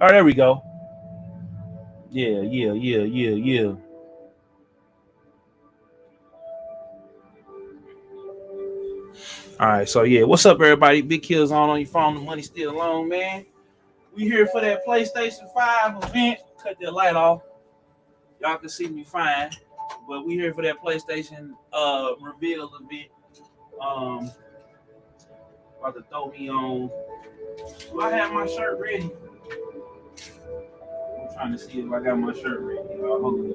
Oh, there we go. Yeah, yeah, yeah, yeah, yeah. All right, so yeah, what's up, everybody? Big Kills on your phone. The money still long, man. We here for that PlayStation 5 event. Cut that light off. Y'all can see me fine, but we here for that PlayStation reveal event. Um, about to throw me on. Do I have my shirt ready? I'm trying to see if I got my shirt ready. Hold on.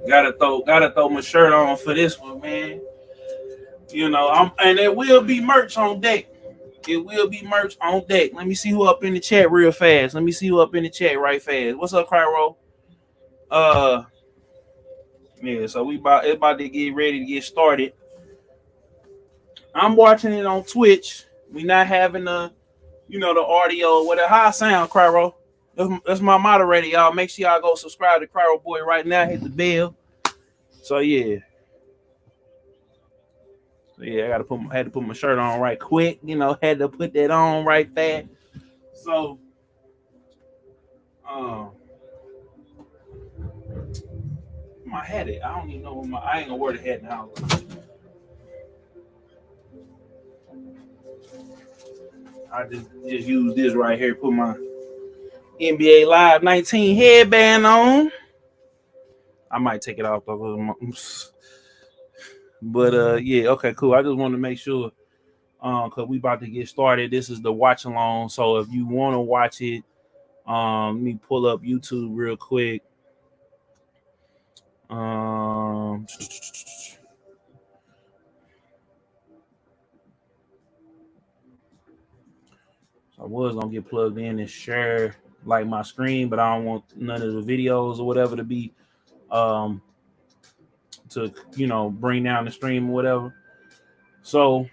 Gotta throw my shirt on for this one, man. And it will be merch on deck. It will be merch on deck. Let me see who up in the chat real fast. Let me see who up in the chat right fast. What's up, Cairo? Uh, yeah. So it's about to get ready to get started. I'm watching it on Twitch. We not having the audio, whatever. How I sound, Cairo? That's my moderator, y'all. Make sure y'all go subscribe to Cairo Boy right now. Hit the bell. So yeah. So yeah, had to put my shirt on right quick. Had to put that on right fast. So um my hat it. I don't even know where I ain't gonna wear the hat now. I just use this right here, put my NBA Live 19 headband on. I might take it off though. But yeah, okay, cool. I just want to make sure because we about to get started. This is the watch along. So if you want to watch it, let me pull up YouTube real quick. I was gonna get plugged in and share like my screen, but I don't want none of the videos or whatever to be um to bring down the stream or whatever. So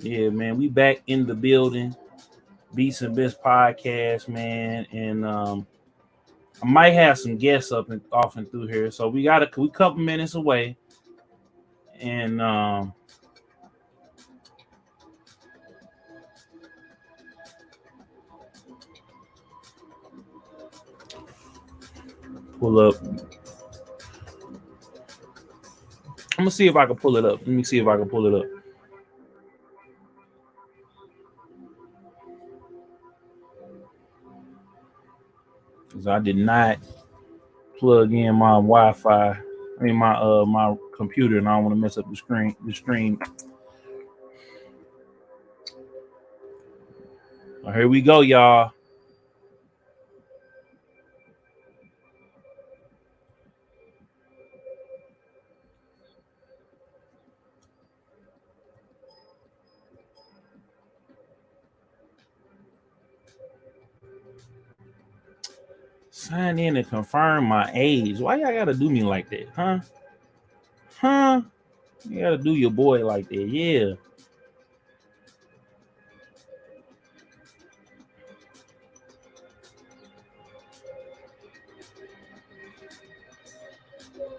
yeah, man, we back in the building. Beats and Bitz podcast, man, and I might have some guests up and off and through here. So we couple minutes away, and pull up. I'm gonna see if I can pull it up. Let me see if I can pull it up. Cause I did not plug in my Wi-Fi. I mean my computer, and I don't want to mess up the screen. The stream. Here we go, y'all. Sign in and confirm my age. Why y'all gotta do me like that, huh? Huh? You gotta do your boy like that, yeah.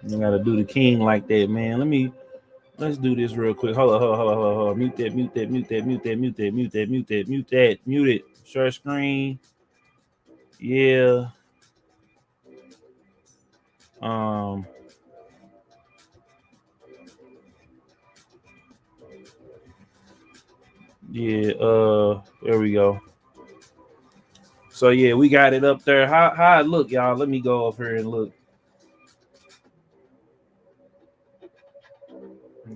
You gotta do the king like that, man. Let's do this real quick. Hold on. Mute that. Mute it. Share screen. Yeah. Um. Yeah. There we go. So yeah, we got it up there. How it look, y'all? Let me go up here and look.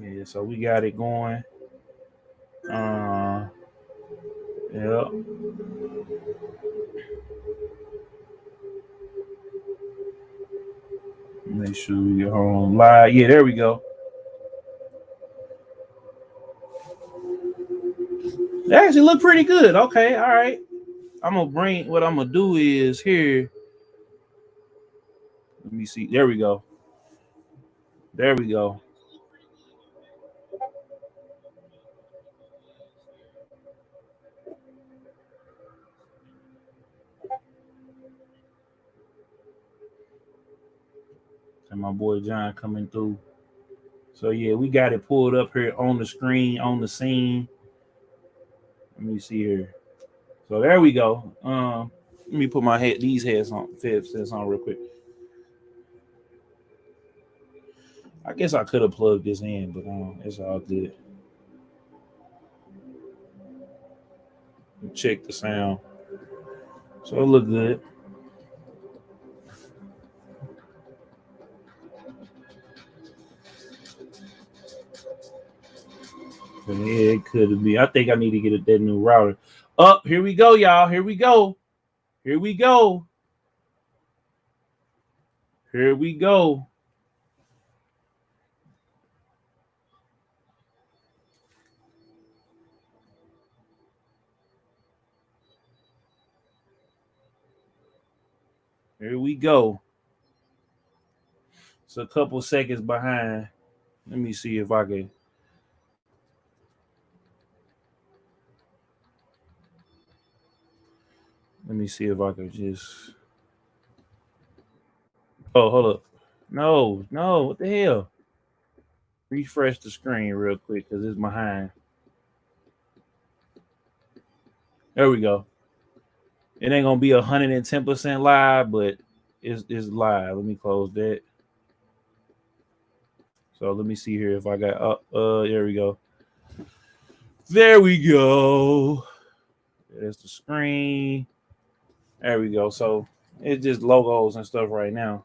Yeah. So we got it going. Yeah. Make sure we get home live. Yeah. There we go. They actually look pretty good. Okay. All right. What I'm gonna do is here. Let me see. There we go. There we go. And my boy John coming through. So yeah, we got it pulled up here on the screen, on the scene. Let me see here. So there we go. Let me put these headsets on real quick. I guess I could have plugged this in, but it's all good. Check the sound. So it look good. But yeah, it could be. I think I need to get that new router. Up, here we go, y'all. Here we go. Here we go. Here we go. Here we go. It's a couple seconds behind. Let me see if I can. Let me see if I can just. Oh, hold up. No, what the hell? Refresh the screen real quick because it's behind. There we go. It ain't gonna be 110% live, but it's live. Let me close that. So let me see here if I got there we go. There we go. There's the screen. There we go. So it's just logos and stuff right now.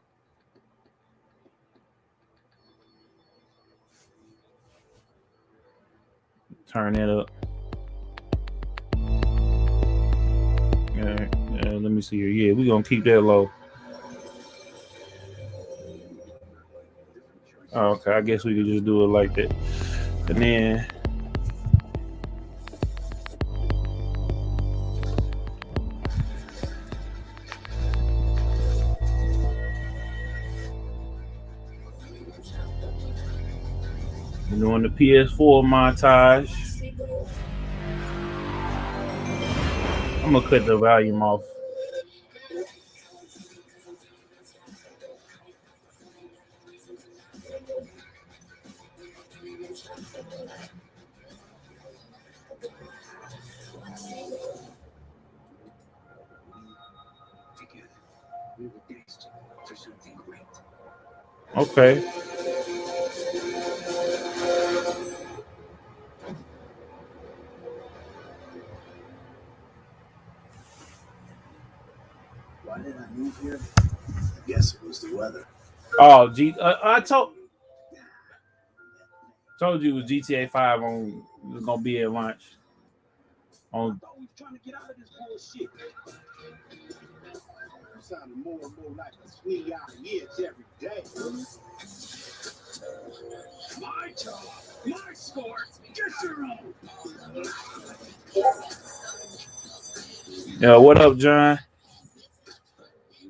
Turn that up. Let me see here. Yeah, we're gonna keep that low. Oh, okay, I guess we could just do it like that. And then we're doing the PS4 montage. I'm gonna cut the volume off. Okay. Why did I move here? I guess it was the weather. Oh, I told you it was GTA 5 on. It was gonna be at launch. On. Always trying to get out of this bullshit. I'm sounding more and more like a swing out of years every day. My job, my sport, get your own. Yeah, what up, John?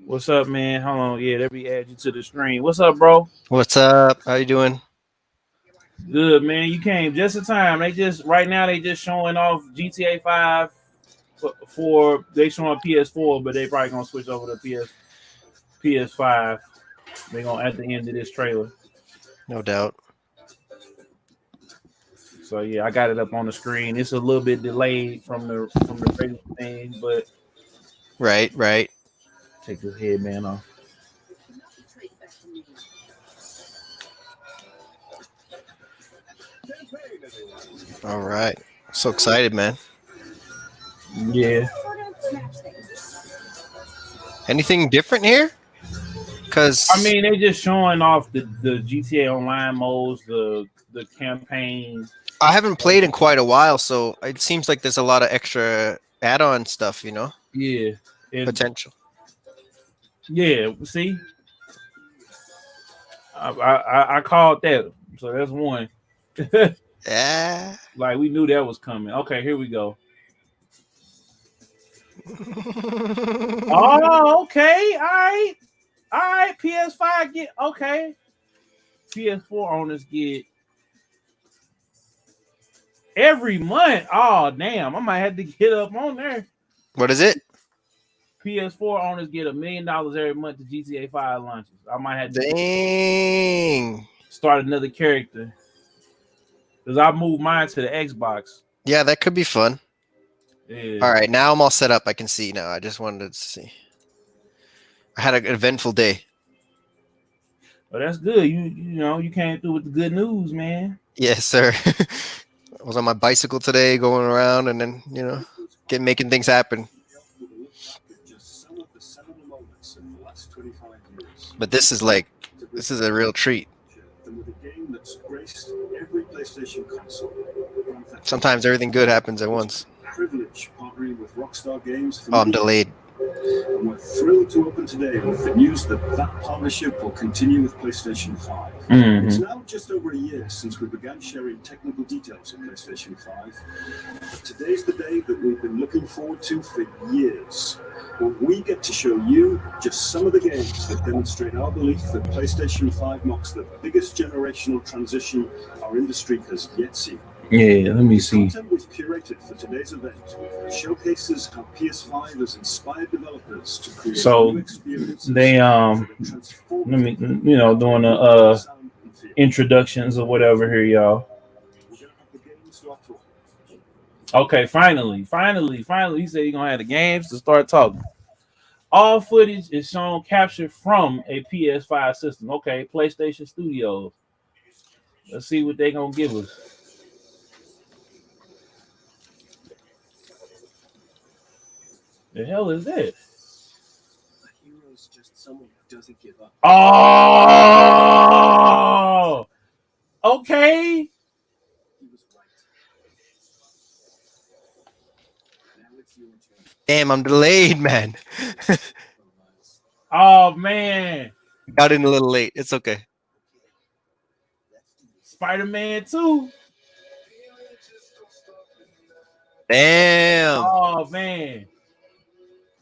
What's up, man? Hold on. Yeah, let me add you to the screen. What's up, bro? What's up? How you doing? Good, man. You came just in time. They just showing off GTA 5 for they showing PS4, but they probably gonna switch over to PS5. They gonna at the end of this trailer. No doubt. So yeah, I got it up on the screen. It's a little bit delayed from the regular thing, but Right. take this headband off. All right. So excited, man. Yeah. Anything different here? Because I mean, they just showing off the GTA Online modes, the campaign. I haven't played in quite a while, so it seems like there's a lot of extra add-on stuff, you know? Yeah. Potential. Yeah. See, I called that, so that's one. Yeah. Like we knew that was coming. Okay, here we go. Oh, okay. All right. PS5 get okay. PS4 owners get every month. Oh, damn. I might have to get up on there. What is it? PS4 owners get $1 million every month to GTA 5 launches. I might have to Dang. start another character. Because I moved mine to the Xbox. Yeah, that could be fun. Yeah. All right, now I'm all set up. I can see now. I just wanted to see. I had an eventful day. Well, that's good. You know, you came through with the good news, man. Yes, sir. I was on my bicycle today, going around, and then making things happen. But this is a real treat. Sometimes everything good happens at once. Oh, I'm delayed. And we're thrilled to open today with the news that partnership will continue with PlayStation 5. Mm-hmm. It's now just over a year since we began sharing technical details of PlayStation 5. But today's the day that we've been looking forward to for years, when we get to show you just some of the games that demonstrate our belief that PlayStation 5 marks the biggest generational transition our industry has yet seen. Yeah, let me see. Content we've curated for today's event showcases how PS5 has inspired developers to create new experiences. They let me doing the introductions or whatever here, y'all. Okay, finally, he said he's gonna have the games to start talking. All footage is shown captured from a PS5 system. Okay, PlayStation Studios. Let's see what they're gonna give us. The hell is that? A hero's just someone who doesn't give up. Oh, okay. He was right. Now it's your turn. Damn, I'm delayed, man. Oh man, Got in a little late. It's okay. Spider-Man 2. Damn. Oh man.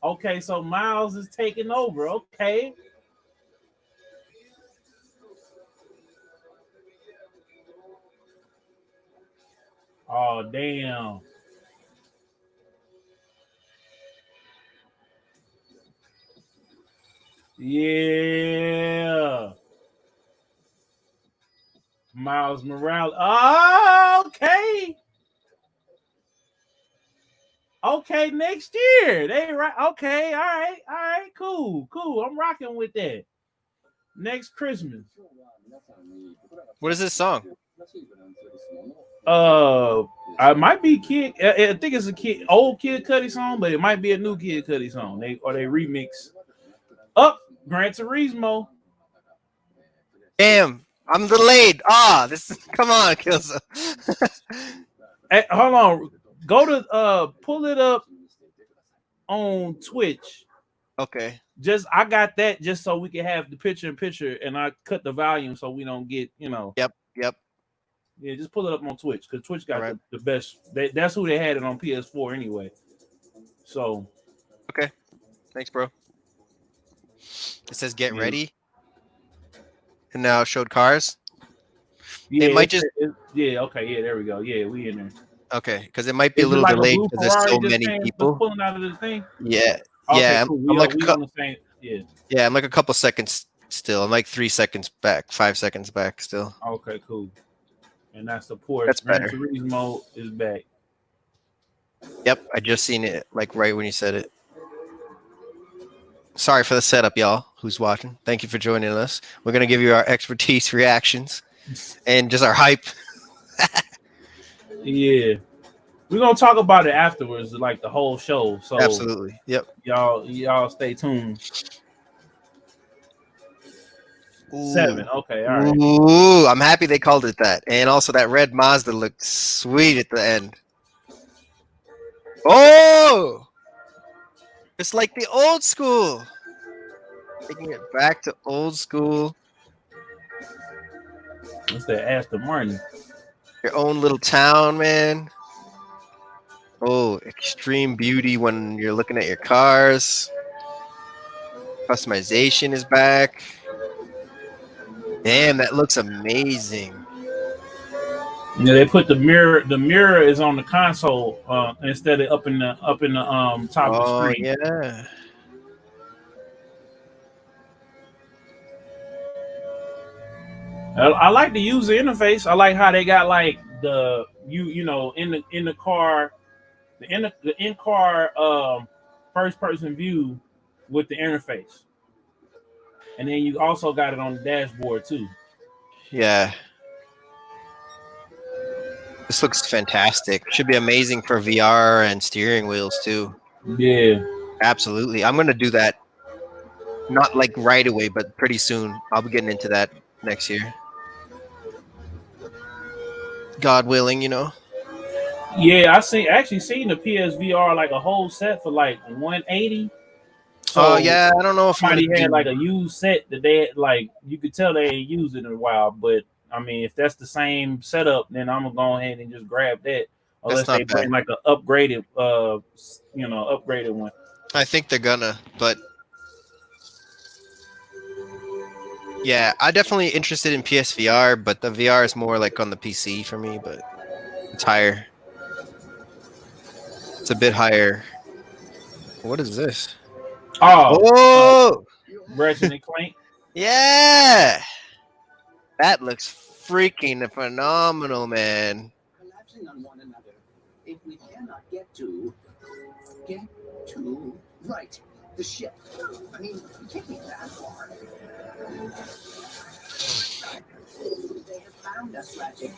Okay, so Miles is taking over. Okay. Oh damn. Yeah. Miles Morales. Oh, okay. Okay, next year. They right. Okay, all right, cool. I'm rocking with that. Next Christmas. What is this song? I might be Kid. I think it's old Kid Cudi song, but it might be a new Kid Cudi song. They remix. Up, Gran Turismo. Damn, I'm delayed. Come on, Kilza. Hey, hold on. Go to pull it up on Twitch. Okay. I got that just so we can have the picture, and I cut the volume so we don't get, Yep. Yeah, just pull it up on Twitch because Twitch got right. the best. That's who they had it on PS4 anyway. So. Okay. Thanks, bro. It says get ready. And now it showed cars. Yeah, it might just. Okay. Yeah, there we go. Yeah, we in there. Okay, because it might be a little delayed because there's so many people. Pulling out of the thing. Yeah. Okay, yeah. cool. I'm like on the same. Yeah. Yeah, I'm like a couple seconds still. I'm like 3 seconds back, 5 seconds back still. Okay, cool. And that's the port. That's better. Gran Turismo is back. Yep, I just seen it like right when you said it. Sorry for the setup, y'all, who's watching. Thank you for joining us. We're going to give you our expertise reactions and just our hype. Yeah. We're going to talk about it afterwards, like the whole show. So absolutely. Yep. Y'all stay tuned. Ooh. 7. Okay, all right. Ooh, I'm happy they called it that. And also that red Mazda looked sweet at the end. Oh! It's like the old school. Taking it back to old school. What's that? Aston Martin. Your own little town, man. Oh, extreme beauty when you're looking at your cars. Customization is back. Damn, that looks amazing. Yeah, they put the mirror. The mirror is on the console instead of up in the top of the screen. Yeah. I like the user interface. I like how they got like you know in the car the in car first person view with the interface, and then you also got it on the dashboard too. Yeah, this looks fantastic. Should be amazing for VR and steering wheels too. Yeah. Absolutely. I'm gonna do that. Not like right away, but pretty soon. I'll be getting into that next year. God willing, you know. Yeah, actually seen the PSVR like a whole set for like 180. Oh So yeah, I don't know if I'm gonna somebody had do. like a used set that they had, like you could tell they ain't used it in a while. But I mean, if that's the same setup, then I'm gonna go ahead and just grab that. That's Unless they not bad. bring like an upgraded, upgraded one. I think they're gonna, but yeah, I definitely interested in PSVR, but the VR is more like on the PC for me. But it's higher. It's a bit higher. What is this? Oh, Oh, Ratchet and Clank. yeah, that looks freaking phenomenal, man. Collapsing on one another. If we cannot get to right, the ship. I mean, it can't be that far. They have found us, Ratchet.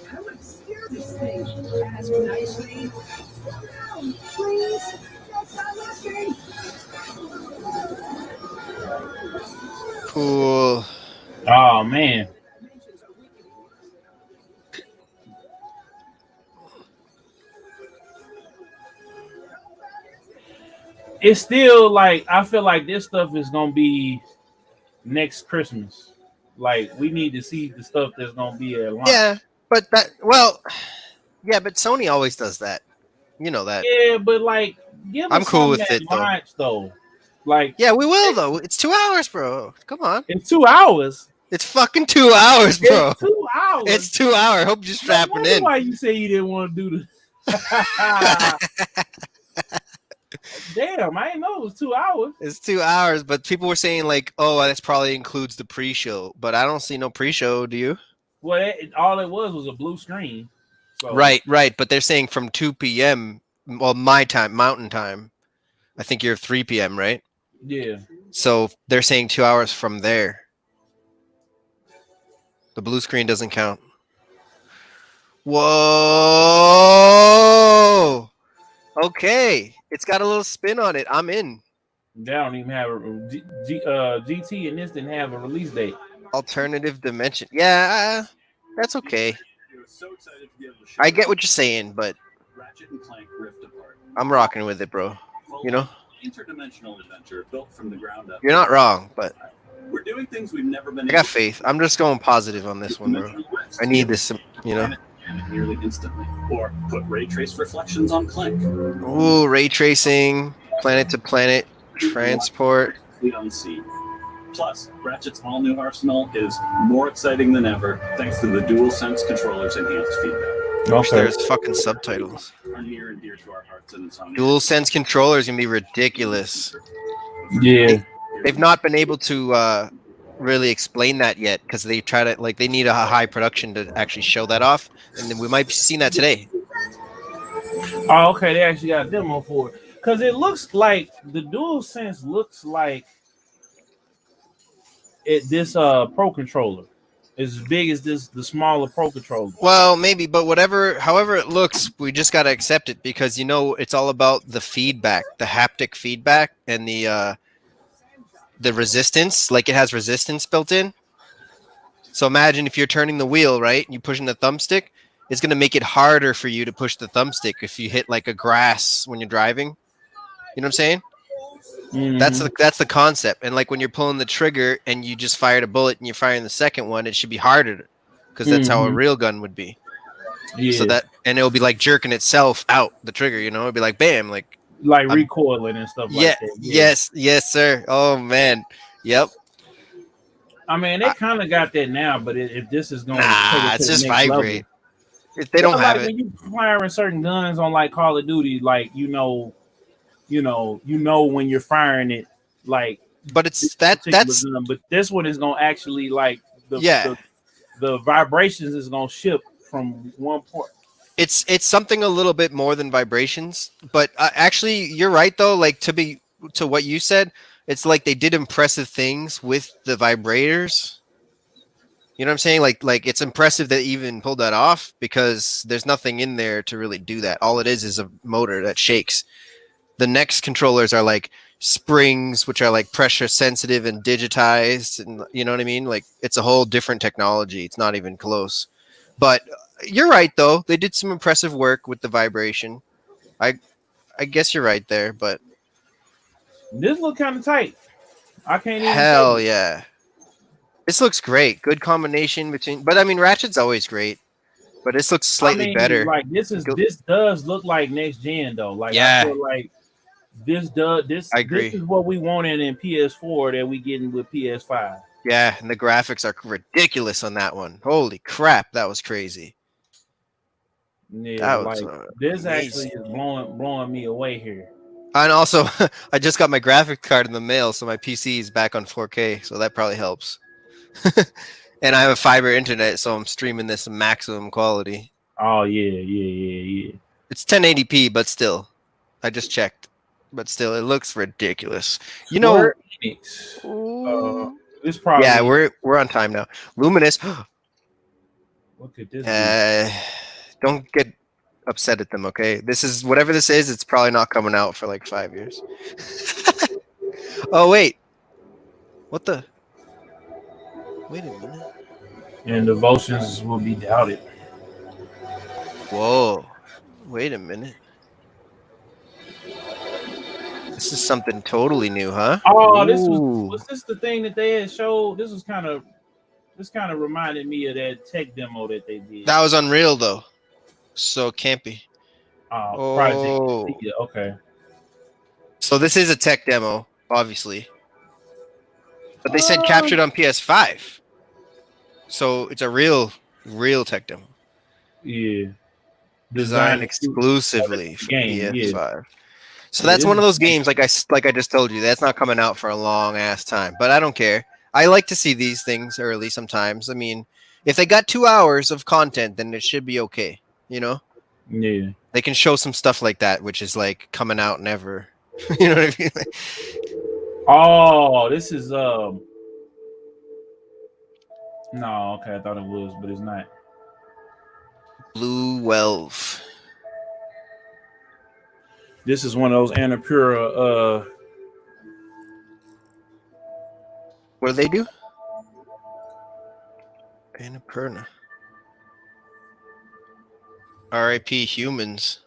How much steer this thing? Ask nicely. Slow down, please. That's not listening. Cool. Oh man, it's still like I feel like this stuff is gonna be next Christmas. Like we need to see the stuff that's gonna be at launch. Yeah, but that well, yeah, but Sony always does that. You know that. Yeah, but like, give I'm us cool something with at it though. launch though. Like, Yeah, we will though. It's 2 hours, bro. Come on. in 2 hours. It's fucking 2 hours, bro. It's 2 hours. It's 2 hours. Hope you're No strapping wonder in. why you say you didn't want to do this. Damn, I didn't know it was 2 hours. It's 2 hours, but people were saying like, "Oh, that probably includes the pre-show," but I don't see no pre-show. Do you? Well, all it was a blue screen. So Right. But they're saying from 2 p.m. Well, my time, Mountain Time. I think you're 3 p.m. Right? yeah. So they're saying 2 hours from there. The blue screen doesn't count. Whoa! Okay, it's got a little spin on it. I'm in. They don't even have GT and this didn't have a release date. Alternative dimension. Yeah, that's okay. We're so excited to be able to show I get what you're saying, but Ratchet and Clank Rift Apart. I'm rocking with it, bro. You know, Interdimensional adventure built from the ground up. you're not wrong, but We're doing things we've never been I got faith. I'm just going positive on this one, bro. I need this, you know. Nearly instantly. Or put ray trace reflections on Clank. Ooh, ray tracing, planet to planet transport. We don't see. Plus, Ratchet's all-new arsenal is more exciting than ever thanks to the DualSense controller's enhanced feedback. Wish there's fucking subtitles. Are near and dear to our hearts and Insomnia. DualSense controller is gonna be ridiculous. Yeah. They've not been able to really explain that yet because they try to they need a high production to actually show that off, and then we might be seeing that today. Oh, okay. They actually got a demo for it because it looks like the DualSense looks like this Pro controller is as big as the smaller Pro controller. Well, maybe, but however it looks, we just gotta accept it because it's all about the feedback, the haptic feedback, and the resistance. Like it has resistance built in. So imagine if you're turning the wheel, right? And you're pushing the thumbstick, it's gonna make it harder for you to push the thumbstick if you hit like a grass when you're driving. You know what I'm saying? Mhm. That's the concept. And like when you're pulling the trigger and you just fired a bullet and you're firing the second one, it should be harder because that's how a real gun would be. Yeah. So and it'll be like jerking itself out the trigger. It'd be like bam, like recoiling and stuff like that. Yeah. Yes, sir. Oh man, yep. I mean, they kind of got that now, but if this is going Nah, it's just vibrate. If they don't have it, when you firing certain guns on like Call of Duty, like you know when you're firing it, like but it's particular that's gun, but this one is gonna actually like yeah. the vibrations is gonna shift from one part. It's something a little bit more than vibrations, but actually you're right though. Like to what you said, it's like they did impressive things with the vibrators. You know what I'm saying? Like it's impressive that even pulled that off because there's nothing in there to really do that. All it is a motor that shakes. The next controllers are like springs, which are like pressure sensitive and digitized, and you know what I mean? Like it's a whole different technology. It's not even close. But you're right though. They did some impressive work with the vibration. I I guess you're right there, but This look kind of tight. I can't even say hell it. yeah. This looks great. Good combination between but I mean Ratchet's always great, but this looks I slightly mean, better. like this does look like next gen though. Like I Yeah, feel like this I this agree. is what we wanted in PS4 that we getting with PS5. Yeah, and the graphics are ridiculous on that one. Holy crap, that was crazy. Yeah, That was like this actually amazing. is blowing me away here. And also, I just got my graphics card in the mail, so my PC is back on 4K, so that probably helps. And I have a fiber internet, so I'm streaming this maximum quality. Oh yeah. It's 1080p, but still, I just checked, but still, it looks ridiculous. You know, Square Enix. ooh, This yeah, probably we're on time now. Luminous, what could this be? don't get upset at them, okay? This is whatever this is. It's probably not coming out for like 5 years. Oh wait, what the? Wait a minute. And devotions will be doubted. Whoa, wait a minute. This is something totally new, huh? Oh, Ooh. was this the thing that they had showed? This kind of reminded me of that tech demo that they did. That was Unreal though, so it can't be. Project. Oh, Yeah, okay. so this is a tech demo, obviously, but they said Uh, captured on PS5, so it's a real tech demo yeah. designed Design exclusively for game. Yeah. PS5. So Yeah, that's this one of those is games, like I just told you, that's not coming out for a long ass time. But I don't care. I like to see these things early sometimes. I mean, if they got 2 hours of content, then it should be okay. You know, yeah. they can show some stuff like that, which is like coming out never. You know what I mean? Oh, this is no, okay, I thought it was, but it's not. Blue Welve. This is one of those Annapurna What do they do? Annapurna. R.I.P. Humans.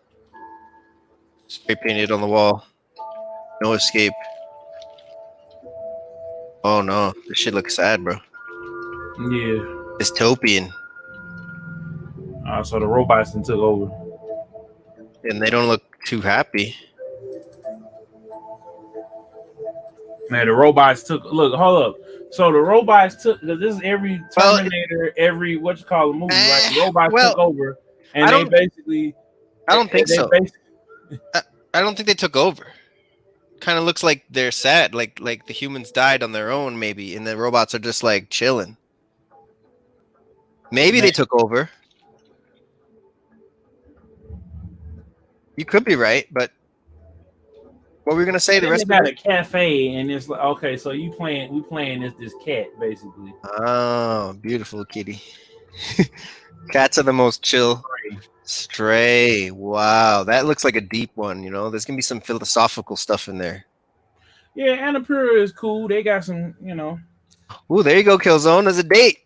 Spray painted on the wall. No escape. Oh no, this shit looks sad, bro. yeah. Dystopian. So the robots then took over. And they don't look too happy. Man, the robots took look, hold up. So the robots took this is every Terminator, every what you call a movie, right? The robots took over and I they don't- basically I don't think so. basically- I don't think they took over. Kind of looks like they're sad, like the humans died on their own, maybe, and the robots are just like chilling. Maybe they took over. You could be right, but what were we gonna say? The rest they of got it? a cafe and it's like okay, so we playing this cat basically. Oh, beautiful kitty. Cats are the most chill. Stray. Wow, that looks like a deep one. You know, there's gonna be some philosophical stuff in there. Yeah, Annapurna is cool. They got some, Ooh, there you go, Killzone. There's a date.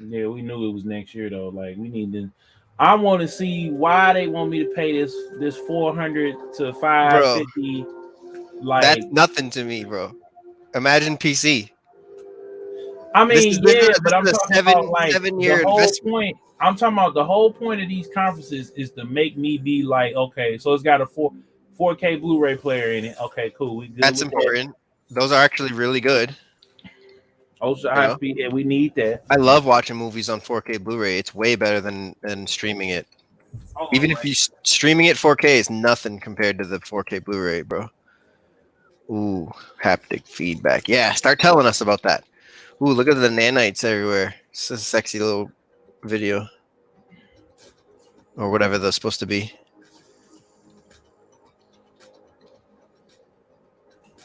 Yeah, we knew it was next year though. Like we need to. I want to see why they want me to pay this 400 to 550. Like That's nothing to me, bro. Imagine PC. I mean, but I'm a talking about like 7-year the whole investment. point. I'm talking about the whole point of these conferences is to make me be like, okay, so it's got a 4K Blu-ray player in it. Okay, cool. We good. That's with important. Those are actually really good. Ultra high speed. Yeah, we need that. I love watching movies on 4K Blu-ray. It's way better than streaming it. Even if you streaming it 4K is nothing compared to the 4K Blu-ray, bro. Ooh, haptic feedback. Yeah, start telling us about that. Ooh, look at the nanites everywhere. It's a sexy little video. Or whatever they're supposed to be.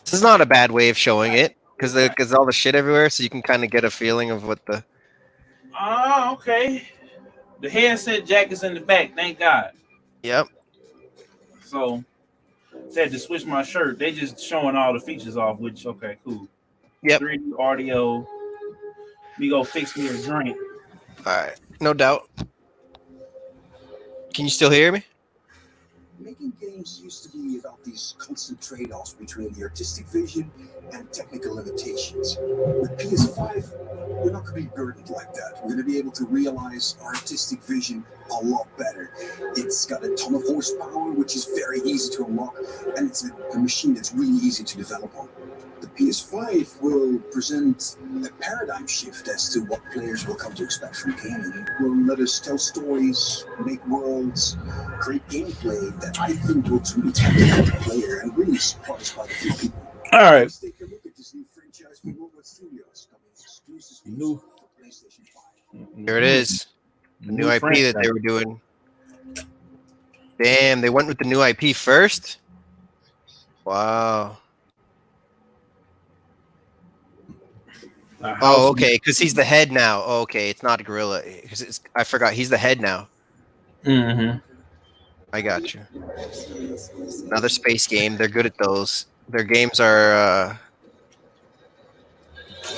This is not a bad way of showing it. Because all the shit everywhere, so you can kind of get a feeling of what the... Oh, okay. The headset jack is in the back, thank God. Yep. So I had to switch my shirt. They just showing all the features off, which okay, cool. Yep. 3D audio. We go fix me a drink. All right. No doubt. Can you still hear me? Making games used to be about these constant trade-offs between the artistic vision and technical limitations. With PS5, we're not going to be burdened like that. We're going to be able to realize our artistic vision a lot better. It's got a ton of horsepower, which is very easy to unlock, and it's a machine that's really easy to develop on. The PS5 will present a paradigm shift as to what players will come to expect from gaming. It will let us tell stories, make worlds, create gameplay that I think will truly captivate the player and really surprise quite a few people. All right. Let's take a look at this new franchise from Robot Studios coming exclusively New. to PlayStation 5. There it is. The new IP that they were doing. Damn, they went with the new IP first? Wow. Oh, okay, because he's the head now. Oh, okay, it's not a gorilla. I forgot, he's the head now. Mm-hmm. I got you. Another space game. They're good at those. Their games are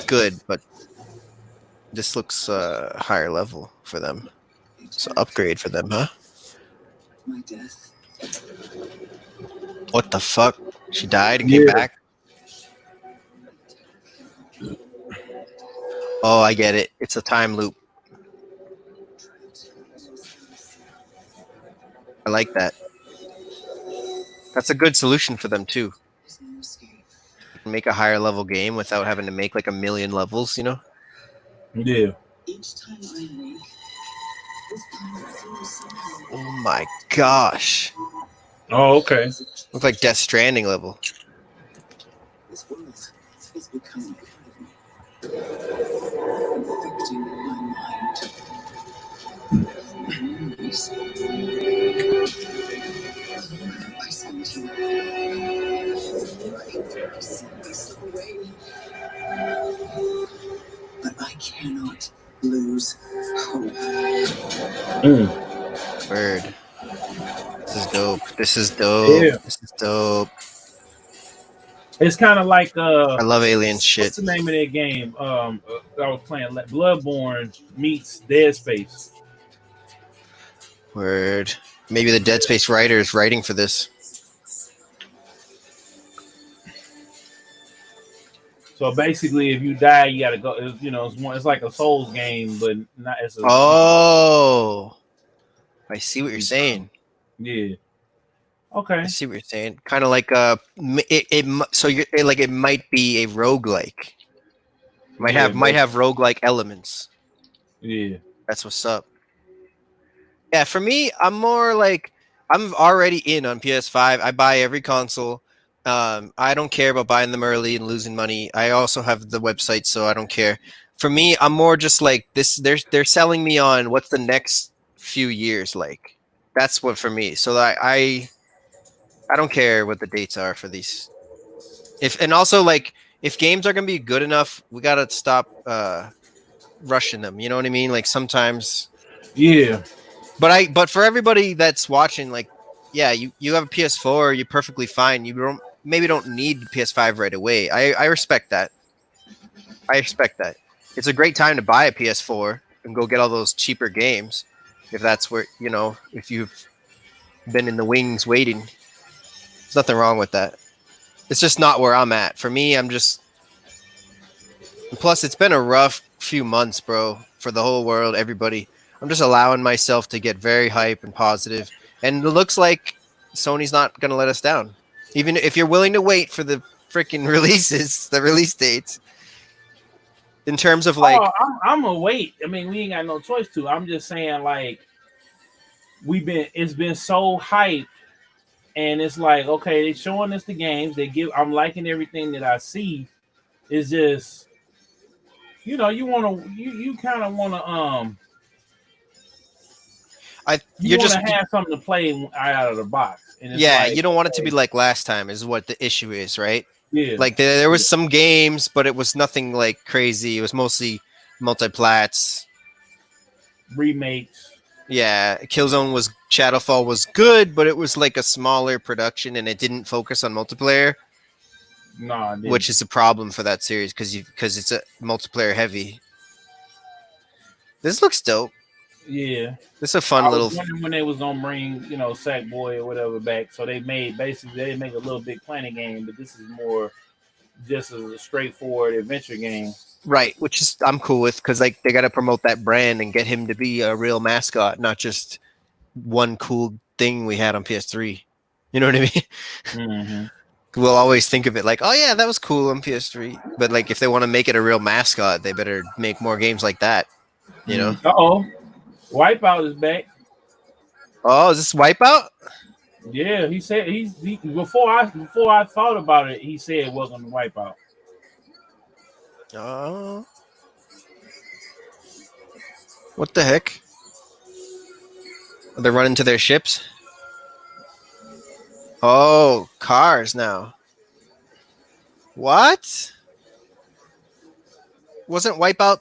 good, but this looks higher level for them. So upgrade for them, huh? My death. What the fuck? She died and came back? Oh, I get it. It's a time loop. I like that. That's a good solution for them too. Make a higher level game without having to make like a million levels, you know? Yeah. Oh my gosh. Oh, okay. Look like Death Stranding level. This world is becoming infecting my mind. Memories. I spent here. I sent this away. But I cannot lose hope. Word. This is dope. This is dope. Yeah. This is dope. It's kind of like I love alien shit. What's the name of that game? I was playing Bloodborne meets Dead Space. Word. Maybe the Dead Space writer is writing for this. So basically, if you die, you gotta go. It's like a Souls game, but not as a. Oh, I see what you're saying. Yeah. Okay. I see what you're saying. Kind of like it might be a roguelike. Might have roguelike elements. Yeah. That's what's up. Yeah, for me, I'm more like I'm already in on PS5. I buy every console. I don't care about buying them early and losing money. I also have the website, so I don't care. For me, I'm more just like this. They're selling me on what's the next few years like. That's what for me. So I don't care what the dates are for these. If games are gonna be good enough, we gotta stop rushing them. You know what I mean? Like sometimes. Yeah. But for everybody that's watching, like, yeah, you have a PS4, you're perfectly fine. You maybe don't need PS5 right away. I respect that. I respect that. It's a great time to buy a PS4 and go get all those cheaper games. If that's where, if you've been in the wings waiting. There's nothing wrong with that. It's just not where I'm at. For me, I'm just... Plus, it's been a rough few months, bro, for the whole world, everybody. I'm just allowing myself to get very hype and positive. And it looks like Sony's not going to let us down. Even if you're willing to wait for the freaking releases, the release dates. In terms of like... I'm going to wait. I mean, we ain't got no choice to. I'm just saying, like, it's been so hyped And it's like, okay, they're showing us the games. I'm liking everything that I see. It's just, you kind of wanna you You're want to just have something to play out of the box, and it's yeah, like, you don't want it to be okay, like last time is what the issue is, right? yeah, Like there yeah, was some games, but it was nothing like crazy. It was mostly multiplats. remakes. Yeah, Shadowfall was good, but it was like a smaller production and it didn't focus on multiplayer, No, I didn't. which is a problem for that series because it's a multiplayer heavy. This looks dope. Yeah, This is a I fun was little. wondering when they was gonna bring Sackboy or whatever back. So they make a little Big Planet game, but this is more just as a straightforward adventure game. Right, which is I'm cool with because like they got to promote that brand and get him to be a real mascot, not just one cool thing we had on PS3. You know what I mean? Mm-hmm. We'll always think of it like, oh yeah, that was cool on PS3. But like, if they want to make it a real mascot, they better make more games like that. You know? Uh-oh, Wipeout is back. Oh, is this Wipeout? Yeah, he said before I thought about it, he said welcome to Wipeout. Oh, what the heck? Are they running to their ships? Oh, cars now. What? Wasn't Wipeout?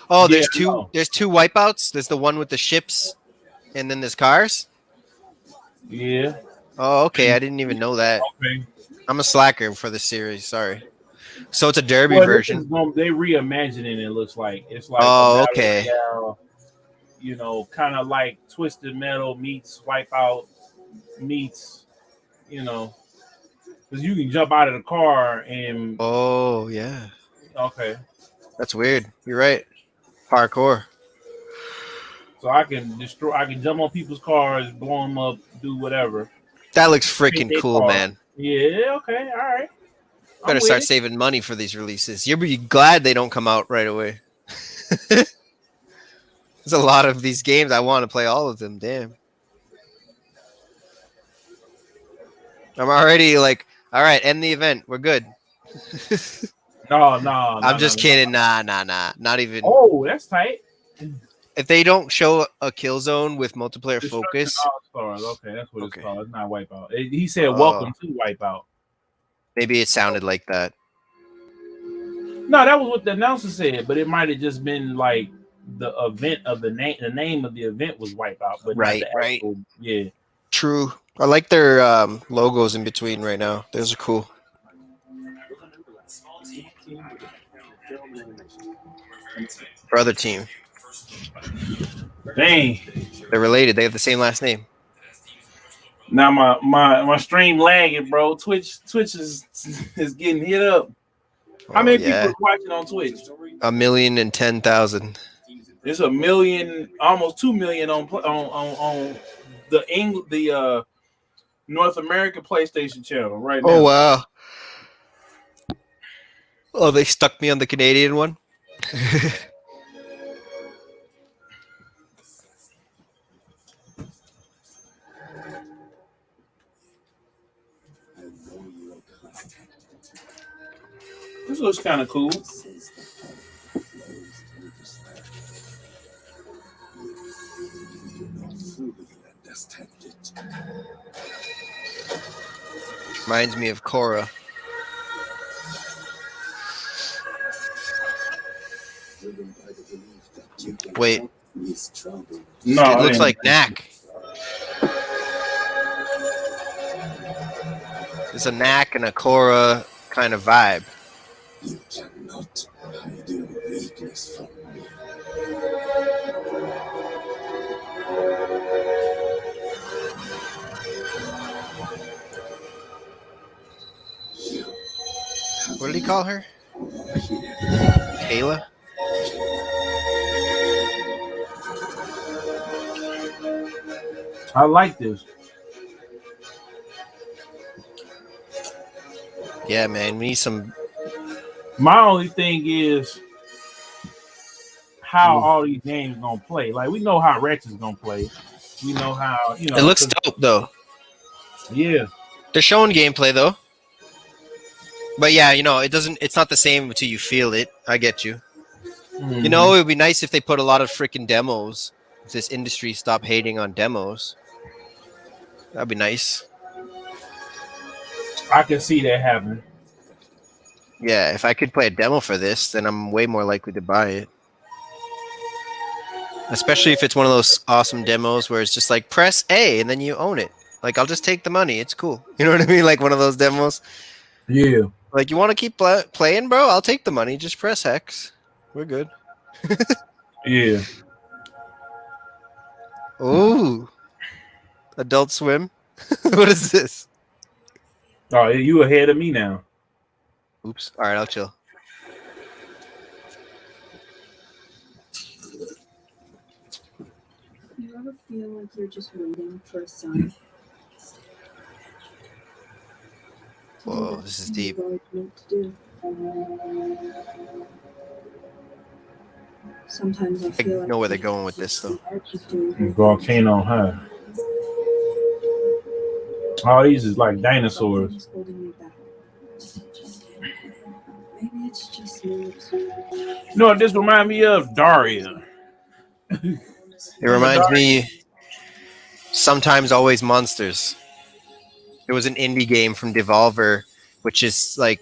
Oh, Yeah, there's two. no. There's two Wipeouts. There's the one with the ships, and then there's cars. Yeah. Oh, okay. I didn't even know that. Okay. I'm a slacker for the series. Sorry. So it's a derby Well, version. they reimagining it. Looks like it's like a Oh, battle okay. royale. Kind of like Twisted Metal meets Wipeout meets, because you can jump out of the car and Oh, yeah. okay, That's weird. You're right. Parkour. so I can jump on people's cars, blow them up, do whatever. That looks Take freaking their cool, car. man. Yeah. Okay. All right. I'm Better with start it. saving money for these releases. You'll be glad they don't come out right away. There's a lot of these games. I want to play all of them. Damn. I'm already like, all right, end the event. We're good. No. I'm just kidding. Nah. Not even. Oh, that's tight. If they don't show a kill zone with multiplayer Destruction focus, All-Stars. Okay, that's what Okay. it's called. It's not Wipeout. He said, Oh. "Welcome to Wipeout." maybe it sounded like that. No, that was what the announcer said, but it might have just been like the event of the name. The name of the event was Wipeout, but Right, not the actual. Yeah. True. I like their logos in between right now. Those are cool. Brother team. Dang. They're related. They have the same last name. Now my stream lagging, bro. Twitch is getting hit up. How many people are watching on Twitch? 1,010,000. There's 1 million, almost 2 million on the North American PlayStation channel right now. Oh wow. Oh, they stuck me on the Canadian one. This looks kind of cool. Reminds me of Korra. Wait. No, It looks like Knack. It's a Knack and a Korra kind of vibe. You cannot hide your weakness from me. What did he call her? Kayla? I like this. Yeah, man. We need some. My only thing is how all these games gonna play. Like we know how Rex is gonna play. We know how It looks dope though. Yeah. They're showing gameplay though. But yeah, you know, it's not the same until you feel it. I get you. You know, Mhm. it would be nice if they put a lot of freaking demos. If this industry stopped hating on demos. That'd be nice. I can see that happening. Yeah, if I could play a demo for this, then I'm way more likely to buy it. Especially if it's one of those awesome demos where it's just like press A and then you own it. Like I'll just take the money. It's cool. You know what I mean? Like one of those demos. Yeah. Like you want to keep playing, bro? I'll take the money. Just press X. We're good. Yeah. Ooh, Adult Swim. What is this? Oh, you ahead of me now. Oops. All right, I'll chill. You ever feel like you're just waiting for a sign? Whoa, this is deep. Sometimes I I feel like know where they're going with this though. Volcano High. All these is like dinosaurs. something's holding me back. Maybe it's just nerves. You know what this remind me of? Daria. It reminds me Sometimes Always Monsters. It was an indie game from Devolver, which is like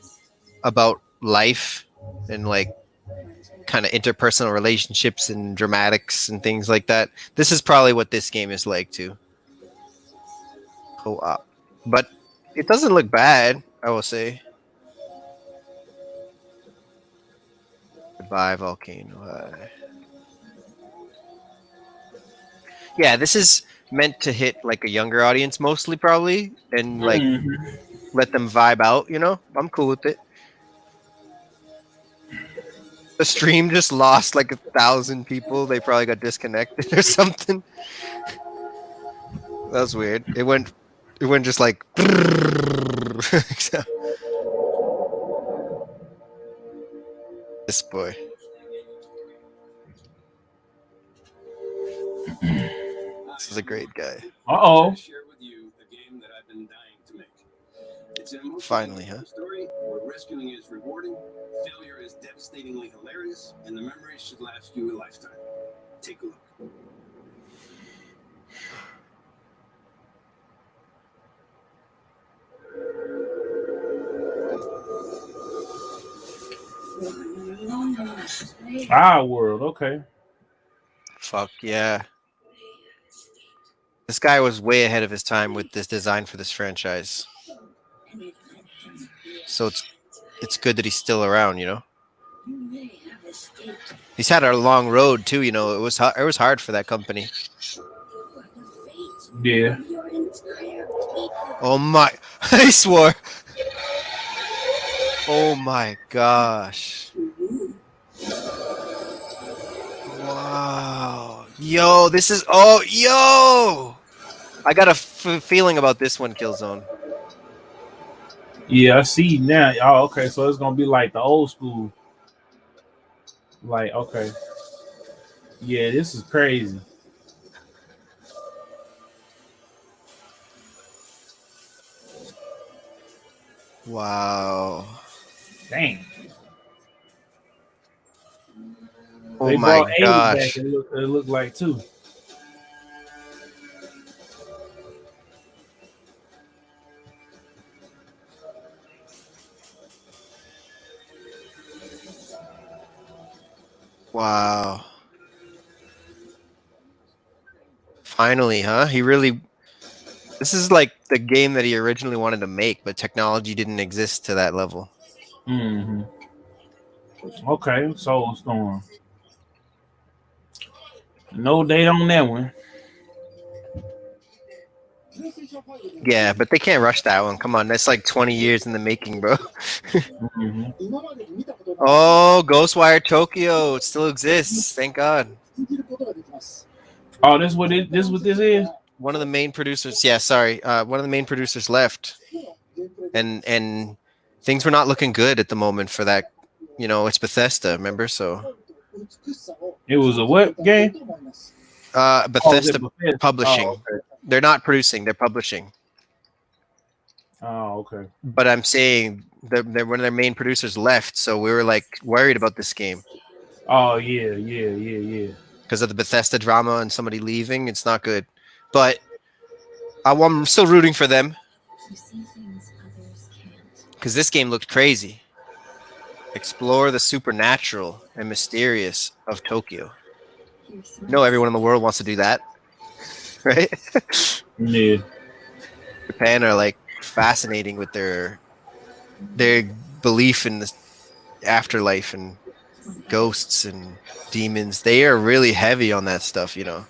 about life and like kind of interpersonal relationships and dramatics and things like that. This is probably what this game is like too. Co-op. But it doesn't look bad, I will say. Goodbye, Volcano. Yeah, this is meant to hit like a younger audience mostly probably and like let them vibe out, you know? I'm cool with it. The stream just lost like 1,000 people. They probably got disconnected or something. That was weird. It went just like this boy. This is a great guy. Uh-oh. Share with you a game that I've been dying to make. It's an emotional Finally, huh? story where rescuing is rewarding, failure is devastatingly hilarious, and the memories should last you a lifetime. Take a look. Our world, okay. Fuck yeah. This guy was way ahead of his time with this design for this franchise. So it's good that he's still around, you know? He's had a long road too, you know. It was hard for that company. Yeah. Oh my I swore. Oh my gosh. Wow. Yo, this is yo. I got a feeling about this one, Killzone. Yeah, I see now. Oh, okay. So it's gonna be like the old school. Like, okay. Yeah, this is crazy. Wow. Dang. Oh They my brought 80 gosh. back. It looked like too. Wow. Finally, huh? This is like the game that he originally wanted to make, but technology didn't exist to that level. Mm-hmm. Okay, Soul Storm. No date on that one. Yeah, but they can't rush that one. Come on, that's like 20 years in the making, bro. Mm-hmm. Oh, Ghostwire Tokyo. It still exists. Thank God. Oh, this what this is? One of the main producers, yeah, sorry. One of the main producers left. And things were not looking good at the moment for that. You know, it's Bethesda, remember? So It was a what game? Bethesda Bethesda? Publishing. Oh, okay. They're not producing, they're publishing. Oh, okay. But I'm saying that one of their main producers left, so we were like worried about this game Oh yeah, yeah, yeah, yeah. because of the Bethesda drama and somebody leaving. It's not good, but I'm still rooting for them You see things others can't. because this game looked crazy. Explore the supernatural and mysterious of Tokyo. Hear No, smells. everyone in the world wants to do that, right? Yeah. Japan are like fascinating with their belief in the afterlife and ghosts and demons. They are really heavy on that stuff, you know.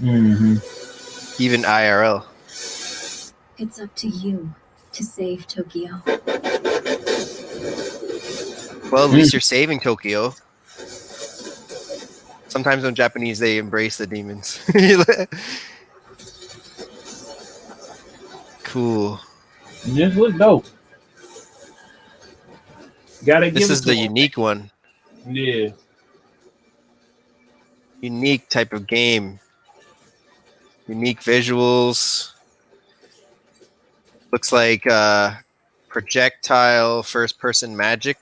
Mm-hmm. Even IRL. It's up to you to save Tokyo. Well, at least you're saving Tokyo. Sometimes when Japanese they embrace the demons. Cool. This look dope. Gotta This give it is to the him. unique one. Yeah. Unique type of game. Unique visuals. Looks like projectile first person magic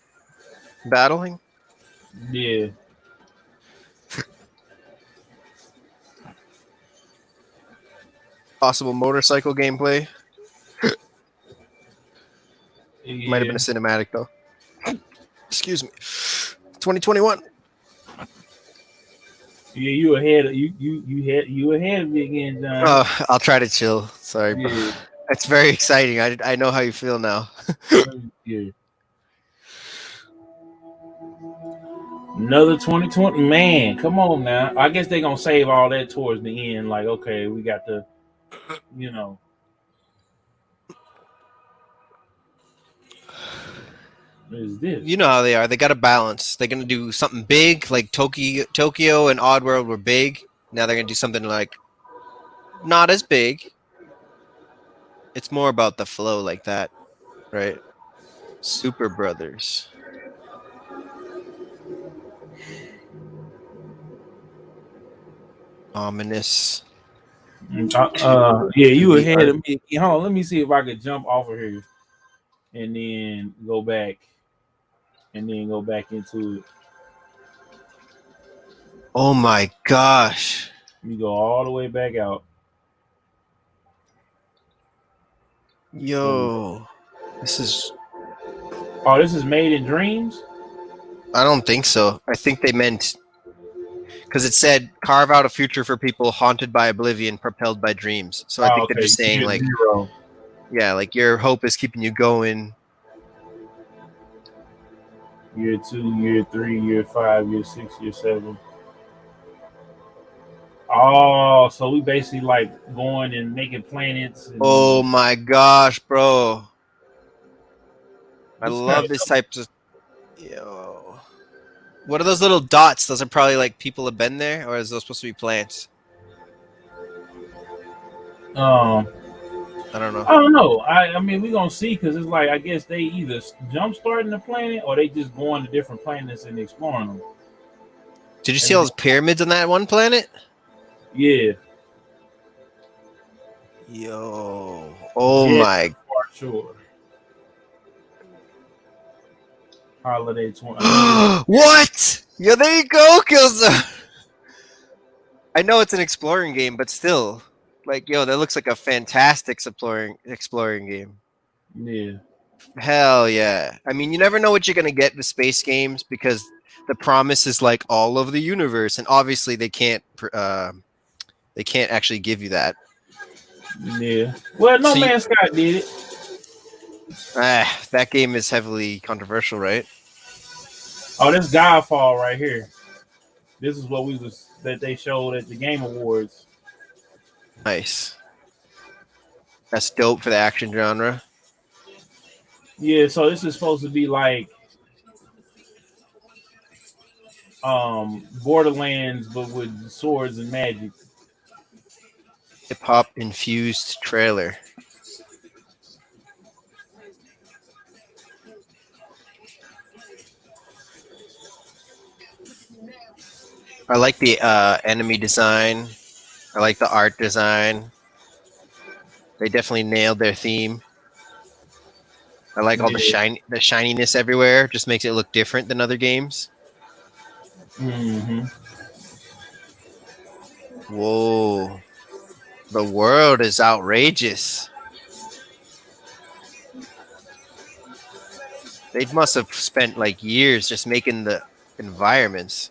battling. Yeah. Possible motorcycle gameplay. Might have been a Yeah. cinematic though. Excuse me. 2021. Yeah, you ahead of you ahead of me again, John. I'll try to chill. Sorry, bro. Yeah. It's very exciting. I know how you feel now. Yeah. Another 2020. Man, come on now. I guess they're gonna save all that towards the end. Like, okay, we got the you know. What is this? You know how they are. They got a balance. They're gonna do something big, like Tokyo and Oddworld were big. Now they're gonna do something like not as big. It's more about the flow, like that, right? Super Brothers. Ominous. Yeah, you The ahead art. of me. Hold on, let me see if I could jump off of here and then go back into it. Oh my gosh. You go all the way back out. Yo. This is Oh, this is Made in Dreams. I don't think so. I think they meant because it said carve out a future for people haunted by oblivion, propelled by dreams. So I Oh, think they're okay. just saying Year like, zero. yeah, like your hope is keeping you going. Year 2, year 3, year 5, year 6, year 7. Oh, so we basically like going and making planets. Oh And my gosh, bro. I this kind love of this type of yo. What are those little dots? Those are probably like people have been there, or is those supposed to be plants? um, I don't know. I don't know. I mean, we gonna see because it's like I guess they either jump starting the planet or they just going to different planets and exploring them. Did you see And all those pyramids on that one planet? yeah, Yo. Oh yeah, my. for sure. Holiday 20. What? Yo, there you go, Killzone. I know it's an exploring game, but still, like, yo, that looks like a fantastic exploring game. Yeah, Hell yeah! I mean, you never know what you're gonna get with space games because the promise is like all of the universe, and obviously they can't actually give you that. yeah. Well, No So you, Man's Sky did it. that game is heavily controversial, right? Oh, this Godfall right here. This is what we was that they showed at the Game Awards. Nice. That's dope for the action genre. Yeah, so this is supposed to be like Borderlands, but with swords and magic. Hip hop infused trailer. I like the enemy design. I like the art design. They definitely nailed their theme. I like all Yeah. the shininess everywhere. Just makes it look different than other games. Mm-hmm. Whoa. The world is outrageous. They must have spent like years just making the environments.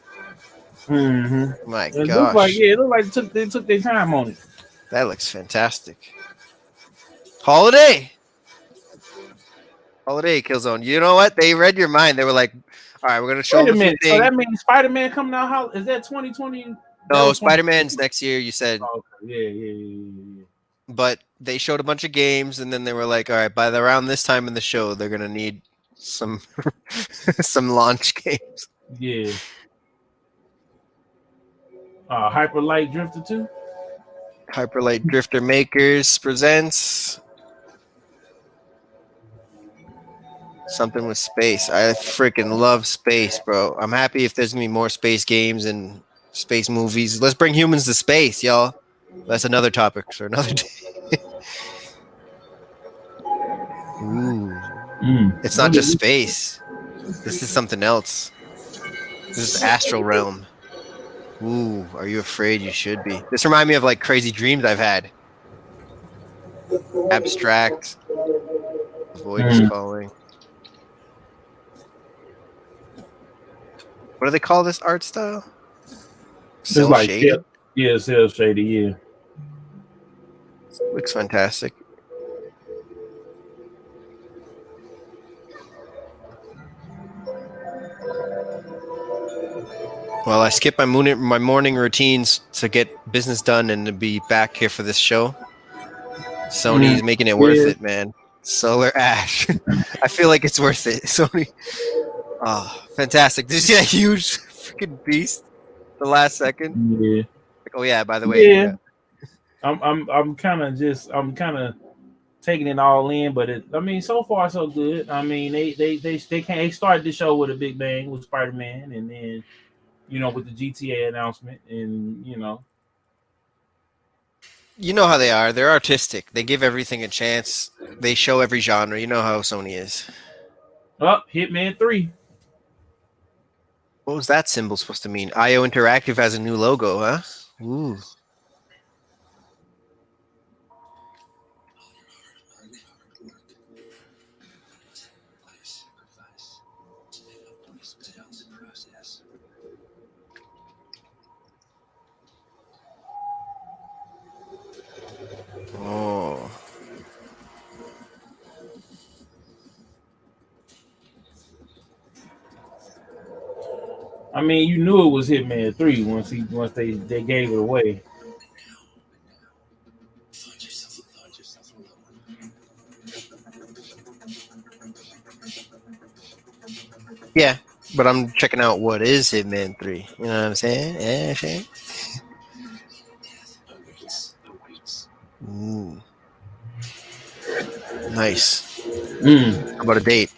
Mm-hmm. My It looks like gosh. it looked like they took their time on it. That looks fantastic. Holiday. Holiday Killzone. You know what? They read your mind. They were like, all right, we're going to show Wait them a a few minute. So things. that means Spider-Man coming out? How is that 2020? That No, was Spider 2020. Man's next year, you said. Oh, okay. Yeah. But they showed a bunch of games, and then they were like, all right, by around this time in the show, they're going to need some some launch games. Yeah. Hyper Light Drifter 2. Hyperlight Drifter Makers presents something with space. I freaking love space, bro. I'm happy if there's going to be more space games and space movies. Let's bring humans to space, y'all. That's another topic for another day. Ooh. It's not just space. This is something else. This is astral realm. Ooh, are you afraid? You should be. This reminds me of like crazy dreams I've had. Abstract. The void is calling. What do they call this art style? It's Cell like shaded? yeah, cell shaded. Yeah. Looks fantastic. Well, I skipped my morning routines to get business done and to be back here for this show. Sony's making it worth it, man. Solar Ash. I feel like it's worth it. Sony. Oh, fantastic. Did you see that huge freaking beast the last second? Yeah. Like, oh yeah, by the way. Yeah. I'm kind of taking it all in, but I mean, so far so good. I mean, they started the show with a big bang with Spider-Man, and then with the GTA announcement, and You know how they are. They're artistic. They give everything a chance. They show every genre. You know how Sony is. Hitman 3. What was that symbol supposed to mean? IO Interactive has a new logo, huh? Ooh. Oh. I mean, you knew it was Hitman 3 once they gave it away. Yeah, but I'm checking out what is Hitman 3. You know what I'm saying? Yeah, Shane. Ooh. Nice. How about a date?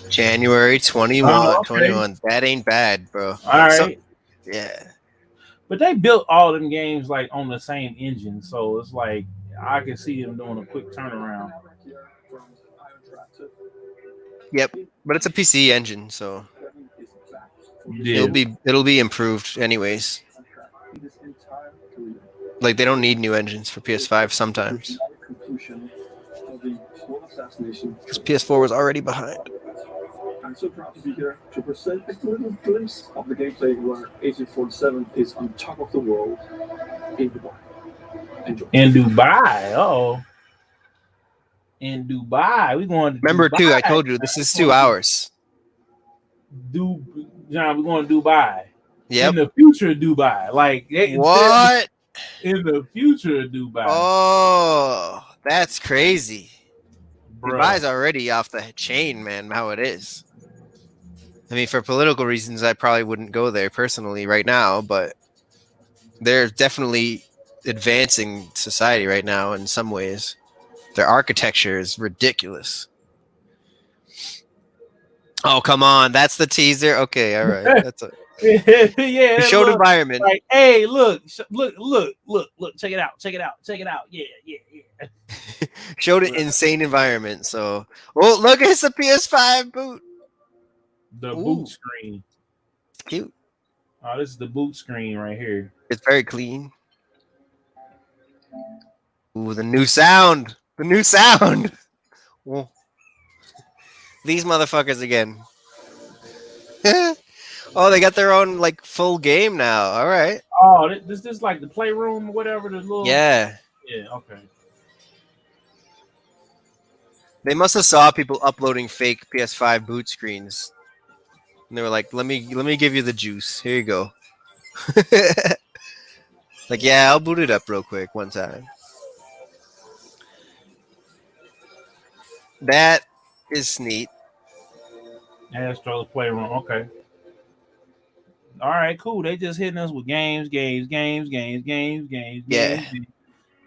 January 21. Oh, okay. 21. That ain't bad, bro. All right. Yeah. But they built all them games like on the same engine, so it's like I can see them doing a quick turnaround. Yep. But it's a PC engine, so Yeah. it'll be improved anyways. Like they don't need new engines for PS5 sometimes. Because PS4 was already behind. I'm so proud to be here to present a little glimpse of the gameplay where Agent 47 is on top of the world in Dubai. Enjoy. In Dubai, in Dubai, we going to Remember Dubai. too, I told you this is 2 hours. John, we're going to Dubai. Yep. In the future of Dubai. Like what? In the future of Dubai. Oh, that's crazy. Bruh. Dubai's already off the chain, man, how it is. I mean, for political reasons, I probably wouldn't go there personally right now, but they're definitely advancing society right now in some ways. Their architecture is ridiculous. Oh, come on. That's the teaser. Okay, all right. That's a Yeah, you that showed look environment. like, hey, look, check it out, yeah, yeah. Showed an insane environment. So, oh, look, it's a PS5 boot. The boot Ooh, screen. it's cute. Oh, this is the boot screen right here. It's very clean. Ooh, the new sound. The new sound. Well, these motherfuckers again. Oh, they got their own like full game now. All right. Oh, this like the playroom or whatever. The little Yeah. yeah, okay. They must have saw people uploading fake PS5 boot screens. And they were like, let me give you the juice. Here you go. Like, yeah, I'll boot it up real quick one time. That is neat. Astros playroom. Okay. All right, cool. They just hitting us with games. Yeah. And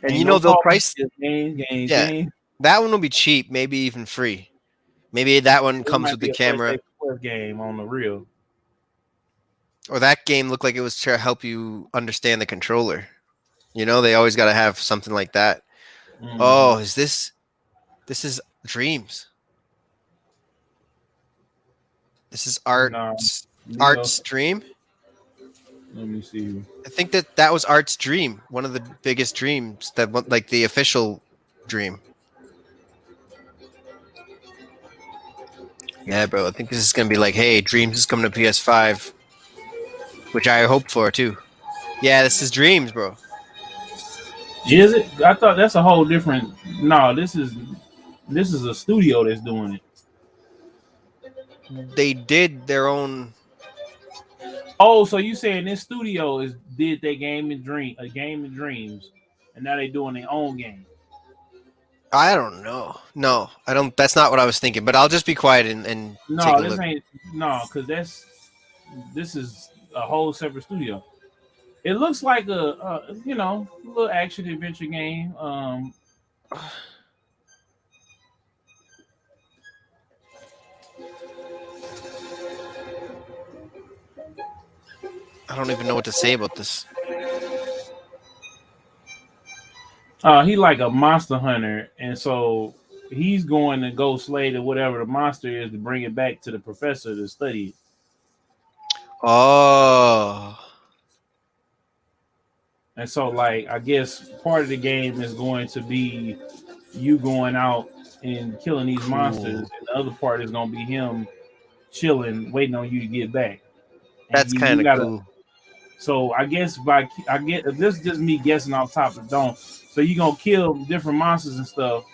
Ain't you no know they'll talking. price Just games. yeah. That one will be cheap, maybe even free. Maybe that one It comes might with the be a camera. PlayStation Plus game on the real. Or that game looked like it was to help you understand the controller. You know, they always got to have something like that. Mm-hmm. Oh, this is Dreams. This is No, Art's Dream. let me see. I think that was Art's dream, one of the biggest dreams like the official dream. Yeah, bro. I think this is gonna be like, hey, Dreams is coming to PS5, which I hope for too. Yeah, this is Dreams, bro. Is it? I thought that's a whole different. No, this is a studio that's doing it. They did their own. Oh, so you saying this studio is did their game in dreams, and now they doing their own game. I don't know. No, I don't. That's not what I was thinking. But I'll just be quiet and take No, a this look. ain't no, because this is a whole separate studio. It looks like a little action adventure game. I don't even know what to say about this. He like a monster hunter, and so he's going to go slay to whatever the monster is to bring it back to the professor to study it. Oh, And so, like, I guess part of the game is going to be you going out and killing these monsters, cool. and the other part is going to be him chilling, waiting on you to get back. And That's kind you of gotta. cool. So I guess I get this is just me guessing off top of dome. So you gonna kill different monsters and stuff.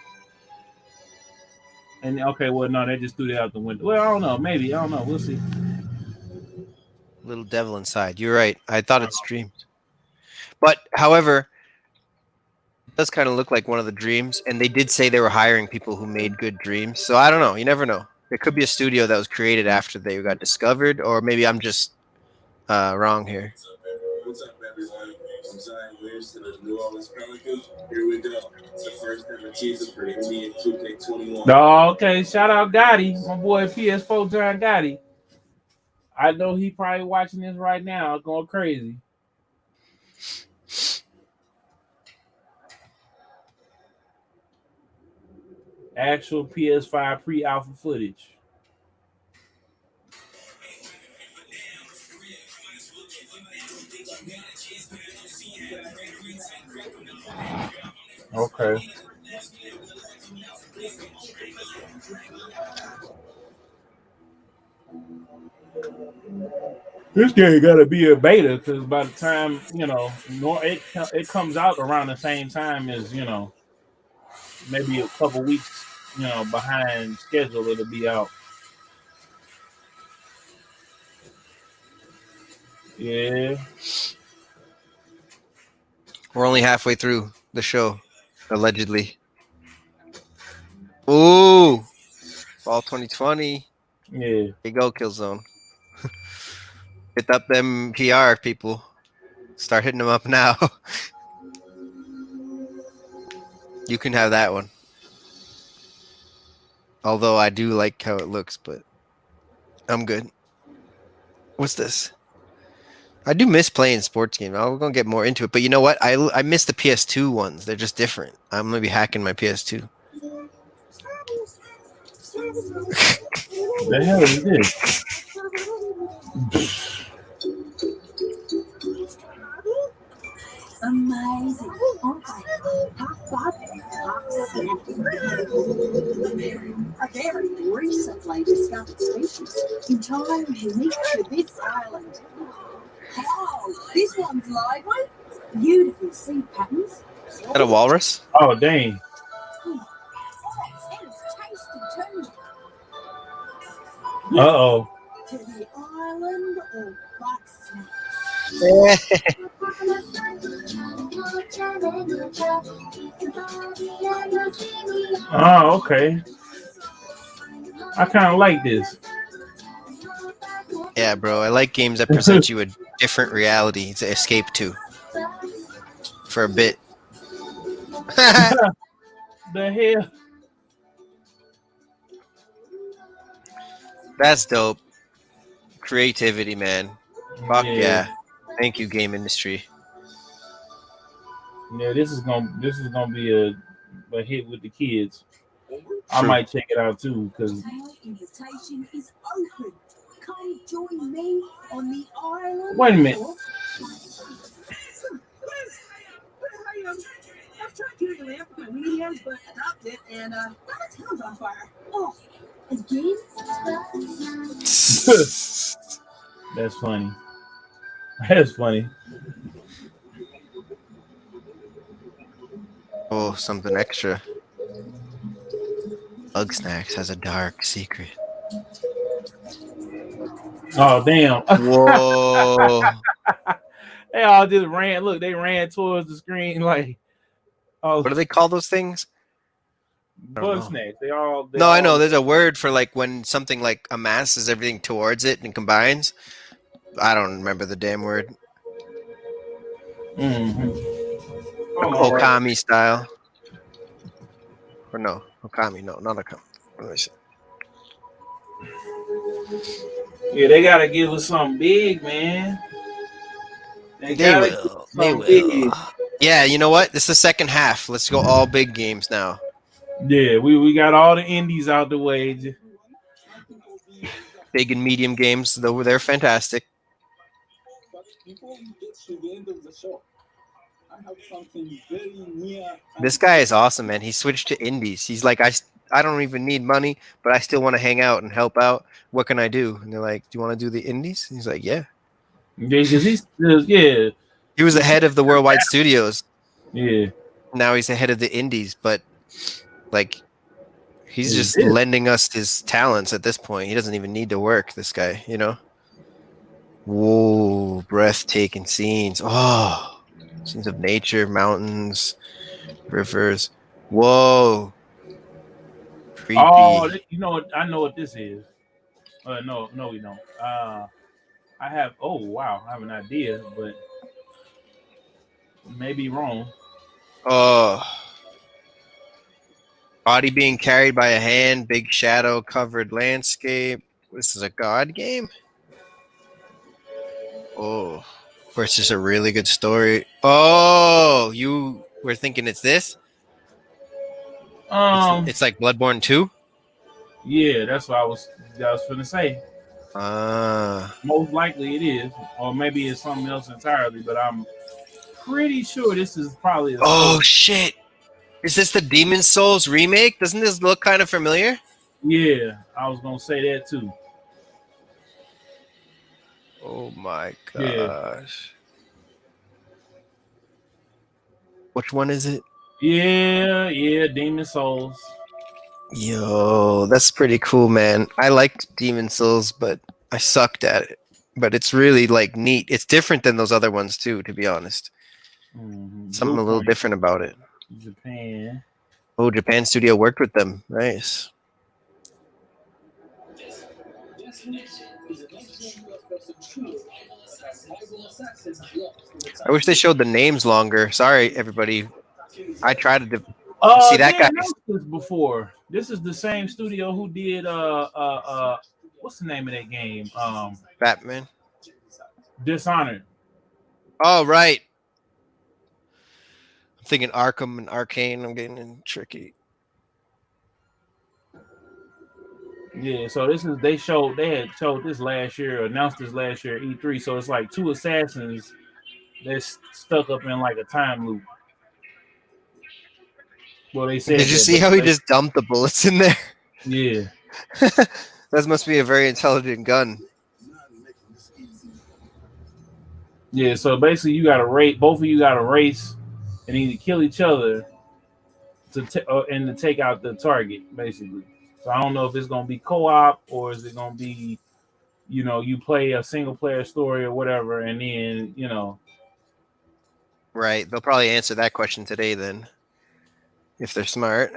And okay, well, no, they just threw that out the window. Well, I don't know. Maybe I don't know. We'll see. Little devil inside. You're right. I thought it's Dreams. But however, it does kind of look like one of the dreams, and they did say they were hiring people who made good dreams. So I don't know. You never know. It could be a studio that was created after they got discovered, or maybe I'm just wrong here. What's up, everyone? I'm Zion Williams to the New Orleans Pelicans. Here we go. The first ever teaser for the NBA 2K21. No, okay. Shout out Gotti, my boy PS4 John Gotti. I know he probably watching this right now, going crazy. Actual PS5 pre-alpha footage. Okay. This game got to be a beta because by the time it comes out around the same time as maybe a couple weeks behind schedule it'll be out. Yeah. We're only halfway through the show, allegedly. Ooh, fall 2020. Yeah. Here you go, Killzone. Hit up them PR people. Start hitting them up now. You can have that one. Although I do like how it looks, but I'm good. What's this? I do miss playing sports games. We're gonna get more into it, but you know what? I miss the PS2 ones. They're just different. I'm gonna be hacking my PS2. The hell is this? Amazing. Aren't they? Half bud, half snap. A very recently discovered species, entirely unique to this island. Oh, this one's lively. Beautiful seed patterns. Is that a walrus? Oh, dang. And it's tasty too. Uh-oh. To the island or bug snacks. Oh, okay. I kind of like this. Yeah, bro. I like games that present you a different reality to escape to for a bit. The hell? That's dope. Creativity, man. Fuck yeah. Thank you, game industry. Yeah, this is gonna be a hit with the kids. I True. might check it out too, because Our invitation is open. Come join me on the island. Wait a minute. I've tried getting a lamp for my mediums, but I dropped it and my town's on fire. Oh, again? that's funny. That's funny. Oh, something extra. Bug Snacks has a dark secret. Oh, damn. Whoa. They all just ran. Look, they ran towards the screen like, oh, What do they call those things? bug know. snacks. They all. No, I know. There's a word for like when something like amasses everything towards it and combines. I don't remember the damn word. Mm-hmm. Okami style. Or no, Okami. No, not Okami. Let me see. Yeah, they gotta give us something big, man. They gotta give us will. They something will. big. Yeah, you know what? This is the second half. Let's go all big games now. Yeah, we got all the indies out the way. Big and medium games, though they're fantastic. But before we get to the end of the show, I have something very near. This guy is awesome, man. He switched to indies. He's like, I don't even need money, but I still want to hang out and help out. What can I do? And they're like, do you want to do the indies? And he's like, yeah. Yeah, because yeah. He was the head of the worldwide studios. Yeah. Now he's the head of the indies, but like he's He just is. lending us his talents at this point. He doesn't even need to work, this guy, you know? Whoa, breathtaking scenes. Oh, scenes of nature, mountains, rivers. Whoa. Creepy. Oh, you know what? I know what this is. No, we don't. I have. Oh, wow. I have an idea, but maybe wrong. Oh. Body being carried by a hand, big shadow covered landscape. This is a god game? Oh. Or it's just a really good story. Oh, you were thinking it's this? It's like Bloodborne 2? Yeah, that's what I was gonna say. Ah. Most likely it is, or maybe it's something else entirely. But I'm pretty sure this is probably. Oh shit! Is this the Demon Souls remake? Doesn't this look kind of familiar? Yeah, I was gonna say that too. Oh my gosh! Yeah. Which one is it? Yeah, Demon Souls. Yo, that's pretty cool, man. I liked Demon Souls, but I sucked at it. But it's really like neat. It's different than those other ones too, to be honest. Mm-hmm. Something a little different about it. Japan. Oh, Japan Studio worked with them. Nice. I wish they showed the names longer. Sorry, everybody. I tried to see that guy. This before. This is the same studio who did what's the name of that game? Batman. Dishonored. Oh, right. I'm thinking Arkham and Arcane. I'm getting tricky. Yeah, so this is they had showed this last year, announced this last year at E3. So it's like two assassins that's stuck up in like a time loop. Well, they said Did you that, see but how he just dumped the bullets in there? yeah, That must be a very intelligent gun. yeah. So basically, you got to race. Both of you got to race and either kill each other and to take out the target, basically. So I don't know if it's gonna be co-op or is it gonna be, you play a single player story or whatever, and then Right. They'll probably answer that question today then, if they're smart.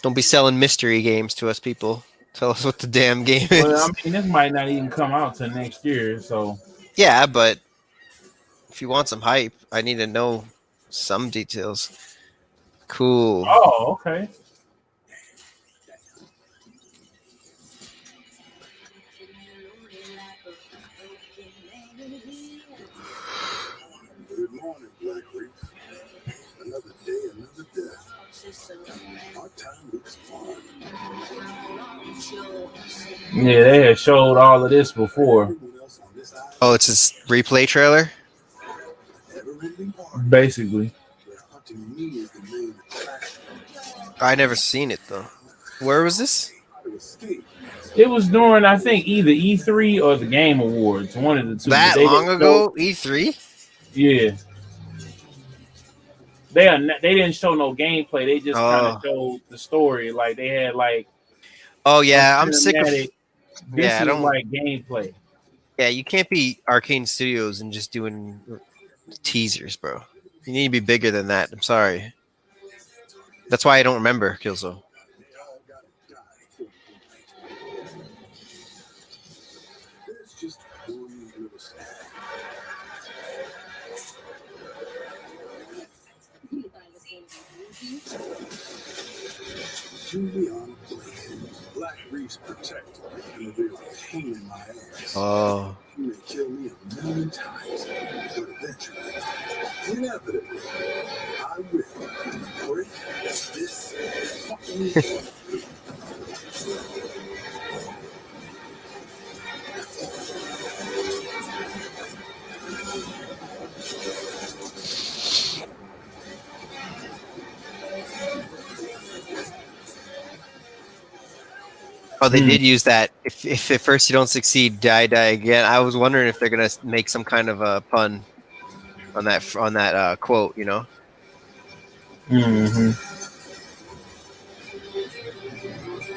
Don't be selling mystery games to us, people. Tell us what the damn game Well, I is. mean, this might not even come out till next year. So Yeah, but if you want some hype, I need to know some details. Cool. oh, okay. Good morning, Black Reef. Another day, another death. Our time looks fun. Yeah, they had showed all of this before. Everyone else on this island, Oh, it's his replay trailer? never-ending party. Basically. Where hunting me is the main attraction. I never seen it though. Where was this? To escape. It was during, I think, either E3 or the Game Awards, one of the two. That They long didn't ago? E3? yeah. They didn't show no gameplay. They just kind of Oh. showed the story. Like they had like Oh some yeah, I'm sick of. cinematic. This Yeah, I is don't. like gameplay. Yeah, you can't be Arcane Studios and just doing teasers, bro. You need to be bigger than that. I'm sorry. That's why I don't remember Killzone. They all gotta die before the night. There's just one little snack. Juliana Blake. Black Reefs protect, and the real pain in my ass. Oh. You may kill me 1,000,000 times, but eventually, inevitably, I will break this fucking Oh, they did use that. If at first you don't succeed, die again. I was wondering if they're gonna make some kind of a pun on that quote. You know. Mm-hmm.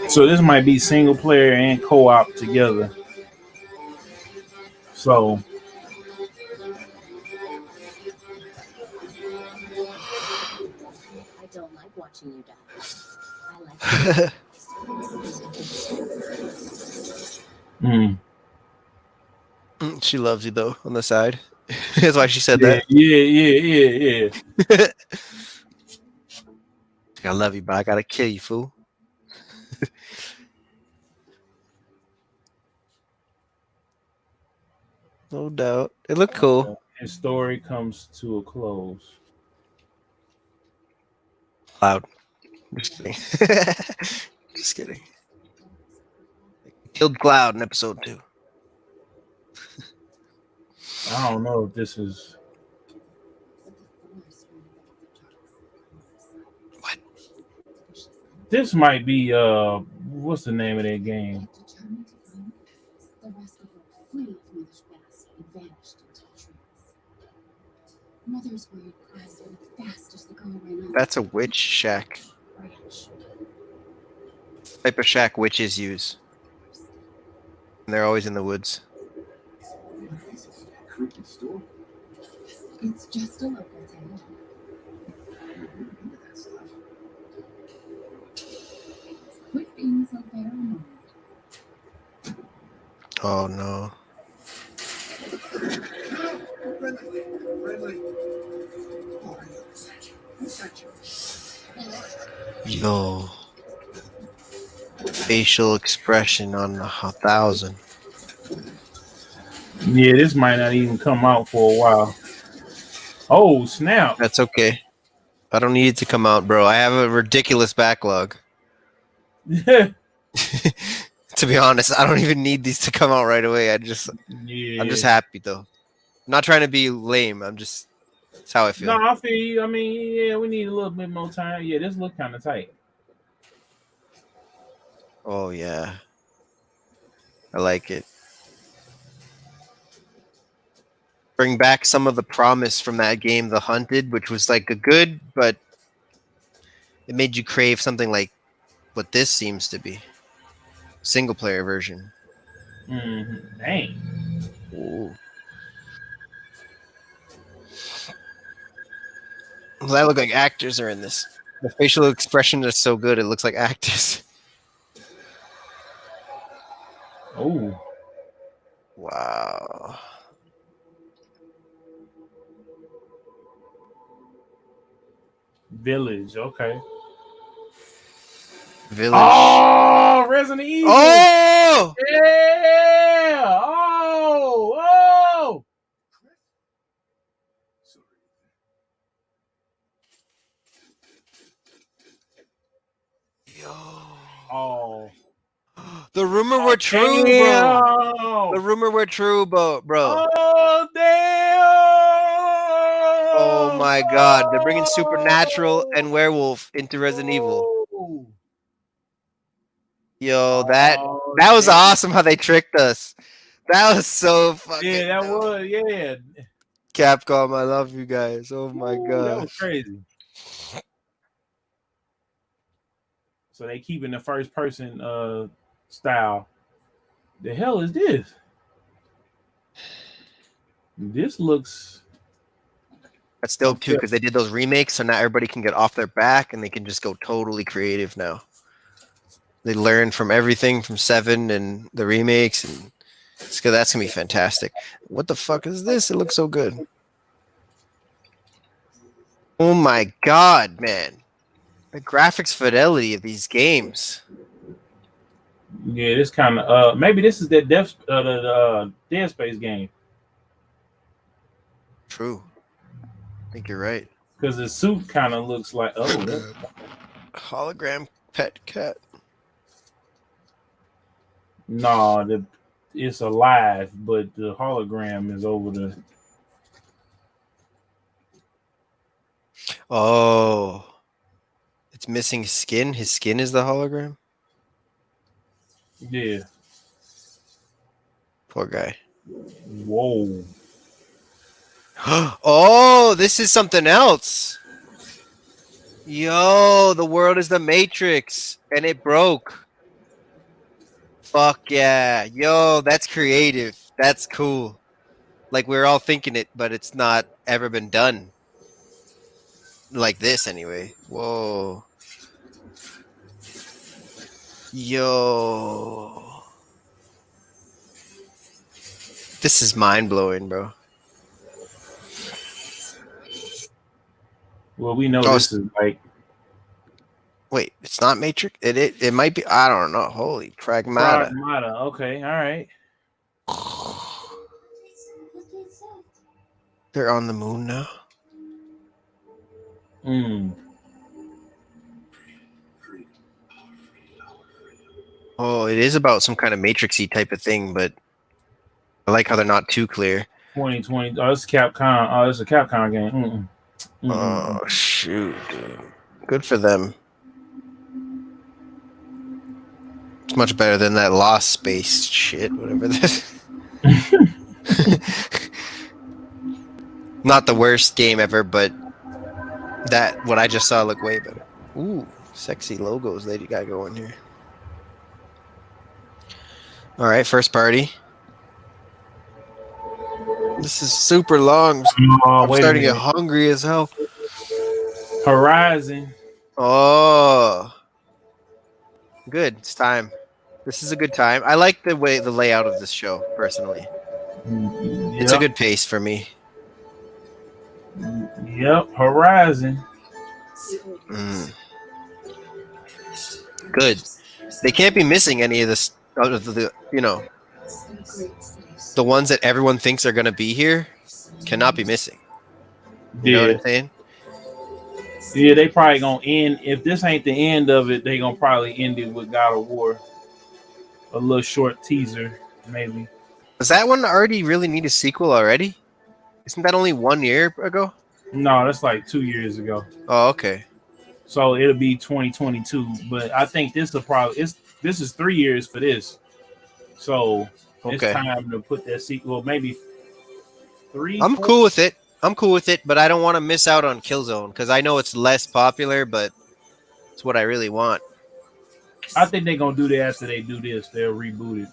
So this might be single player and co-op together. So I don't like watching you die. I like She loves you though on the side. That's why she said yeah, that. yeah. I love you, but I gotta kill you, fool. No doubt. It looked cool. His story comes to a close. Cloud. Just kidding. Just kidding. Killed Cloud in episode 2. I don't know if this is. What? This might be what's the name of that game? the rest of her flee from mother's grasp and vanished into the trees. Mother's worried cries went fast as the girl ran on. That's a witch shack. branch. Type of shack witches use. And they're always in the woods. creepy story. It's just a local tale. That stuff. Quit being so paranoid. Oh no. Friendly. Yo. Facial expression on 1,000. Yeah, this might not even come out for a while. Oh snap! That's okay. I don't need it to come out, bro. I have a ridiculous backlog. To be honest, I don't even need these to come out right away. I'm just Yeah. happy though. I'm not trying to be lame. That's how I No, feel. I feel you. I mean, yeah, we need a little bit more time. Yeah, this look kind of tight. Oh yeah, I like it. Bring back some of the promise from that game, The Hunted, which was like a good, but it made you crave something like what this seems to be. Single player version. Dang. Ooh. That look like actors are in this. The facial expression is so good; it looks like actors. Oh, Wow. Village. Okay. Village. Oh, Resident Evil. Oh! Yeah. Oh. Oh. Yo. Oh. The rumor were true, bro. The rumor were true, bro. Oh, damn. Oh my god. They're bringing Supernatural and Werewolf into Resident Evil. Oh. Yo, that Oh, was damn. awesome how they tricked us. That was so fucking Yeah, that dope. was, yeah. Capcom, I love you guys. Oh my Ooh, god. that was crazy. So they keeping the first person style. The hell is this? This looks That's dope too, because they did those remakes, so now everybody can get off their back and they can just go totally creative now. They learn from everything from 7 and the remakes, and that's gonna be fantastic. What the fuck is this? It looks so good. Oh my god, man! The graphics fidelity of these games. yeah, this kind of maybe this is that the Dead Space game. True. I think you're right. Because the suit kind of looks like that's Hologram pet cat. no, it's alive, but the hologram is over the. Oh, it's missing skin. His skin is the hologram. Yeah. Poor guy. Whoa. Oh, this is something else. Yo, the world is the Matrix, and it broke. Fuck yeah. Yo, that's creative. That's cool. Like, we're all thinking it, but it's not ever been done. Like this, anyway. Whoa. Yo. This is mind-blowing, bro. Well, we know this is like. Wait, it's not Matrix? It might be. I don't know. Holy pragmata. Pragmata. Okay, all right. They're on the moon now. Oh, it is about some kind of Matrixy type of thing, but I like how they're not too clear. 2020. Oh, it's Capcom. Oh, it's a Capcom game. Oh shoot, dude. Good for them. It's much better than that Lost Space shit, whatever this. Not the worst game ever, but what I just saw looked way better. Ooh, sexy logos they got going here. All right, first party. This is super long. I'm starting to get hungry as hell. Horizon. Oh, good. It's time. This is a good time. I like the layout of this show personally. Yep. It's a good pace for me. Yep, Horizon. Good. They can't be missing any of this. Of the the ones that everyone thinks are gonna be here cannot be missing. You know what Yeah. I'm saying? Yeah, they probably gonna end. If this ain't the end of it, they gonna probably end it with God of War. A little short teaser, maybe. Does that one already really need a sequel already? Isn't that only 1 year ago? No, that's like 2 years ago. Oh, okay. So it'll be 2022. But I think this will probably this is 3 years for this. So it's Okay. time to put that sequel. Maybe three, I'm four. cool with it. I'm cool with it, but I don't want to miss out on Killzone because I know it's less popular, but it's what I really want. I think they're gonna do that after they do this. They'll reboot it.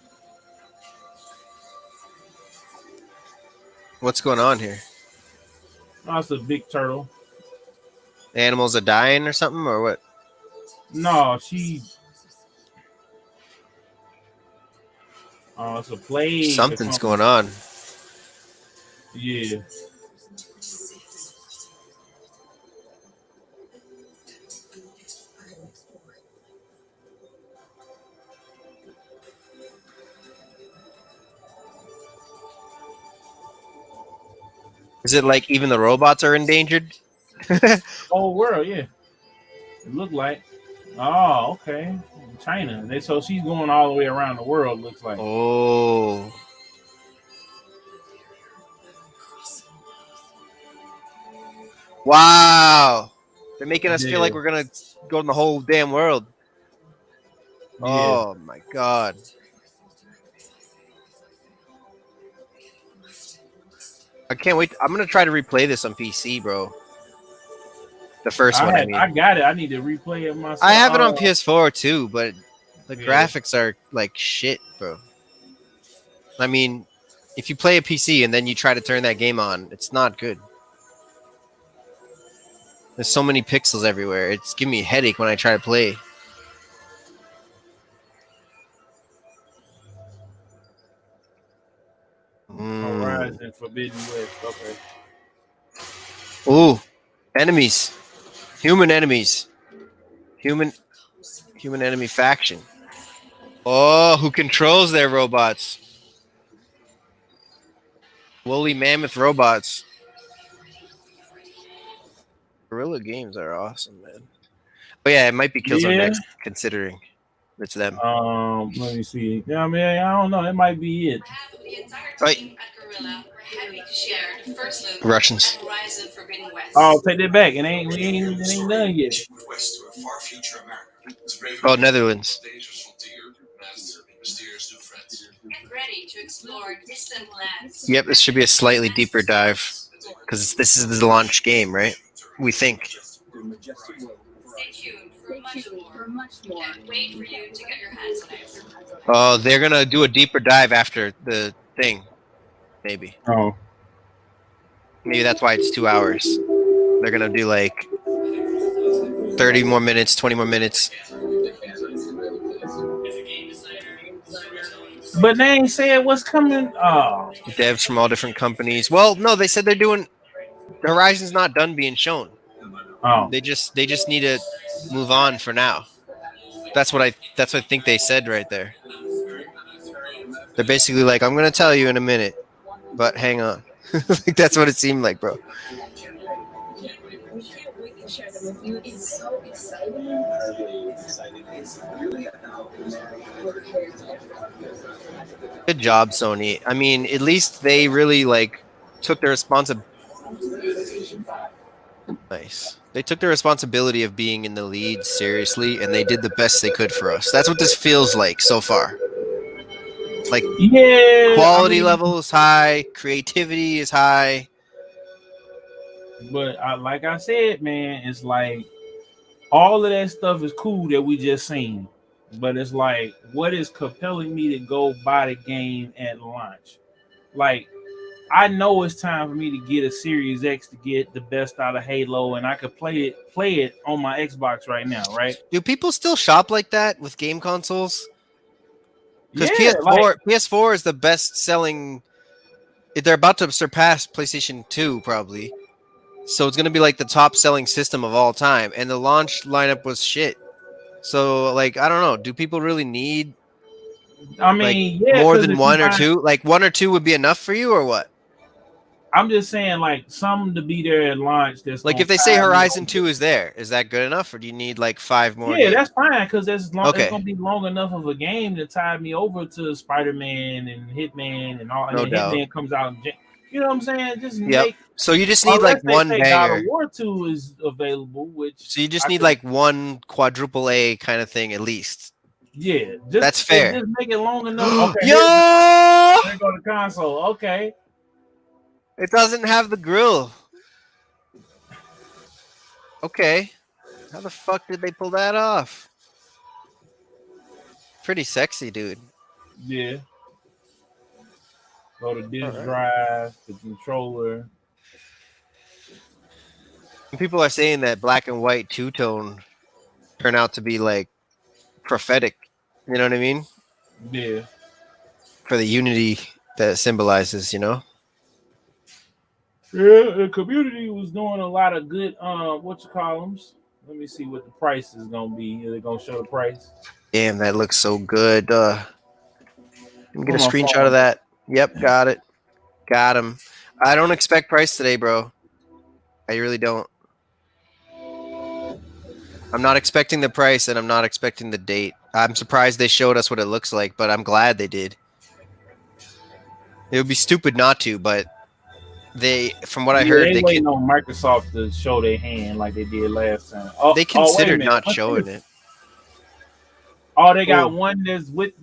What's going on here? Oh, it's a big turtle. Animals are dying or something, or what? No, she. Oh, it's a plague. Or Something's something. going on. Yeah. Is it like even the robots are endangered? Whole world, yeah. It looked like. Oh, okay. China. So she's going all the way around the world. Looks like. Oh. Wow. They're making us feel like we're gonna go in the whole damn world. Yeah. Oh my god. I can't wait. I'm gonna try to replay this on PC, bro. The first one, I mean. I got it. I need to replay it myself. I have it on PS4 too, but the Yeah. graphics are like shit, bro. I mean, if you play a PC and then you try to turn that game on, it's not good. There's so many pixels everywhere. It's giving me a headache when I try to play. Horizon Forbidden West. Okay. Ooh, enemies, human enemies, human enemy faction. Oh, who controls their robots? Woolly mammoth robots. Guerrilla Games are awesome, man. Oh yeah, it might be Killzone next, considering it's them. Let me see. Yeah, I mean, I don't know. It might be it. Right. Russians. Oh, take that back. It ain't done yet. Oh, Netherlands. Yep, this should be a slightly deeper dive because this is the launch game, right? We think. Oh, they're gonna do a deeper dive after the thing, maybe. Oh. Maybe that's why it's 2 hours. They're gonna do like 30 more minutes, 20 more minutes. But they ain't said what's coming. Oh. Devs from all different companies. Well, no, they said they're doing. Horizon's not done being shown. Oh. They just need to move on for now. That's what I think they said right there. They're basically like, I'm gonna tell you in a minute, but hang on. Like, that's what it seemed like, bro. Good job, Sony. I mean, at least they really like took their responsibility. Nice. They took the responsibility of being in the lead seriously, and they did the best they could for us. That's what this feels like so far. Like, yeah, quality level is high, creativity is high. But like I said, man, it's like all of that stuff is cool that we just seen. But it's like, what is compelling me to go buy the game at launch? Like, I know it's time for me to get a Series X to get the best out of Halo, and I could play it on my Xbox right now, right? Do people still shop like that with game consoles? Because yeah, PS4 is the best selling. They're about to surpass PlayStation 2 probably. So it's going to be like the top selling system of all time. And the launch lineup was shit. So like I don't know. Do people really need I like mean, yeah, more because than if you one or buy, two? Like 1 or 2 would be enough for you, or what? I'm just saying, like, something to be there at launch that's Like gonna if they say tide me Horizon over. 2 is there, is that good enough, or do you need like 5 more Yeah, games? that's fine because it's long. It's Okay, gonna be long enough of a game to tide me over to Spider-Man and Hitman and all. And no then doubt. Hitman comes out. You know what I'm saying? Just Yep. make, So you just need like unless they one say God of banger. War 2 is available, which So you just I need could. like one quadruple A kind of thing at least. Yeah, That's fair. just make it long enough. Okay, Yo! here go the console. Okay, It doesn't have the grill. Okay. How the fuck did they pull that off? Pretty sexy, dude. yeah. Go to All disk right. drive, the controller. People are saying that black and white two-tone turn out to be like prophetic. You know what I mean? Yeah. For the unity that it symbolizes, you know? Yeah, the community was doing a lot of good what you call them. Let me see what the price is gonna be. Are they gonna show the price? Damn, that looks so good. Let me get Put a my screenshot of phone. that. Yep, got it. Got him. I don't expect price today, bro. I really don't. I'm not expecting the price and I'm not expecting the date. I'm surprised they showed us what it looks like, but I'm glad they did. It would be stupid not to, but they, from what I Yeah, heard, they waiting on Microsoft to show their hand like they did last time. Oh, they wait a considered minute. not What's showing this? it. Oh, they got Oh, one that's with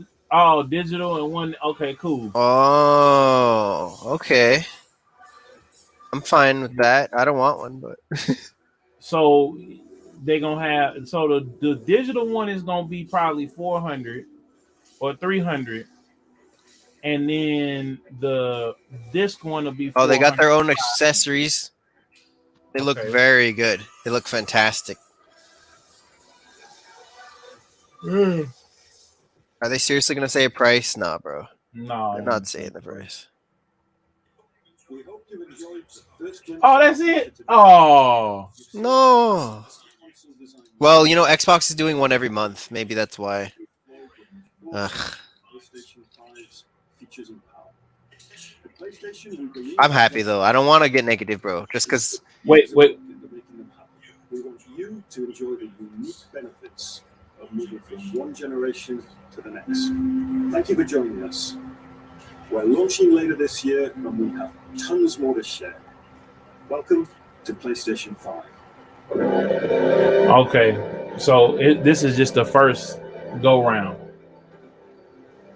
digital and one. Okay, cool. oh, okay. I'm fine with that. I don't want one, but So they gonna have the digital one is gonna be probably 400 or 300, and then the disc one will be oh, they got 400. their own accessories. They look Okay. very good. They look fantastic. Are they seriously gonna say a price? Nah, bro. No, They're I not ain't saying saying the so. price. We hope you enjoyed the first glimpse Oh, of that's the it. future. Oh, No. Well, you know, Xbox is doing one every month. Maybe that's why. Ugh. PlayStation 5's features and power. The PlayStation, we believe, I'm happy though. I don't want to get negative, bro. Just because. wait. in the making them happen. We want you to enjoy the unique benefits of moving from one generation to the next. Thank you for joining us. We're launching later this year, and we have tons more to share. Welcome to PlayStation 5. Okay. So this is just the first go round,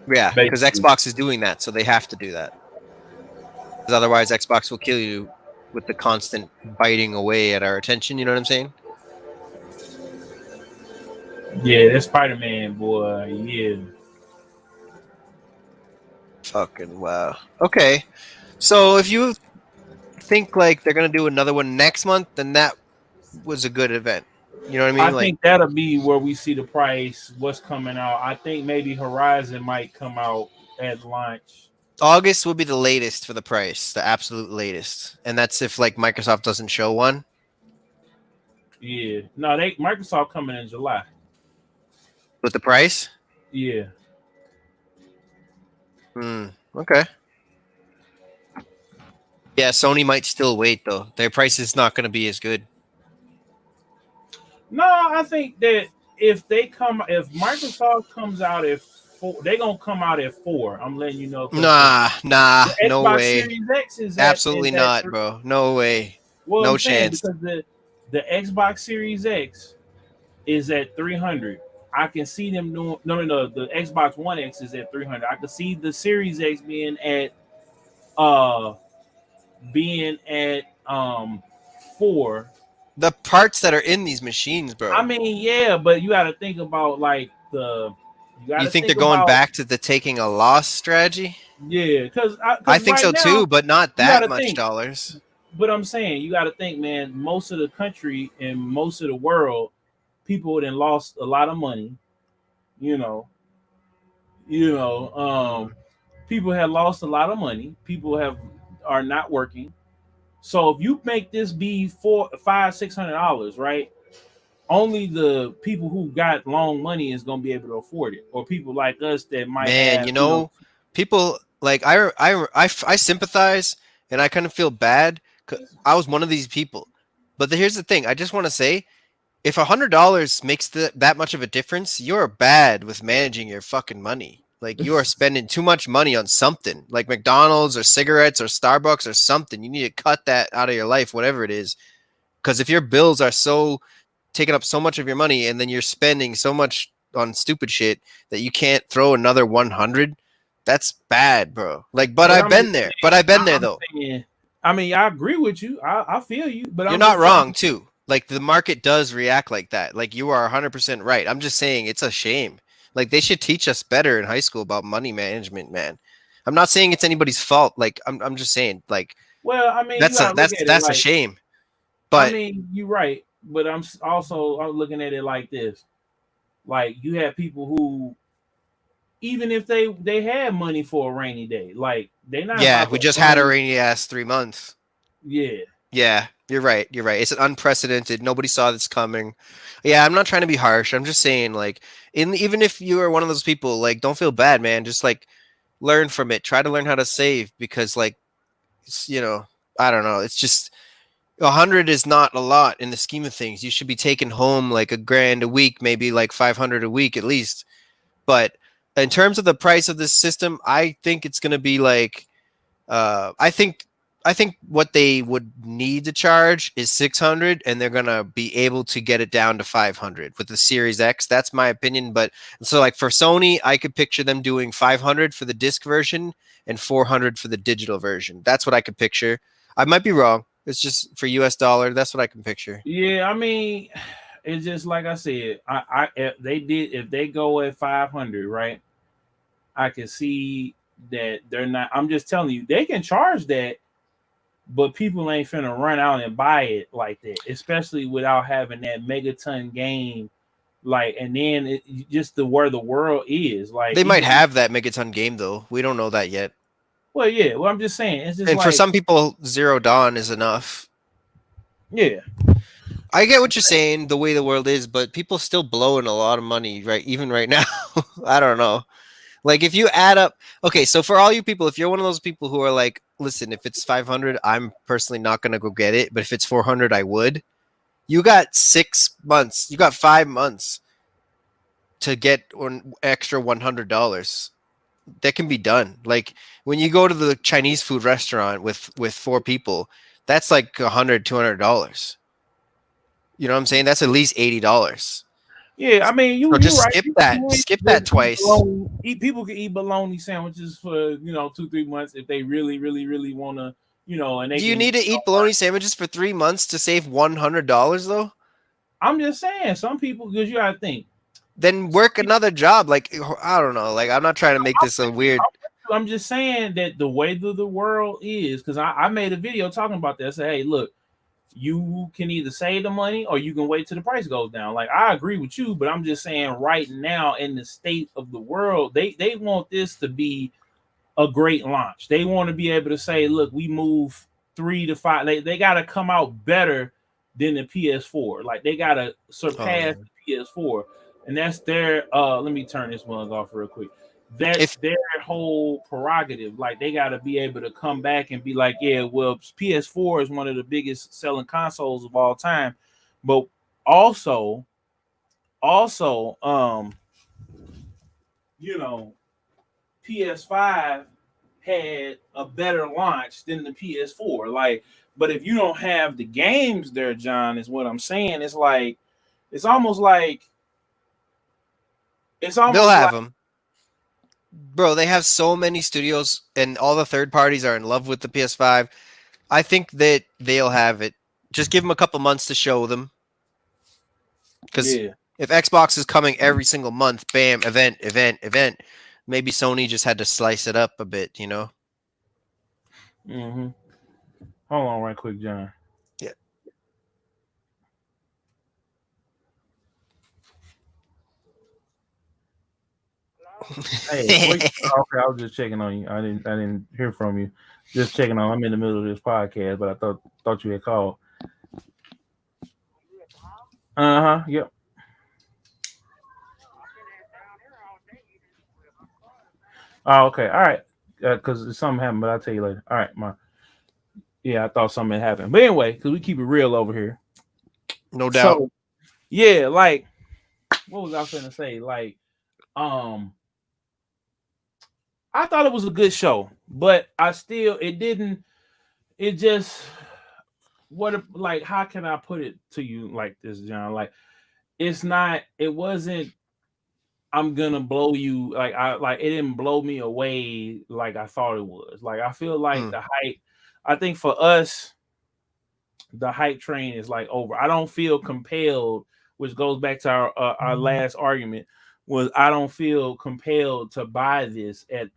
Yeah, because basically. Xbox is doing that, so they have to do that. Because otherwise, Xbox will kill you with the constant biting away at our attention. You know what I'm saying? Yeah, that's Spider-Man, boy. Yeah. Fucking wow. Okay, so if you think like they're gonna do another one next month, then that was a good event. You know what I I mean? Like think that'll be where we see the price, what's coming out. I think maybe Horizon might come out at launch. August will be the latest for the price, the absolute latest, and that's if like Microsoft doesn't show one. Yeah. No, Microsoft coming in July. With the price? Yeah. Okay. Yeah, Sony might still wait though. Their price is not going to be as good. No, I think that if Microsoft comes out at 4, they're gonna come out at 4. I'm letting you know because Nah, the no Xbox way. Series X is Absolutely at not, bro. No way. well, No I'm saying chance. because the Xbox Series X is at 300. I can see them doing no. The Xbox One X is at 300. I can see the Series X uh being at 4. The parts that are in these machines, bro. I mean, yeah, but you got to think about like you got You to think they're think going about back to the taking a loss strategy? yeah, because I think right so now too, but not you got that to much think. dollars. But I'm saying you got to think, man. Most of the country and most of the world, people then lost a lot of money. You know, you know, people have lost a lot of money. People are not working. So if you make this be $400, $500, $600, right, only the people who got long money is gonna be able to afford it, or people like us that might Man, have, you know, people like I sympathize and I kind of feel bad. 'Cause I was one of these people. But here's the thing. I just want to say, if $100 makes that much of a difference, you're bad with managing your fucking money. Like you are spending too much money on something, like McDonald's or cigarettes or Starbucks or something. You need to cut that out of your life, whatever it is. Because if your bills are so taking up so much of your money, and then you're spending so much on stupid shit that you can't throw another 100, that's bad, bro. Like, but But I've I'm just been there. But saying, I've been there I'm though. saying, I mean, I agree with you. I feel you, but You're I'm not just trying wrong to. too. Like the market does react like that. Like you are 100% right. I'm just saying it's a shame. Like they should teach us better in high school about money management, man. I'm not saying it's anybody's fault. Like I'm just saying like Well, I mean, you that's a gotta look that's at it that's a like. shame. I But mean, you're right, but I'm looking at it like this. Like you have people who, even if they had money for a rainy day, like they're not yeah, about we to just had a earn. rainy ass 3 months. Yeah, Yeah, you're right. You're right. It's unprecedented. Nobody saw this coming. Yeah, I'm not trying to be harsh. I'm just saying, like, even if you are one of those people, like, don't feel bad, man. Just like learn from it. Try to learn how to save because, like, you know, I don't know. It's just 100 is not a lot in the scheme of things. You should be taking home like a grand a week, maybe like 500 a week at least. But in terms of the price of this system, I think it's going to be like uh, I think I think what they would need to charge is 600, and they're gonna be able to get it down to 500 with the Series X. That's my opinion. But so like for Sony, I could picture them doing 500 for the disc version and 400 for the digital version. That's what I could picture. I might be wrong. It's just for US dollar. That's what I can picture. yeah. I mean, it's just like I said. If they go at 500, right? I can see that they're not. I'm just telling you, they can charge that, but people ain't finna run out and buy it like that, especially without having that megaton game. Like, and then just where the world is, like, They might even have that Megaton game though. We don't know that yet. well, yeah. Well, I'm just saying, it's just And for like, some people, Zero Dawn is enough. yeah, I get what you're saying, the way the world is, but people still blowing a lot of money, right? Even right now. I don't know. Like if you add up, okay, so for all you people, if you're one of those people who are like, listen, if it's 500, I'm personally not gonna go get it, but if it's 400, I would. You got 6 months, you got 5 months to get an extra $100. That can be done. Like when you go to the Chinese food restaurant with four people, that's like $100, $200. You know what I'm saying? That's at least $80. yeah. I mean, So you just right. skip You that. can Skip that just twice. people can eat bologna sandwiches for 2-3 months if they really, really, really want to, and they Do you can. need to eat bologna sandwiches for 3 months to save $100 though? I'm just saying, some people, because you gotta think. Then Some work people, another job. Like I don't know. Like I'm not trying to make this a weird. I'm just saying that the way that the world is, because I made a video talking about that. I said, hey, look, you can either save the money or you can wait till the price goes down. Like I agree with you, but I'm just saying right now in the state of the world, they want this to be a great launch. They want to be able to say, look, we move 3 to 5. They got to come out better than the PS4. Like they got to Oh surpass man. the PS4, and that's their. Let me turn this one off real quick. That's If their whole prerogative. Like they got to be able to come back and be like, yeah, well, PS4 is one of the biggest selling consoles of all time, but also, also, you know, PS5 had a better launch than the PS4. Like, but if you don't have the games there, John, is what I'm saying. It's almost like it's they'll almost have like them, bro, they have so many studios, and all the third parties are in love with the PS5. I think that they'll have it. Just give them a couple months to show them. Because yeah. if Xbox is coming every single month, bam, event, event, event, maybe Sony just had to slice it up a bit, you know? Mm-hmm. Hold on, right quick, John. Yeah. Hey, wait. Okay, I was just checking on you. I didn't hear from you. Just checking on. I'm in the middle of this podcast, but I thought you had called. Yep. Oh, okay. All right. Because something happened, but I'll tell you later. All right, my yeah, I thought something had happened, but anyway, because we keep it real over here. No doubt. So yeah, like what was I finna say? Like, um, I thought it was a good show, but I still it didn't. It just like how can I put it to you like this, John? Like it's not. It wasn't. I'm gonna blow you like I like it didn't blow me away like I thought it was. Like I feel like Mm. the hype. I think for us, the hype train is like over. I don't feel compelled, which goes back to our last argument. Was I don't feel compelled to buy this at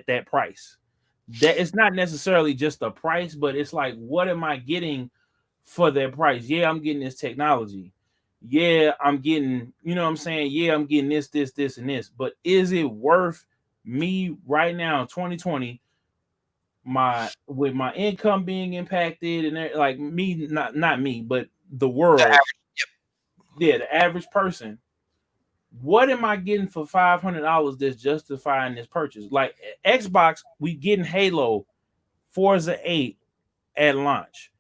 that price. That it's not necessarily just the price, but it's like what am I getting for that price? Yeah, I'm getting this technology. Yeah, I'm getting, you know what I'm saying? Yeah, I'm getting this, and this. But is it worth me right now, 2020, my with my income being impacted and like me, not me, but the The world, average- yeah, the average person, what am I getting for $500 that's justifying this purchase? Like Xbox, we getting Halo, Forza 8 at launch.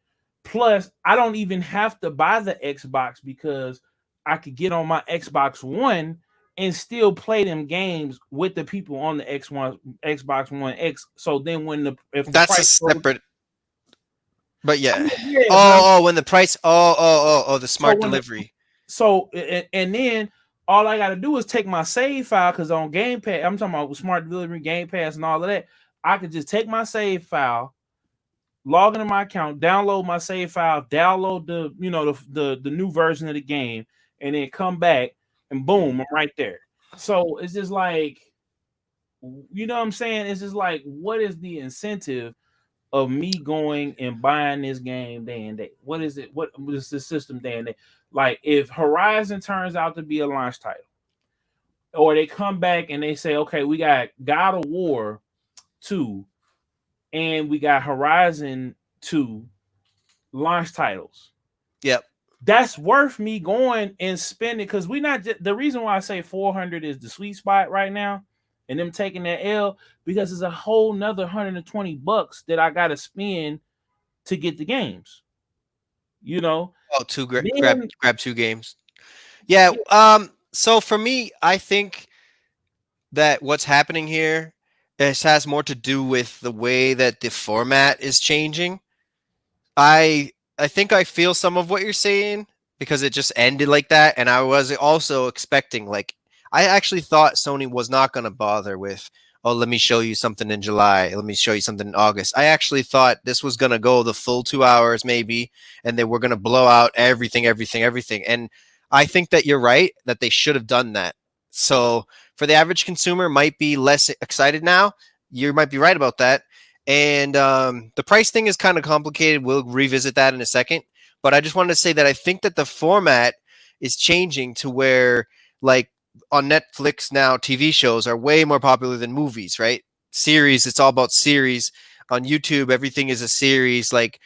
Plus, I don't even have to buy the Xbox because I could get on my Xbox One and still play them games with the people on the Xbox One X. So then when the if the That's a price goes, separate. But I yeah. mean, yeah, but I'm Oh, when the price. The so smart when the delivery. and then all I got to do is take my save file because on Game Pass, I'm talking about smart delivery, Game Pass, and all of that. I could just take my save file, log into my account, download my save file, download the new version of the game, and then come back and boom, I'm right there. So it's just like you know what I'm saying? It's just like what is the incentive of me going and buying this game day and day? What is it? What is the system day and day? Like if Horizon turns out to be a launch title, or they come back and they say, okay, we got God of War 2 and we got Horizon 2 launch titles. Yep. That's worth me going and spending because we not the reason why I say 400 is the sweet spot right now and them taking that L because it's a whole nother $120 that I gotta spend to get the games. You know, Oh, then grab two games. Yeah. yeah, So for me, I think that what's happening here this has more to do with the way that the format is changing. I think I feel some of what you're saying because it just ended like that, and I was also expecting like I actually thought Sony was not going to bother with oh let me show you something in July, let me show you something in August. I actually thought this was going to go the full 2 hours maybe, and they were going to blow out everything. And I think that you're right that they should have done that. So for the average consumer, might be less excited now. You might be right about that. And the price thing is kind of complicated. We'll revisit that in a second. But I just wanted to say that I think that the format is changing to where, like, on Netflix now, TV shows are way more popular than movies, right? Series, it's all about series. On YouTube, everything is a series. Like,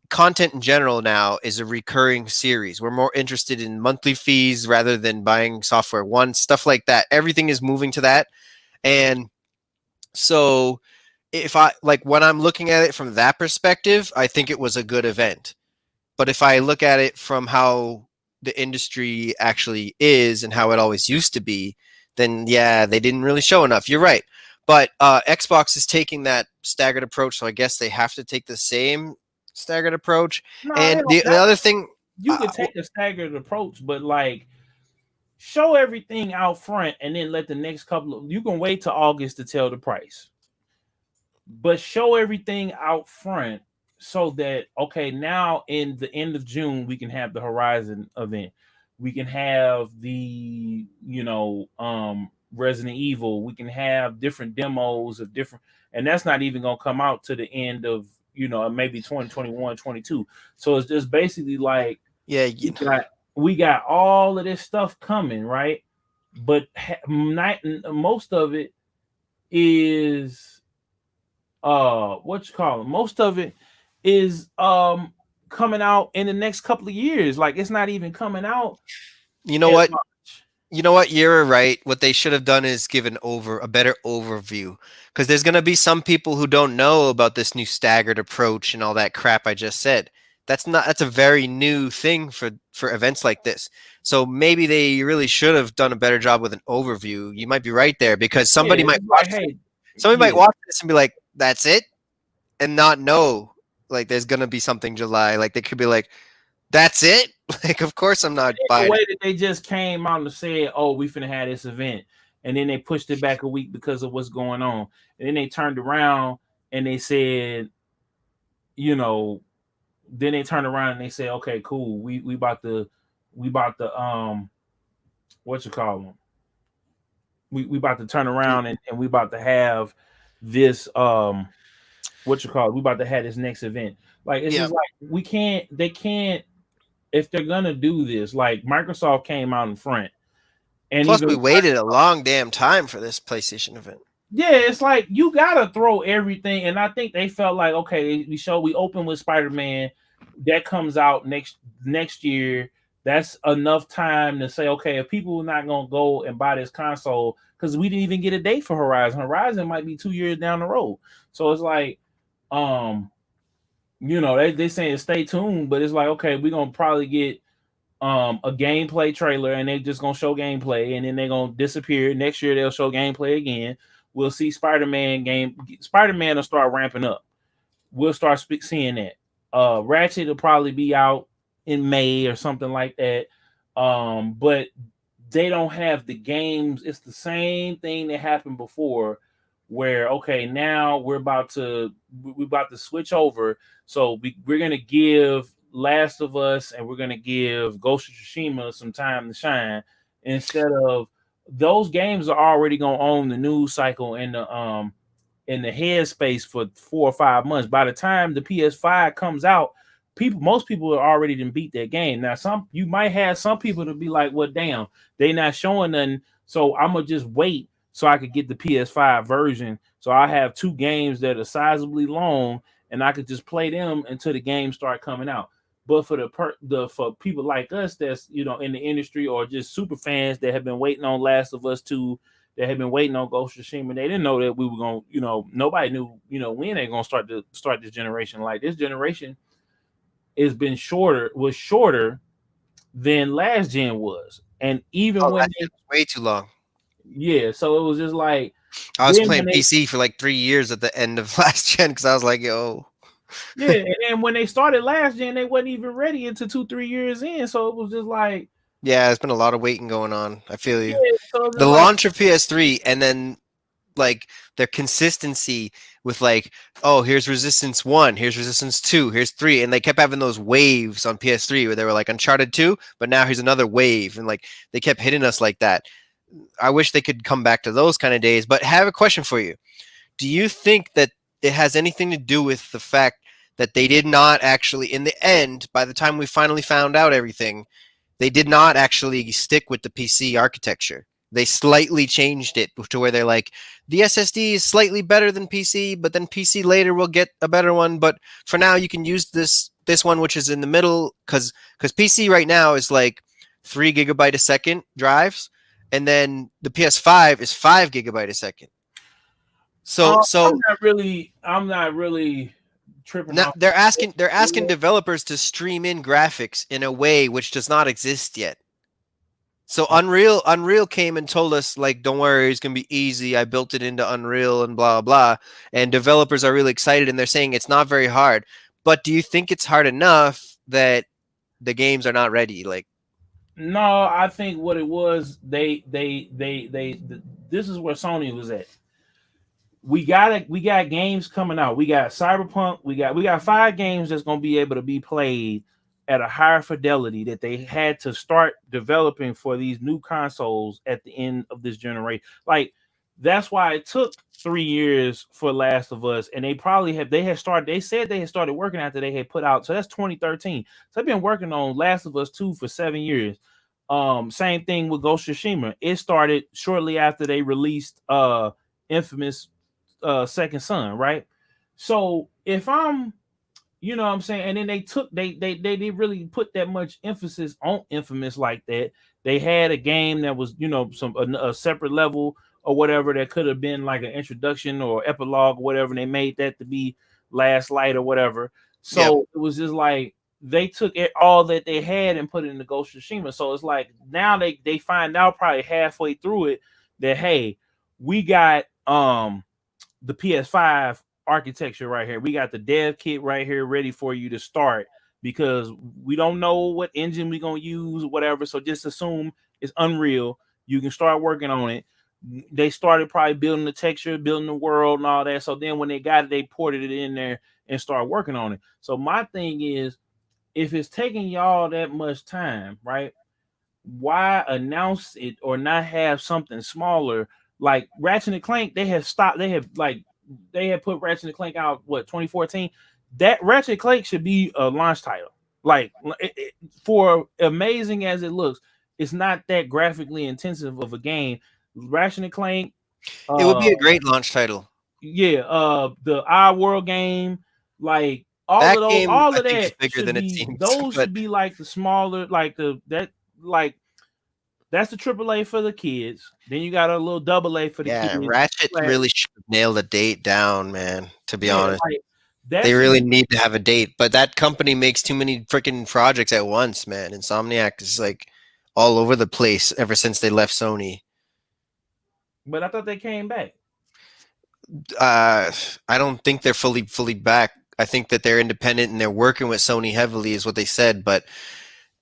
content in general now is a recurring series. We're more interested in monthly fees rather than buying software once, stuff like that. Everything is moving to that. And so if I like when I'm looking at it from that perspective, I think it was a good event. But if I look at it from how the industry actually is and how it always used to be, then yeah, they didn't really show enough. You're right. But Xbox is taking that staggered approach, so I guess they have to take the same staggered approach. no, they And don't the got other to. thing, You could take a staggered approach, but like show everything out front and then let the next couple of you can wait till August to tell the price. But show everything out front so that okay, now in the end of June we can have the Horizon event. We can have the Resident Evil. We can have different demos of different and that's not even going to come out to the end of maybe 2021, 22. So it's just basically like yeah, we got we got all of this stuff coming, right? But not most of it is what you call it. Most of it is coming out in the next couple of years. Like it's not even coming out. You know as what? much. You know what? You're right. What they should have done is given a better overview, because there's gonna be some people who don't know about this new staggered approach and all that crap I just said. That's a very new thing for events like this. So maybe they really should have done a better job with an overview. You might be right there, because Yeah, it's like, hey, somebody might yeah, watch this and be like, "That's it," and not know like there's gonna be something July. Like they could be like, "That's it." Like, of course I'm not the buying way it. that they just came out and said, "Oh, we finna have this event," and then they pushed it back a week because of what's going on, and then they turned around and they said, you know, then they turned around and they said, "Okay, cool, we about to what you call them? We about to turn around and we about to have this what you call it? We about to have this next event." Like it's Yeah. just like they can't if they're gonna do this. Like Microsoft came out in front, and Plus, even we waited a long damn time for this PlayStation event. yeah, it's like you gotta throw everything. And I think they felt like, okay, we open with Spider-Man, that comes out next year. That's enough time to say, okay, if people are not gonna go and buy this console, because we didn't even get a date for Horizon. Horizon might be 2 years down the road. So it's like, they saying stay tuned, but it's like, okay, we're gonna probably get a gameplay trailer, and they just gonna show gameplay, and then they're gonna disappear. Next year they'll show gameplay again. We'll see Spider-Man will start ramping up. We'll start seeing that. Ratchet will probably be out in May or something like that. But they don't have the games. It's the same thing that happened before, where okay, now we're about to switch over. So we're gonna give Last of Us and we're gonna give Ghost of Tsushima some time to shine, instead of those games are already gonna own the news cycle and the headspace for 4 or 5 months. By the time the PS5 comes out, most people are already done beat that game. Now, you might have some people to be like, well, damn, they not showing nothing, so I'm gonna just wait so I could get the PS5 version. So I have 2 games that are sizably long, and I could just play them until the games start coming out. But for people like us that's in the industry, or just super fans that have been waiting on Last of Us 2, that have been waiting on Ghost of Tsushima, they didn't know that we were going to, nobody knew, when they're going to start this generation. Like this generation was shorter than last gen was. And even Oh, when that shit was way too long. yeah, so it was just like, I was then playing PC for like 3 years at the end of last gen because I was like, yo. yeah, and then when they started last gen, they wasn't even ready until 2-3 years in. So it was just like, Yeah, there's been a lot of waiting going on. I feel yeah, you. so it's The just like, launch of PS3 and then like their consistency with like, oh, here's Resistance 1, here's Resistance 2, here's 3, and they kept having those waves on PS3 where they were like Uncharted 2, but now here's another wave, and like they kept hitting us like that. I wish they could come back to those kind of days. But I have a question for you. Do you think that it has anything to do with the fact that they did not actually, in the end, by the time we finally found out everything, they did not actually stick with the PC architecture? They slightly changed it to where they're like, the SSD is slightly better than PC, but then PC later will get a better one. But for now, you can use this one, which is in the middle, because PC right now is like 3 gigabyte a second drives, and then the PS5 is 5 gigabyte a second. So I'm not really tripping now off. they're asking developers to stream in graphics in a way which does not exist yet. So Unreal came and told us, like, don't worry, it's gonna be easy. I built it into Unreal and blah blah. And developers are really excited, and they're saying it's not very hard. But do you think it's hard enough that the games are not ready? Like, No, I think what it was, this is where Sony was at. We got games coming out. We got Cyberpunk. We got 5 games that's gonna be able to be played at a higher fidelity that they had to start developing for these new consoles at the end of this generation. Like that's why it took 3 years for Last of Us, and they said they had started working after they had put out. So that's 2013. So they've been working on Last of Us 2 for 7 years. Same thing with Ghost of Tsushima. It started shortly after they released infamous Second Son, right? So if I'm You know what I'm saying? And then they didn't really put that much emphasis on Infamous like that. They had a game that was, you know, a separate level or whatever that could have been like an introduction or epilogue or whatever, and they made that to be Last Light or whatever. Yep. So it was just like they took all that they had and put it in the Ghost of Tsushima. So it's like now they find out probably halfway through it that hey, we got the PS5 architecture right here. We got the dev kit right here ready for you to start because we don't know what engine we're gonna use or whatever. So just assume it's Unreal. You can start working on it. They started probably building the texture, building the world and all that. So then when they got it, they ported it in there and started working on it. So my thing is, if it's taking y'all that much time, right? Why announce it or not have something smaller like Ratchet and Clank? They have stopped. They have put Ratchet and Clank out 2014. That Ratchet and Clank should be a launch title. Like for amazing as it looks, it's not that graphically intensive of a game. Ratchet and Clank. It would be a great launch title. Yeah. The Our World game, like all That of those, game, all I of think, is that bigger should than it be. seems. Those But should be like the smaller, like like that's the AAA for the kids. Then you got a little double A for the yeah, kids. Ratchet Like, really should have nailed a date down, man. To be yeah, honest, like that they should really be. need to have a date. But that company makes too many freaking projects at once, man. Insomniac is like all over the place ever since they left Sony. But I thought they came back. I don't think they're fully back. I think that they're independent and they're working with Sony heavily, is what they said. But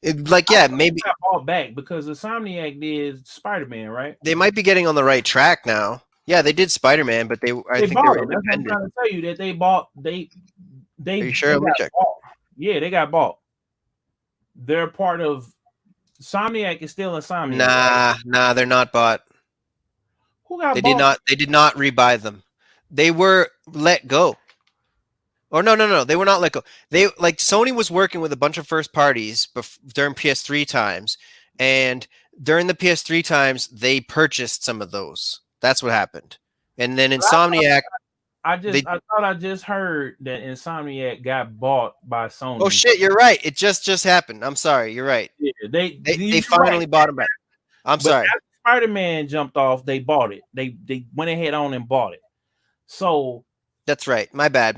like, I yeah, thought they maybe got all back because Insomniac did Spider-Man, right? they might be getting on the right track now. Yeah, they did Spider-Man, but I They think they bought were them. That's what I'm independent. trying to tell you. That they bought. Are you They sure? Let me got check. bought. Yeah, they got bought. They're part of. Insomniac is still Insomniac, right? Nah, they're not bought. Who got They did bought? not. They did not rebuy them. They were let go. Or no, they were not let go. They like Sony was working with a bunch of first parties during PS3 times, and during the PS3 times, they purchased some of those. That's what happened. And then Insomniac, they I thought I just heard that Insomniac got bought by Sony. oh shit, you're right. It just happened. I'm sorry. You're right. Yeah, They you're finally right. bought them back. I'm But sorry. after Spider-Man jumped off, they bought it. They went ahead on and bought it. So That's right. My bad.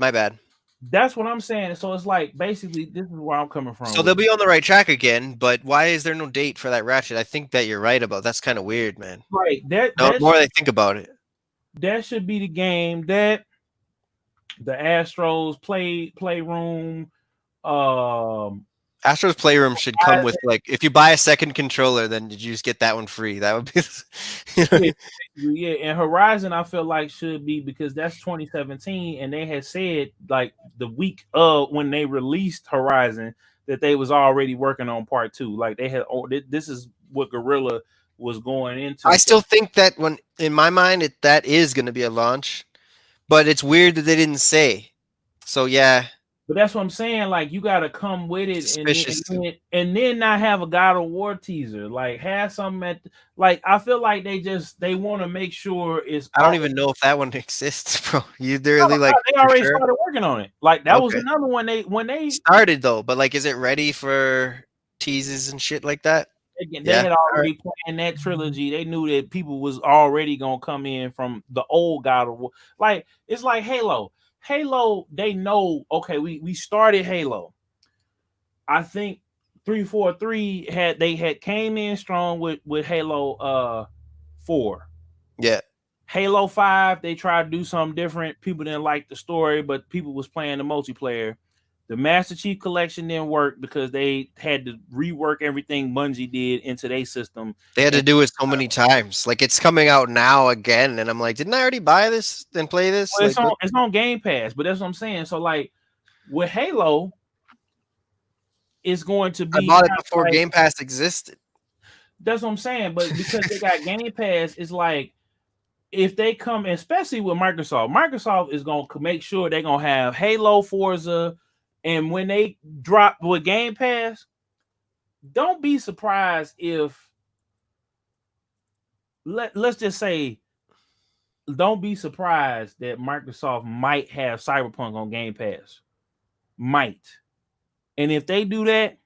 that's what I'm saying. So it's like basically this is where I'm coming from. So they'll be on the right track again, but why is there no date for that Ratchet? I think that you're right about. That's kind of weird, man. Right. The more I think about it. That should be the game that the Astros playroom. Astro's Playroom should come with like if you buy a second controller, then you just get that one free. That would be, yeah, and Horizon I feel like should be because that's 2017, and they had said like the week of when they released Horizon that they was already working on part 2. Like they had, this is what Guerrilla was going into. I still think that when in my mind that is going to be a launch, but it's weird that they didn't say. So yeah. But that's what I'm saying. Like you got to come with it, and then not have a God of War teaser. Like have something like I feel like they want to make sure it's. I don't even know if that one exists, bro. You really like they already started working on it. Like that was another one when they started though. But like, is it ready for teases and shit like that? They had already planned that trilogy. They knew that people was already gonna come in from the old God of War. Like it's like Halo. Halo, they know, okay, we started Halo. I think 343 had came in strong with Halo 4. Yeah. Halo 5, they tried to do something different. People didn't like the story, but people was playing the multiplayer. The Master Chief Collection didn't work because they had to rework everything Bungie did into their system. They had to do it so many times. Like it's coming out now again, and I'm like, didn't I already buy this and play this? Well, like, it's on Game Pass, but that's what I'm saying. So like with Halo, it's going to be. I bought it before Game Pass existed. That's what I'm saying. But because they got Game Pass, it's like if they come, especially with Microsoft is going to make sure they're going to have Halo, Forza. And when they drop with Game Pass, don't be surprised if let's just say, don't be surprised that Microsoft might have Cyberpunk on Game Pass. Might. And if they do that,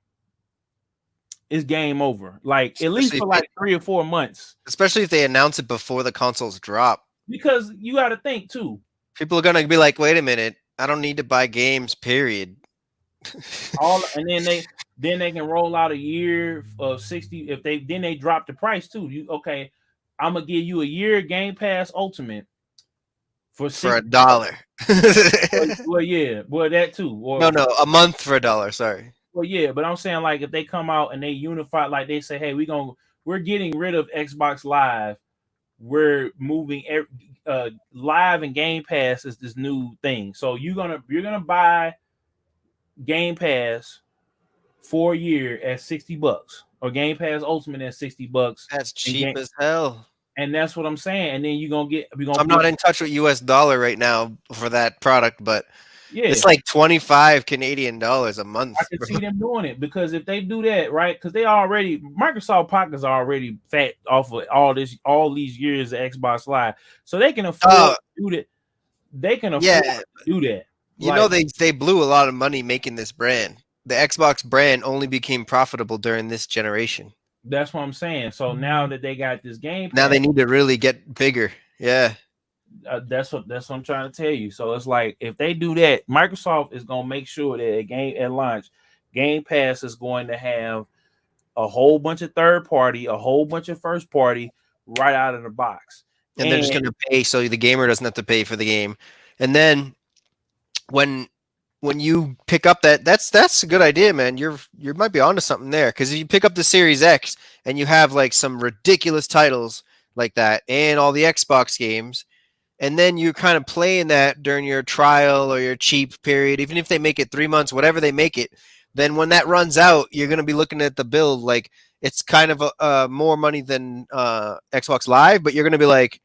it's game over. Like at least for like 3 or 4 months. Especially if they announce it before the consoles drop. Because you got to think too. People are gonna be like, wait a minute, I don't need to buy games, period. And then they can roll out a year of 60 if they drop the price too. I'm gonna give you a year Game Pass Ultimate for $1. Well, yeah, well that too. Or No, a month for $1. Sorry. Well, yeah, but I'm saying like if they come out and they unify, like they say, hey, we're getting rid of Xbox Live. We're moving Live and Game Pass is this new thing. So you're gonna buy Game Pass for a year at $60 or Game Pass Ultimate at $60. That's cheap as hell. And that's what I'm saying. And then I'm not in touch with US dollar right now for that product, but yeah, it's like 25 Canadian dollars a month. I can see them doing it because if they do that, right? Because Microsoft pockets are already fat off of all these years of Xbox Live, so they can afford to do that. They can afford to do that. You know, they blew a lot of money making this brand. The Xbox brand only became profitable during this generation. That's what I'm saying. So now that they got this game, now they need to really get bigger. Yeah. That's what I'm trying to tell you. So it's like if they do that, Microsoft is going to make sure that at launch, Game Pass is going to have a whole bunch of third party, a whole bunch of first party right out of the box. And they're just going to pay so the gamer doesn't have to pay for the game. And then when you pick up that's a good idea, man. You might be onto something there, because if you pick up the Series X and you have like some ridiculous titles like that and all the Xbox games, and then you're kind of playing that during your trial or your cheap period, even if they make it 3 months, whatever they make it, then when that runs out, you're going to be looking at the bill like it's kind of more money than Xbox Live, but you're going to be like,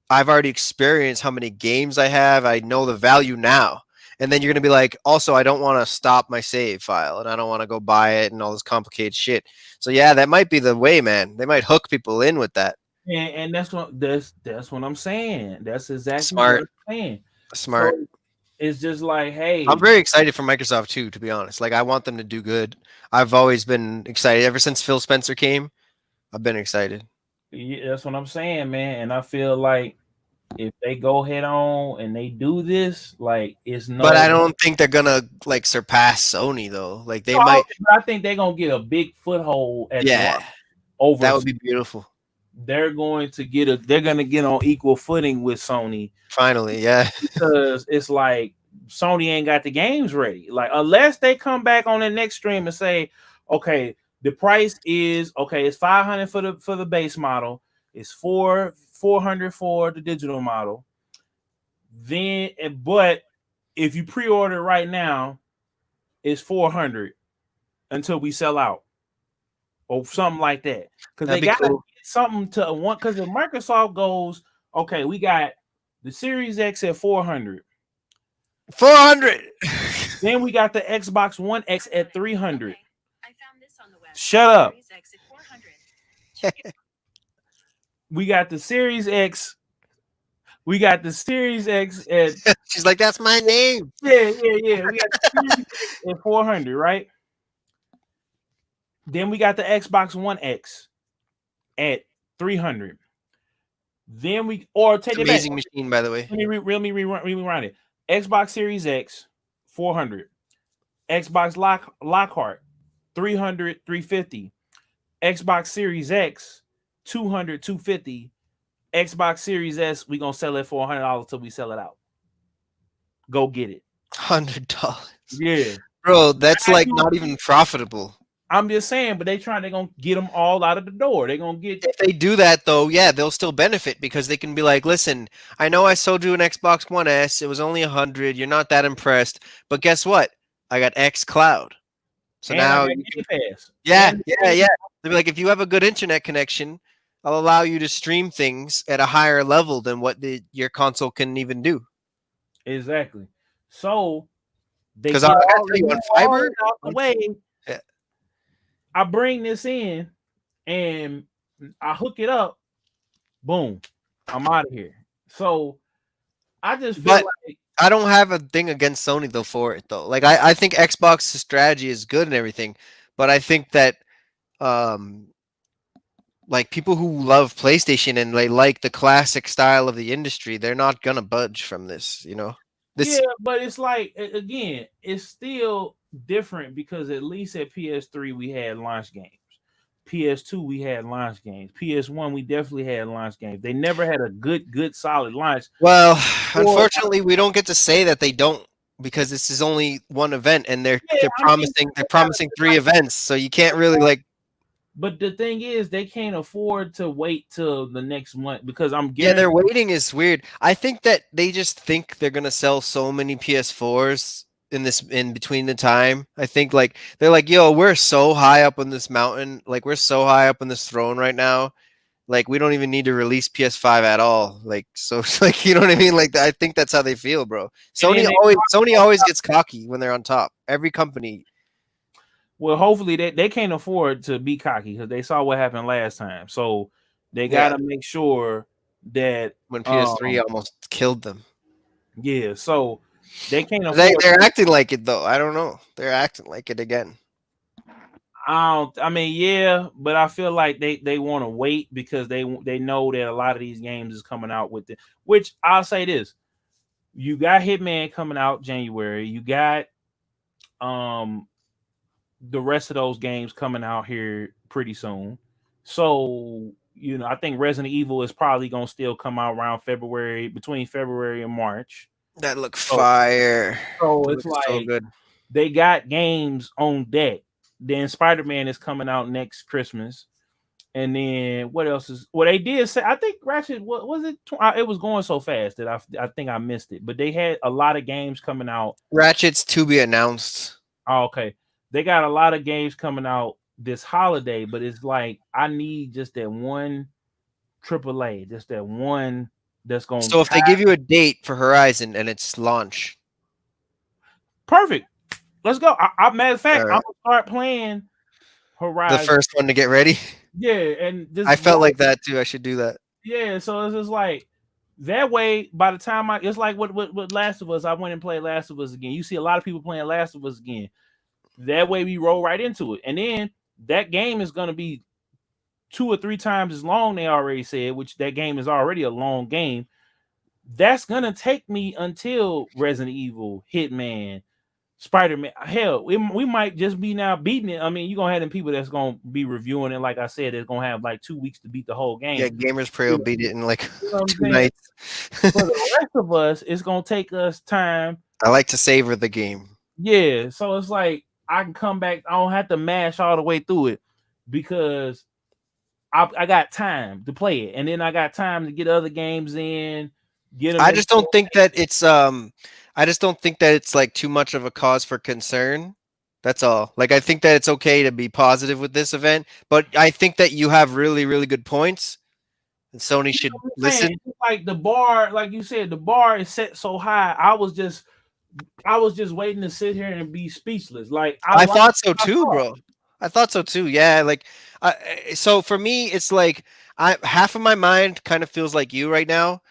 I've already experienced how many games I have. I know the value now. And then you're going to be like, also, I don't want to stop my save file and I don't want to go buy it and all this complicated shit. So yeah, that might be the way, man. They might hook people in with that. And that's what I'm saying. That's exactly smart. What I'm saying. Smart. So it's just like, hey, I'm very excited for Microsoft too, to be honest. Like, I want them to do good. I've always been excited ever since Phil Spencer came. I've been excited. Yeah, that's what I'm saying, man. And I feel like if they go head on and they do this, like it's no. But I don't think they're gonna like surpass Sony though. Like they might. I think they're gonna get a big foothold at over. That would be beautiful. They're going to get They're gonna get on equal footing with Sony. Finally, yeah. Because it's like Sony ain't got the games ready. Like unless they come back on the next stream and say, okay, the price is it's $500 for the base model. It's $400 for the digital model. But if you pre-order right now, it's $400 until we sell out, or something like that. Because they got to get something to want. Because if Microsoft goes, okay, we got the Series X at $400. Then we got the Xbox One X at $300. I found this on the website. Shut up. We got the Series X. We got the Series X at. She's like, that's my name. Yeah. We got the Series X at $400, right? Then we got the Xbox One X at $300. Then take it back. Amazing machine, by the way. Let me rewind it. Xbox Series X, $400. Xbox Lockhart, $300, $350. Xbox Series X, $200, $250. Xbox Series S, we gonna sell it for $100 till we sell it out. Go get it. $100. Yeah, bro, that's like not even profitable. I'm just saying, but they're gonna get them all out of the door. They're gonna get. If they do that though, yeah, they'll still benefit because they can be like, listen, I know I sold you an Xbox One S. It was only $100. You're not that impressed, but guess what? I got X Cloud. So and now, yeah. They'll be like, if you have a good internet connection, I'll allow you to stream things at a higher level than what your console can even do. Exactly. So they because on fiber out the way. Yeah. I bring this in and I hook it up. Boom, I'm out of here. So I just feel like I don't have a thing against Sony though for it though. Like I think Xbox's strategy is good and everything, but I think that um like people who love PlayStation and they like the classic style of the industry, they're not gonna budge from this, you know. Yeah, This but it's like again, it's still different because at least at PS3 we had launch games. PS2 we had launch games. PS1 we definitely had launch games. They never had a good solid launch. well, Or unfortunately, we don't get to say that they don't because this is only one event and they're yeah, they're I mean, promising they're promising 3 events, so you can't really like but the thing is, they can't afford to wait till the next month because I'm yeah, guaranteed. their waiting is weird. I think that they just think they're gonna sell so many PS4s in between the time. I think like they're like, yo, we're so high up on this mountain, like we're so high up on this throne right now. Like we don't even need to release PS5 at all. Like so, like you know what I mean. Like I think that's how they feel, bro. And then Sony always gets cocky when they're on top. Every company. well, hopefully they can't afford to be cocky because they saw what happened last time. So they got Yeah, to make sure that when PS3 almost killed them. yeah, so they can't They afford. they're acting like it though. I don't know. They're acting like it again. I mean, yeah, but I feel like they want to wait because they know that a lot of these games is coming out with it. Which I'll say this: you got Hitman coming out January. You got um the rest of those games coming out here pretty soon. So I think Resident Evil is probably gonna still come out around February, between February and March. That look So fire. so That it's looks so like good. they got games on deck. Then Spider-Man is coming out next Christmas. And then what else is? Well, they did say I think Ratchet. What was it? It was going so fast that I think I missed it. But they had a lot of games coming out. Ratchet's to be announced. Oh, okay, they got a lot of games coming out this holiday. But it's like I need just that one AAA, just that one that's going So to if they give you a date for Horizon and it's launch, perfect. Let's go. Matter of fact, I'm uh, gonna start playing the Horizon. first one to get ready. Yeah, and just I felt like that too. I should do that. yeah, so it's just like that way. By the time it's like what Last of Us. I went and played Last of Us again. You see a lot of people playing Last of Us again. That way we roll right into it, and then that game is gonna be 2 or 3 times as long. They already said, which that game is already a long game. That's gonna take me until Resident Evil, Hitman, Spider-Man. Hell, we might just be now beating it. I mean, you're gonna have them people that's gonna be reviewing it. Like I said, it's gonna have like 2 weeks to beat the whole Yeah, game. Gamers Pro will beat it in like You know what I'm 2 saying? nights. For the rest of us, it's gonna take us time. I like to savor the game. Yeah, so it's like I can come back. I don't have to mash all the way through it because I got time to play it, and then I got time to get other games in. Get them. I just don't think that it's I just don't think that it's like too much of a cause for concern. That's all. Like I think that it's okay to be positive with this event, but I think that you have really really good points and Sony should listen. Like the bar, like you said, the bar is set so high. I was just waiting to sit here and be speechless. Like I thought so too, bro. I thought so too. Yeah, like so for me it's like I half of my mind kind of feels like you right now,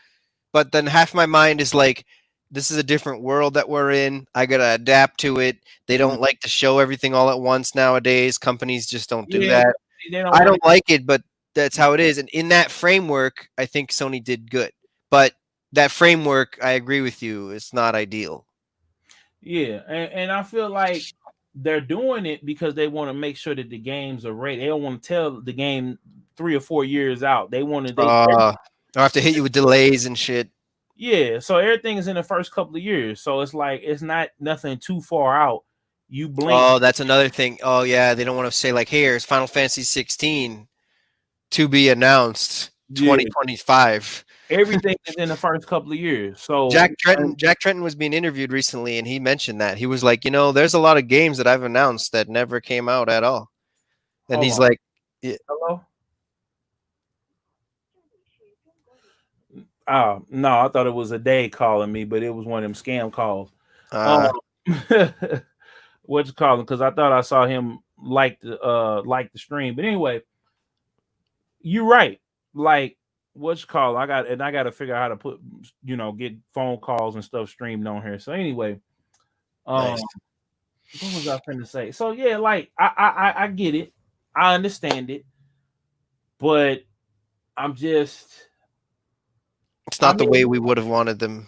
but then half my mind is like this is a different world that we're in. I got to adapt to it. They don't like to show everything all at once nowadays. Companies just don't do that. I don't like it, but that's how it is. And in that framework, I think Sony did good. But that framework, I agree with you, it's not ideal. Yeah, and I feel like they're doing it because they want to make sure that the games are ready. They don't want to tell the game 3 or 4 years out. They want to. I have to hit you with delays and shit. Yeah, so everything is in the first couple of years. So it's like it's not nothing too far out. You blink. Oh, that's another thing. Oh yeah, they don't want to say like, "Here's Final Fantasy 16 to be announced 2025." Everything is in the first couple of years. So Jack Trenton was being interviewed recently, and he mentioned that he was like, there's a lot of games that I've announced that never came out at all, and he's like, yeah. Hello. Oh no, I thought it was a day calling me, but it was one of them scam calls. What you call him? Because I thought I saw him like the stream. But anyway, you're right. Like what's called? I got to figure out how to put, get phone calls and stuff streamed on here. So anyway, Nice. what was I finna say? So yeah, like I get it, I understand it, but I'm just, It's I not the mean, way we would have wanted them.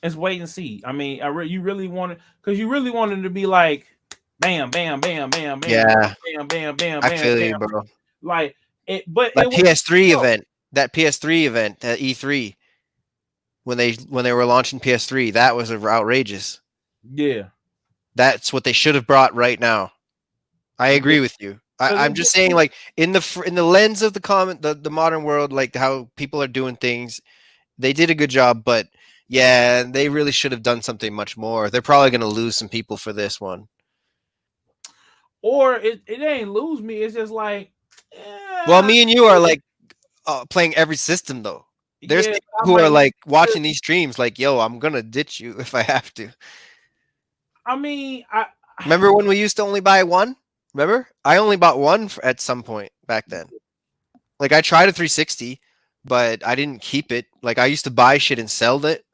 it's wait and see. I mean, you really wanted, because you really wanted to be like, bam, bam, bam, bam, bam, Yeah, bam, bam, bam, I bam, feel bam, you, bro. like it. But it That was PS3 no, event, at E3 when they were launching PS3, that was outrageous. yeah, That's what they should have brought right now. I yeah. agree with you. Because I'm just saying, like in the lens of the modern world, like how people are doing things, they did a good job, but yeah, they really should have done something much more. They're probably going to lose some people for this one. or it ain't lose me. It's just like, Well, yeah, me and you are like playing every system though. There's yeah. people I who are might. like watching these streams, like, yo, I'm gonna ditch you if I have to. I mean, Remember when we used to only buy one? Remember? I only bought one at some point back then. Like I tried a 360, but I didn't keep it. Like I used to buy shit and sell it.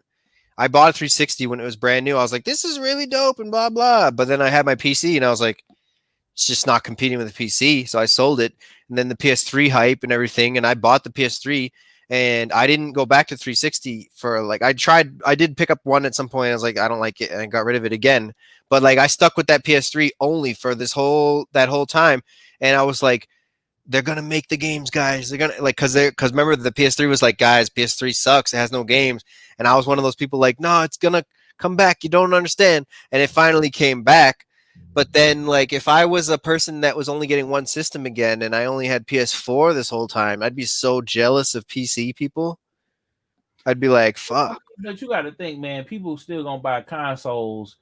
I bought a 360 when it was brand new. I was like, this is really dope and blah blah. But then I had my PC and I was like, it's just not competing with the PC. So I sold it. And then the PS3 hype and everything. And I bought the PS3 and I didn't go back to 360 for like, I did pick up one at some point. I was like, I don't like it. And I got rid of it again. But like, I stuck with that PS3 only for that whole time. And I was like, they're going to make the games, guys. They're going to like, cause remember the PS3 was like, guys, PS3 sucks. It has no games. And I was one of those people like, no, it's going to come back. You don't understand. And it finally came back. But then, like, if I was a person that was only getting one system again and I only had PS4 this whole time, I'd be so jealous of PC people. I'd be like, fuck. But you got to think, man, people still gonna buy consoles,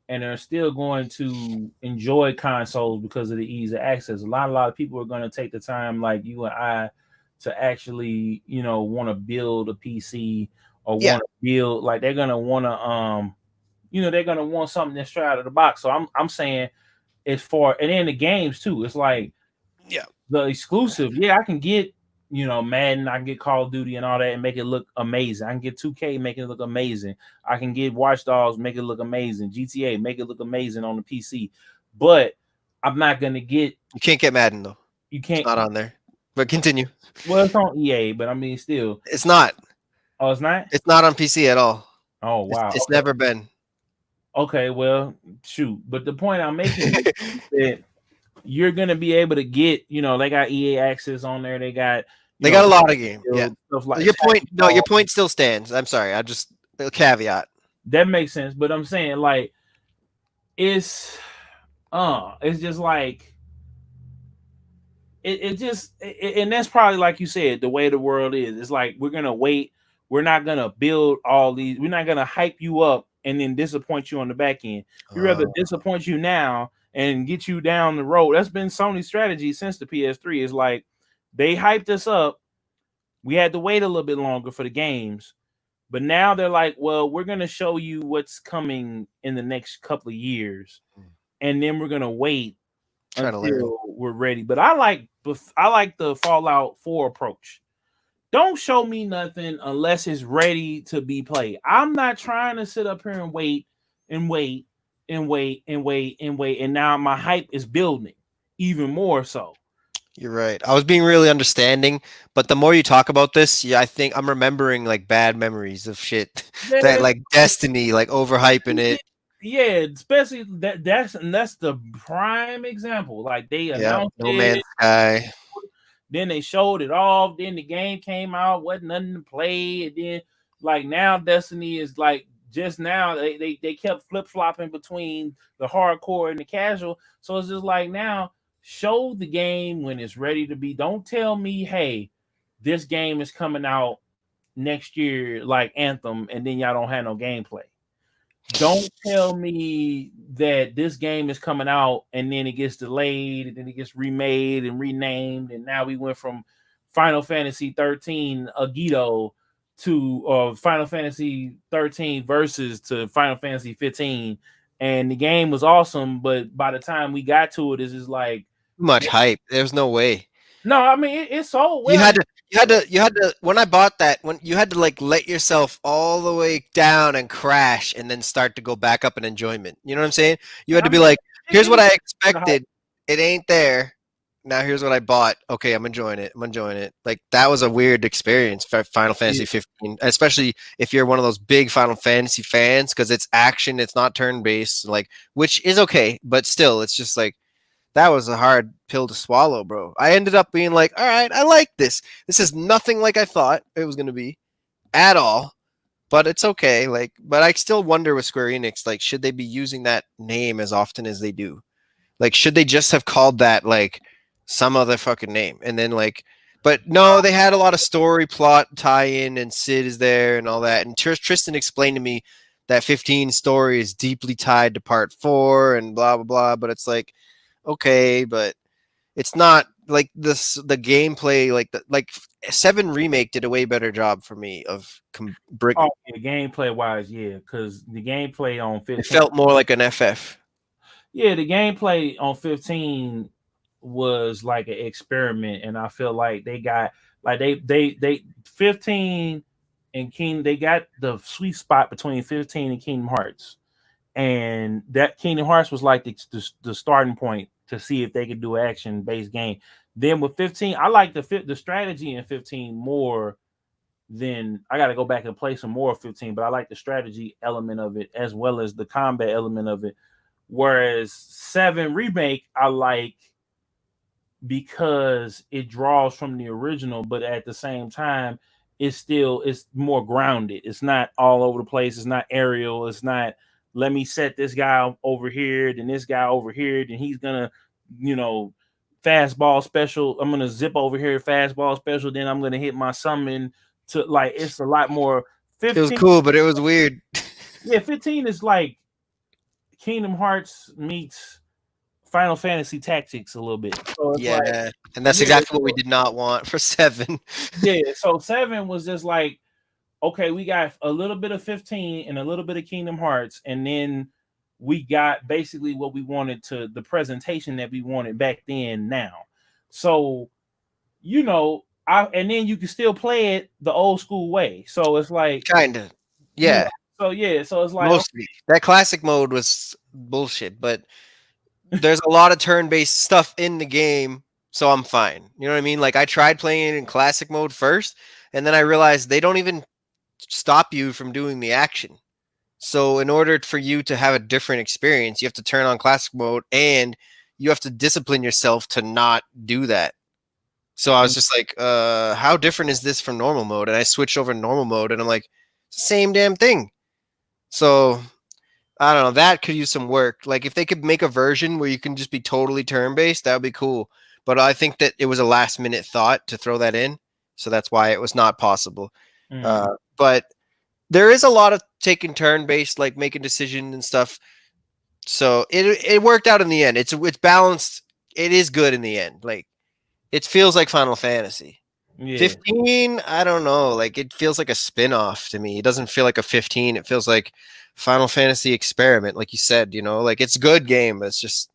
and they're still going to enjoy consoles because of the ease of access. A lot of people are going to take the time, like you and I, to actually, want to build a PC or Yeah. want to build, like they're gonna want to, they're gonna want something that's straight out of the box. So I'm saying it's for, and then the games too. It's like, Yeah. the exclusive. Yeah, I can get, Madden, I can get Call of Duty and all that and make it look amazing. I can get 2K, make it look amazing. I can get Watch Dogs, make it look amazing. GTA, make it look amazing on the PC. But I'm not gonna get. You can't get Madden though. You can't. It's not on there. But continue. Well, it's on EA, but I mean, still. It's not. Oh, it's not. It's not on PC at all. Oh wow. It's okay. never been. Okay, well, shoot. But the point I'm making is that you're gonna be able to get, they got EA access on there. They got got a lot of games. Yeah. Stuff like Your point. No, your point still stands. I'm sorry. I just a caveat. That makes sense. But I'm saying, like, it's just like and that's probably, like you said, the way the world is. It's like we're gonna wait. We're not gonna build all these. We're not gonna hype you up and then disappoint you on the back end. We rather disappoint you now and get you down the road. That's been Sony's strategy since the PS3. Is like they hyped us up. We had to wait a little bit longer for the games, but now they're like, well, we're gonna show you what's coming in the next couple of years, and then we're gonna wait until we're ready. But I like the Fallout 4 approach. Don't show me nothing unless it's ready to be played. I'm not trying to sit up here and wait and wait and wait and wait and wait. And now my hype is building even more so. You're right. I was being really understanding, but the more you talk about this, yeah, I think I'm remembering like bad memories of shit that like Destiny, like overhyping it. Yeah, especially that's the prime example. Like they announced No Man's Sky. Then they showed it off. Then the game came out, wasn't nothing to play. And then, like now, Destiny is like just now they kept flip flopping between the hardcore and the casual. So it's just like now, show the game when it's ready to be. Don't tell me, hey, this game is coming out next year, like Anthem, and then y'all don't have no gameplay. Don't tell me that this game is coming out and then it gets delayed and then it gets remade and renamed. And now we went from Final Fantasy 13 Agito to Final Fantasy 13 Versus to Final Fantasy 15. And the game was awesome, but by the time we got to it, it's just like too much hype. There's no way. No, I mean it's so well. You you had to when I bought that, when you had to like let yourself all the way down and crash and then start to go back up in enjoyment. You know what I'm saying? You had I to be mean, like, it here's what is I the hype. expected. It ain't there. Now here's what I bought. Okay, I'm enjoying it. I'm enjoying it. Like that was a weird experience for Final Fantasy 15, especially if you're one of those big Final Fantasy fans because it's action, it's not turn based, like which is okay, but still, it's just like that was a hard pill to swallow, bro. I ended up being like, all right, I like this. This is nothing like I thought it was gonna be at all, but it's okay. Like, but I still wonder with Square Enix, like, should they be using that name as often as they do? Like, should they just have called that like some other fucking name? And then like, but no, they had a lot of story plot tie-in, and Sid is there and all that. And Tristan explained to me that 15 story is deeply tied to part 4 and blah blah blah. But it's like, okay, but it's not like this. The gameplay, like the like 7 remake did a way better job for me of Oh, yeah, gameplay wise, yeah, because the gameplay on It 15, felt more like an FF. yeah, the gameplay on 15 was like an experiment, and I feel like they got like they 15 and King they got the sweet spot between 15 and Kingdom Hearts, and that Kingdom Hearts was like the starting point to see if they could do an action based game. Then with 15, I like the strategy in 15 more than I got to go back and play some more of 15, but I like the strategy element of it as well as the combat element of it. Whereas 7 remake, I like because it draws from the original, but at the same time, it's more grounded. It's not all over the place. It's not aerial. It's not let me set this guy over here, then this guy over here, then he's gonna, you know, fastball special. I'm gonna zip over here, fastball special, then I'm gonna hit my summon to like it's a lot more It was 15. cool, but it was weird. Yeah, 15 is like Kingdom Hearts meets Final Fantasy Tactics a little bit. So it's like, Yeah, and that's yeah, exactly what we did not want for 7. yeah. So 7 was just like, okay, we got a little bit of 15 and a little bit of Kingdom Hearts, and then we got basically what we wanted to the presentation that we wanted back then now. So, and then you can still play it the old school way. So it's like, Kinda. you know, Yeah, so yeah, so it's like, mostly. That classic mode was bullshit, but there's a lot of turn-based stuff in the game, so I'm fine. You know what I mean? Like I tried playing it in classic mode first, and then I realized they don't even stop you from doing the action. So in order for you to have a different experience, you have to turn on classic mode and you have to discipline yourself to not do that. So I was just like, how different is this from normal mode? And I switched over to normal mode and I'm like, same damn thing. So I don't know. That could use some work. Like if they could make a version where you can just be totally turn based, that would be cool. But I think that it was a last minute thought to throw that in. So that's why it was not possible. But there is a lot of taking turn based, like making decisions and stuff. So it worked out in the end. It's balanced. It is good in the end. Like it feels like Final Fantasy. yeah. 15, I don't know. Like it feels like a spin-off to me. It doesn't feel like a 15. It feels like Final Fantasy Experiment, like you said, like it's a good game, but it's just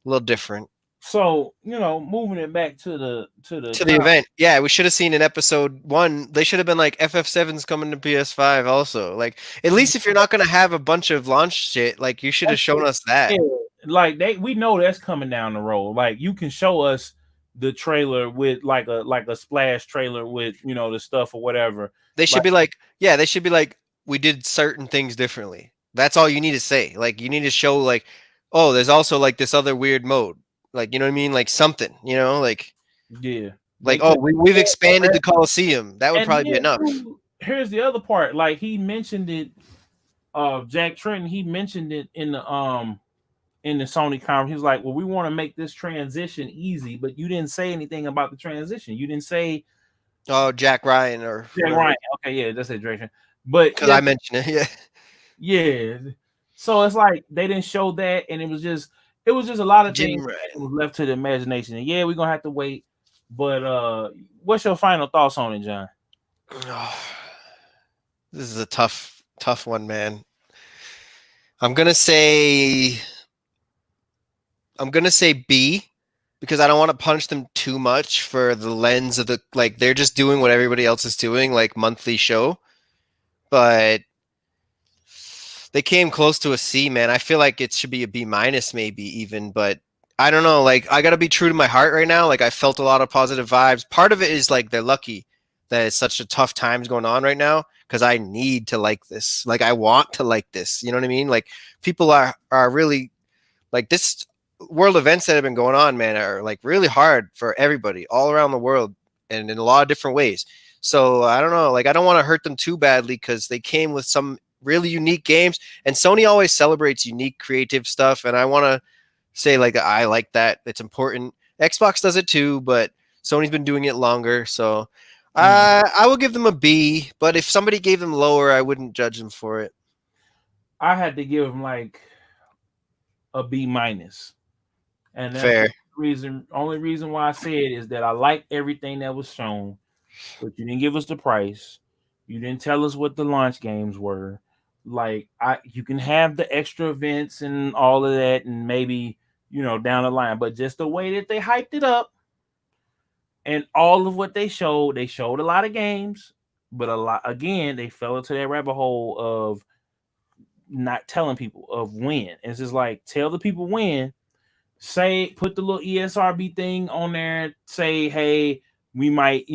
a little different. So, moving it back to the Event. Yeah, we should have seen in episode 1. They should have been like FF7's coming to PS5 also. Like at least if you're not going to have a bunch of launch shit, like you should have shown us that. Yeah, like we know that's coming down the road. Like you can show us the trailer with like a splash trailer with the stuff or whatever. They should be like, yeah, they should be like, we did certain things differently. That's all you need to say. Like you need to show like, oh, there's also like this other weird mode. Like, you know what I mean? Like something, like yeah. Like, oh, we've expanded the Coliseum. That would probably be enough. Here's the other part. Like he mentioned it, Jack Trenton, he mentioned it in the Sony conference. He was like, well, we want to make this transition easy, but you didn't say anything about the transition. You didn't say Jack Ryan or Jack Ryan. Okay, yeah, that's it, Drake. But because I mentioned it, yeah. Yeah. So it's like they didn't show that, and it was just a lot of things that was left to the imagination. And yeah, we're gonna have to wait. But what's your final thoughts on it, John? This is a tough one, man. I'm gonna say B. because I don't want to punish them too much for the lens of the like they're just doing what everybody else is doing, like monthly show. But they came close to a C, man. I feel like it should be a B minus, maybe even, but I don't know. Like I gotta be true to my heart right now. Like I felt a lot of positive vibes. Part of it is like they're lucky that it's such a tough times going on right now because I need to like this. Like I want to like this. You know what I mean? Like people are really like this world events that have been going on, man, are like really hard for everybody all around the world and in a lot of different ways. So I don't know, like I don't want to hurt them too badly because they came with some really unique games, and Sony always celebrates unique creative stuff, and I want to say like I like that. It's important. Xbox does it too, but Sony's been doing it longer, so I will give them a B. But if somebody gave them lower, I wouldn't judge them for it. I had to give them like a B minus, and that's Fair. the only reason why I said is that I like everything that was shown, but you didn't give us the price. You didn't tell us what the launch games were. Like you can have the extra events and all of that, and maybe down the line, but just the way that they hyped it up and all of what they showed a lot of games, but a lot again they fell into that rabbit hole of not telling people of when. It's just like tell the people when. Say put the little ESRB thing on there. Say hey, we might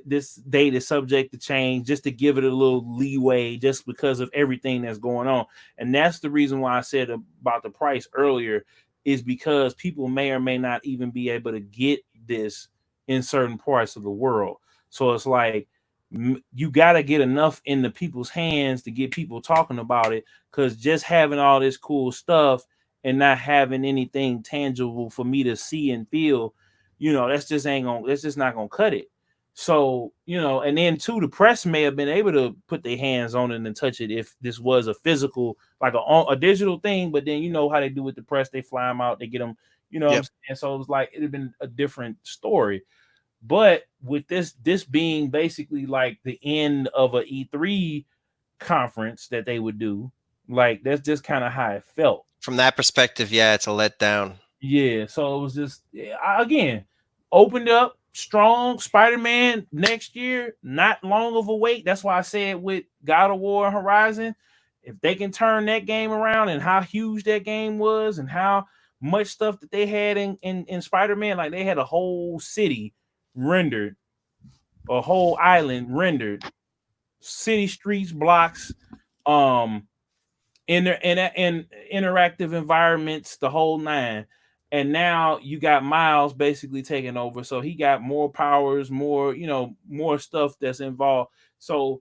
this date is subject to change, just to give it a little leeway, just because of everything that's going on. And that's the reason why I said about the price earlier, is because people may or may not even be able to get this in certain parts of the world. So it's like you got to get enough into people's hands to get people talking about it, because just having all this cool stuff and not having anything tangible for me to see and feel, that's just not gonna cut it. So, and then too, the press may have been able to put their hands on it and touch it if this was a physical, like a digital thing. But then how they do with the press, they fly them out, they get them, what I'm saying? So it was like it'd have been a different story. But with this being basically like the end of a E3 conference that they would do, like that's just kind of how it felt. From that perspective, yeah, it's a letdown. Yeah, so it was just again opened up strong. Spider-Man next year, not long of a wait. That's why I said with God of War and Horizon, if they can turn that game around and how huge that game was and how much stuff that they had in Spider-Man, like they had a whole city rendered, a whole island rendered, city streets, blocks, in interactive environments, the whole nine. And now you got Miles basically taking over, so he got more powers, more more stuff that's involved. So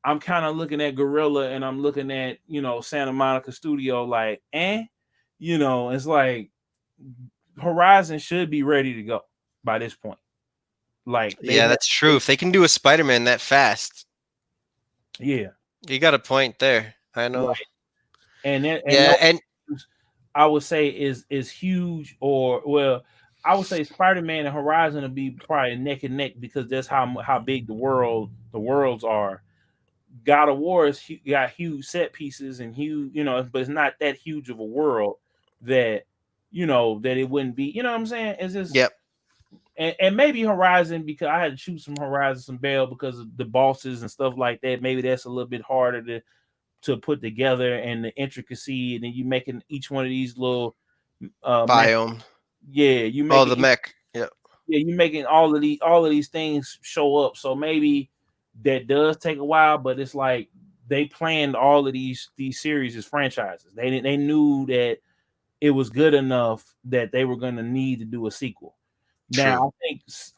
I'm kind of looking at Gorilla and I'm looking at Santa Monica Studio like it's like Horizon should be ready to go by this point. Like yeah, that's true. If they can do a Spider-Man that fast, yeah, you got a point there. I know. right. And I would say is huge, or well, I would say Spider-Man and Horizon will be probably neck and neck, because that's how big the worlds are. God of War has got huge set pieces and huge, but it's not that huge of a world that that it wouldn't be. You know what I'm saying? It's just and maybe Horizon, because I had to shoot some Horizon some bail because of the bosses and stuff like that. Maybe that's a little bit harder to put together, and the intricacy, and then you making each one of these little biome. You make the mech. Yeah, you making all of these things show up. So maybe that does take a while, but it's like they planned all of these series as franchises. They knew that it was good enough that they were going to need to do a sequel. True. Now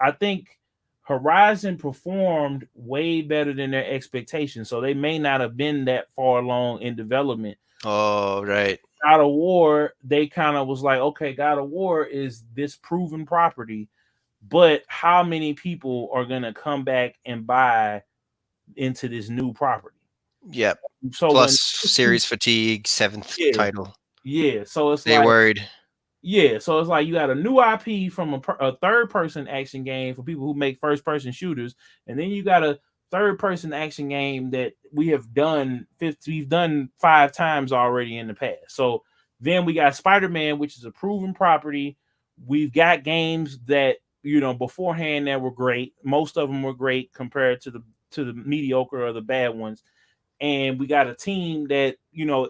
I think Horizon performed way better than their expectations, so they may not have been that far along in development. Oh, right. God of War, they kind of was like, okay, God of War is this proven property, but how many people are going to come back and buy into this new property? Yep. So plus series fatigue, 7th title. Yeah, so it's they're worried. Yeah, so it's like you got a new IP from a third-person action game for people who make first-person shooters, and then you got a third-person action game that we've done 5 times already in the past. So then we got Spider-Man, which is a proven property we've got games that beforehand that were great. Most of them were great compared to the mediocre or the bad ones. And we got a team that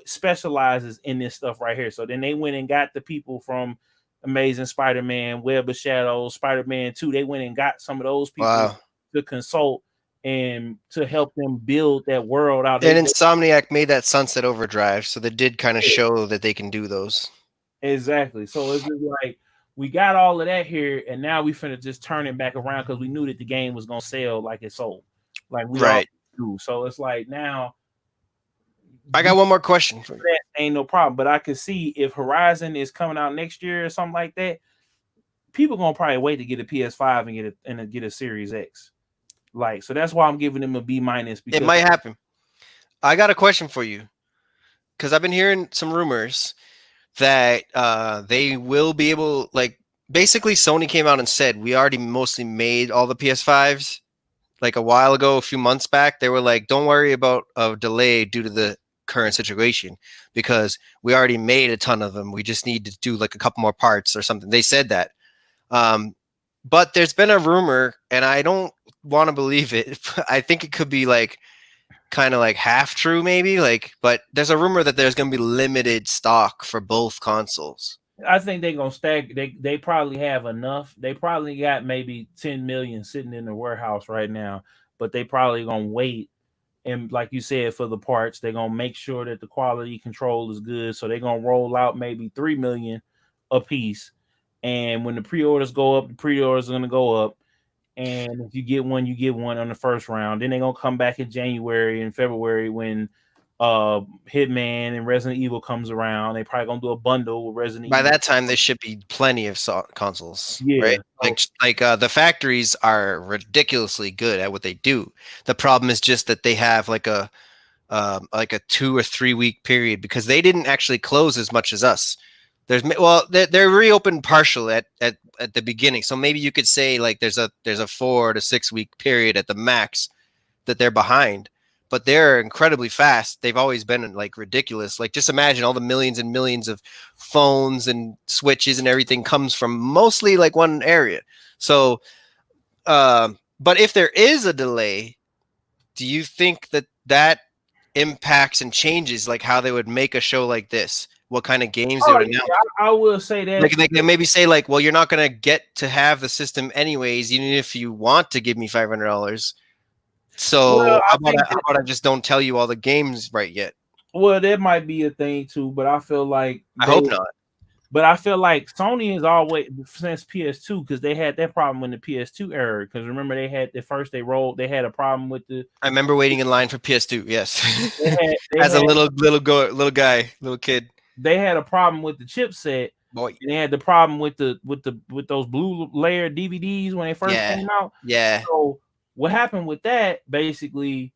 specializes in this stuff right here. So then they went and got the people from Amazing Spider-Man, Web of Shadows, Spider-Man 2. They went and got some of those people to consult and to help them build that world out. And Insomniac made that Sunset Overdrive, so they did kind of show that they can do those. Exactly. So it's just like we got all of that here, and now we finna just turn it back around because we knew that the game was gonna sell like it sold, like we all do. So it's like now. I got one more question for you. That ain't no problem, but I can see if Horizon is coming out next year or something like that, people gonna probably wait to get a PS5 and get a Series X. Like, so that's why I'm giving them a B-. It might happen. I got a question for you because I've been hearing some rumors that they will be able, like, basically Sony came out and said we already mostly made all the PS5s like a while ago, a few months back. They were like, don't worry about a delay due to the current situation because we already made a ton of them. We just need to do like a couple more parts or something. They said that. But there's been a rumor, and I don't want to believe it. I think it could be like kind of like half true, maybe. But there's a rumor that there's going to be limited stock for both consoles. I think they're gonna stack. They probably have enough. They probably got maybe 10 million sitting in the warehouse right now, but they probably gonna wait. And like you said, for the parts, they're gonna make sure that the quality control is good. So they're gonna roll out maybe 3 million a piece. And when the pre-orders go up, the pre-orders are gonna go up. And if you get one, you get one on the first round. Then they're gonna come back in January and February when Hitman and Resident Evil comes around. They probably gonna do a bundle with Resident Evil. By that time, there should be plenty of consoles. Yeah, right? Like the factories are ridiculously good at what they do. The problem is just that they have like a 2 or 3 week period because they didn't actually close as much as us. They're reopened partial at the beginning, so maybe you could say like there's a 4 to 6 week period at the max that they're behind. But they're incredibly fast. They've always been like ridiculous. Like just imagine all the millions and millions of phones and switches and everything comes from mostly like one area. So, but if there is a delay, do you think that impacts and changes like how they would make a show like this? What kind of games they would announce? I will say that. Like they maybe say like, well, you're not going to get to have the system anyways, even if you want to give me $500. So how about I just don't tell you all the games right yet? Well, that might be a thing too, but I feel like I hope not. But I feel like Sony has always since PS2 because they had that problem in the PS2 era. Because remember they had they had a problem with the. I remember waiting in line for PS2. Yes, as a little kid. They had a problem with the chipset. Boy, and they had the problem with those blue layer DVDs when they first came out. Yeah. So what happened with that basically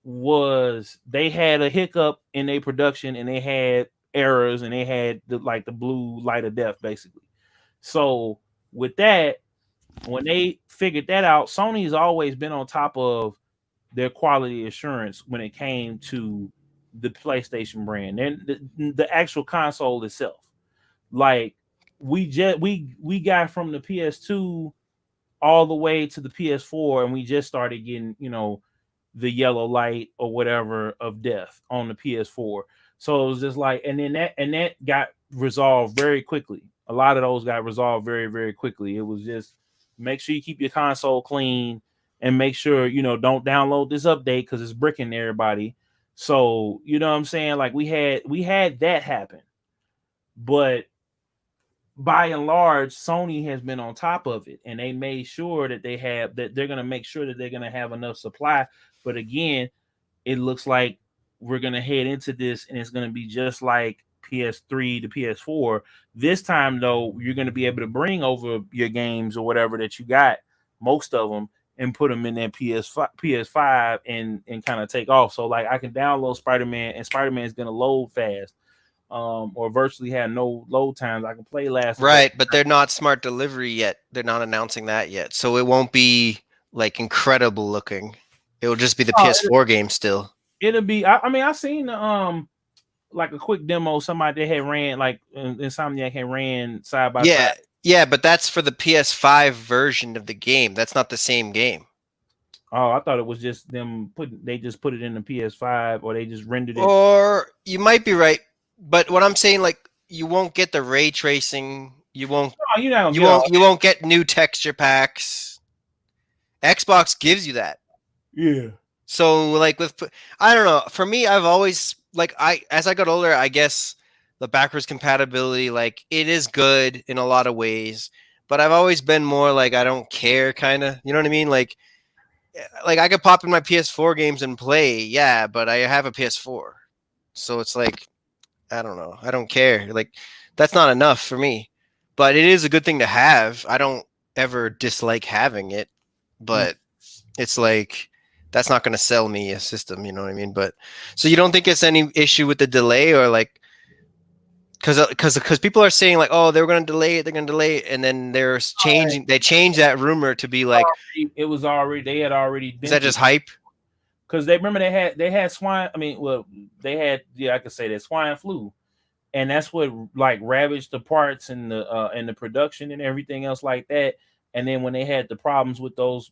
was they had a hiccup in their production and they had errors and they had the blue light of death basically. So with that, when they figured that out, Sony's always been on top of their quality assurance when it came to the PlayStation brand and the actual console itself. Like we got from the PS2 all the way to the PS4, and we just started getting, the yellow light or whatever of death on the PS4. So it was just like, and that got resolved very quickly. A lot of those got resolved very, very quickly. It was just make sure you keep your console clean and make sure, don't download this update because it's bricking everybody. So, you know what I'm saying? Like we had that happen. But by and large, Sony has been on top of it, and they made sure that they're going to make sure that they're going to have enough supply. But again, it looks like we're going to head into this, and it's going to be just like PS3 to PS4. This time, though, you're going to be able to bring over your games or whatever that you got, most of them, and put them in that PS5 and kind of take off. So, like, I can download Spider-Man, and Spider-Man is going to load fast. Or virtually have no load times. I can play right, but they're not smart delivery yet. They're not announcing that yet, so it won't be like incredible looking. It will just be the PS4 game still. It'll be. I seen like a quick demo. Somebody that had ran like Insomniac had ran side by side. Yeah, but that's for the PS5 version of the game. That's not the same game. Oh, I thought it was just them they just put it in the PS5 or they just rendered it. Or you might be right, but what I'm saying, like, you won't get the ray tracing. You won't. Oh, you're not gonna You get all. won't. You won't get new texture packs. Xbox gives you that. Yeah. So like I don't know. For me, I've always like as I got older, I guess the backwards compatibility, like, it is good in a lot of ways, but I've always been more like I don't care kind of. You know what I mean? Like I could pop in my PS4 games and play, yeah, but I have a PS4, so it's like I don't know. I don't care. Like that's not enough for me, but it is a good thing to have. I don't ever dislike having it, but it's like that's not going to sell me a system. You know what I mean? But so you don't think it's any issue with the delay or like because people are saying like, oh, they're going to delay it, and then they're changing. They changed that rumor to be like It was already they had already. is that just hype? Because they remember they had swine. I mean, well, they had I could say that swine flu, and that's what like ravaged the parts and the production and everything else like that. And then when they had the problems with those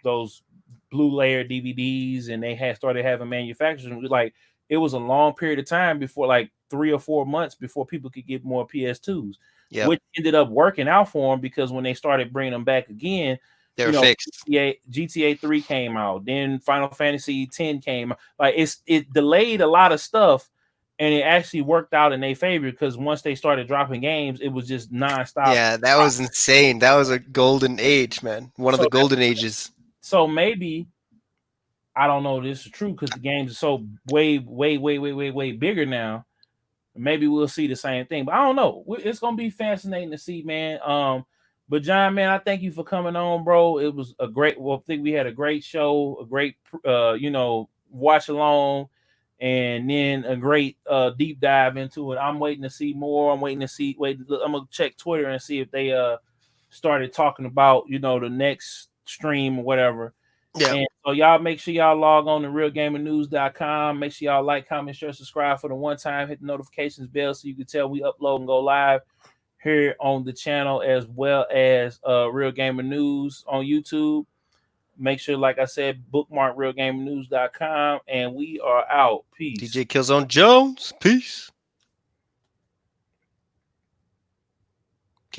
those blue layer DVDs, and they had started having manufacturers, like it was a long period of time before, like 3 or 4 months before people could get more PS2s, Yeah, which ended up working out for them because when they started bringing them back again, they're fixed. GTA 3 came out, then Final Fantasy 10 came out. Like it delayed a lot of stuff, and it actually worked out in their favor because once they started dropping games, it was just nonstop. Yeah, that was insane. That was a golden age, man. One of the golden ages. So maybe I don't know if this is true because the games are so way bigger now. Maybe we'll see the same thing, but I don't know. It's gonna be fascinating to see, man. But John, man, I thank you for coming on, bro. It was a great. Well, I think we had a great show, a great, watch along, and then a great deep dive into it. I'm waiting to see more. I'm waiting to see. I'm gonna check Twitter and see if they started talking about the next stream or whatever. Yeah. And so y'all make sure y'all log on to realgamernews.com. Make sure y'all like, comment, share, subscribe for the one time. Hit the notifications bell so you can tell we upload and go live here on the channel, as well as Real Gamer News on YouTube. Make sure, like I said, bookmark realgamernews.com, and we are out. Peace. DJ Killzone Jones. Peace.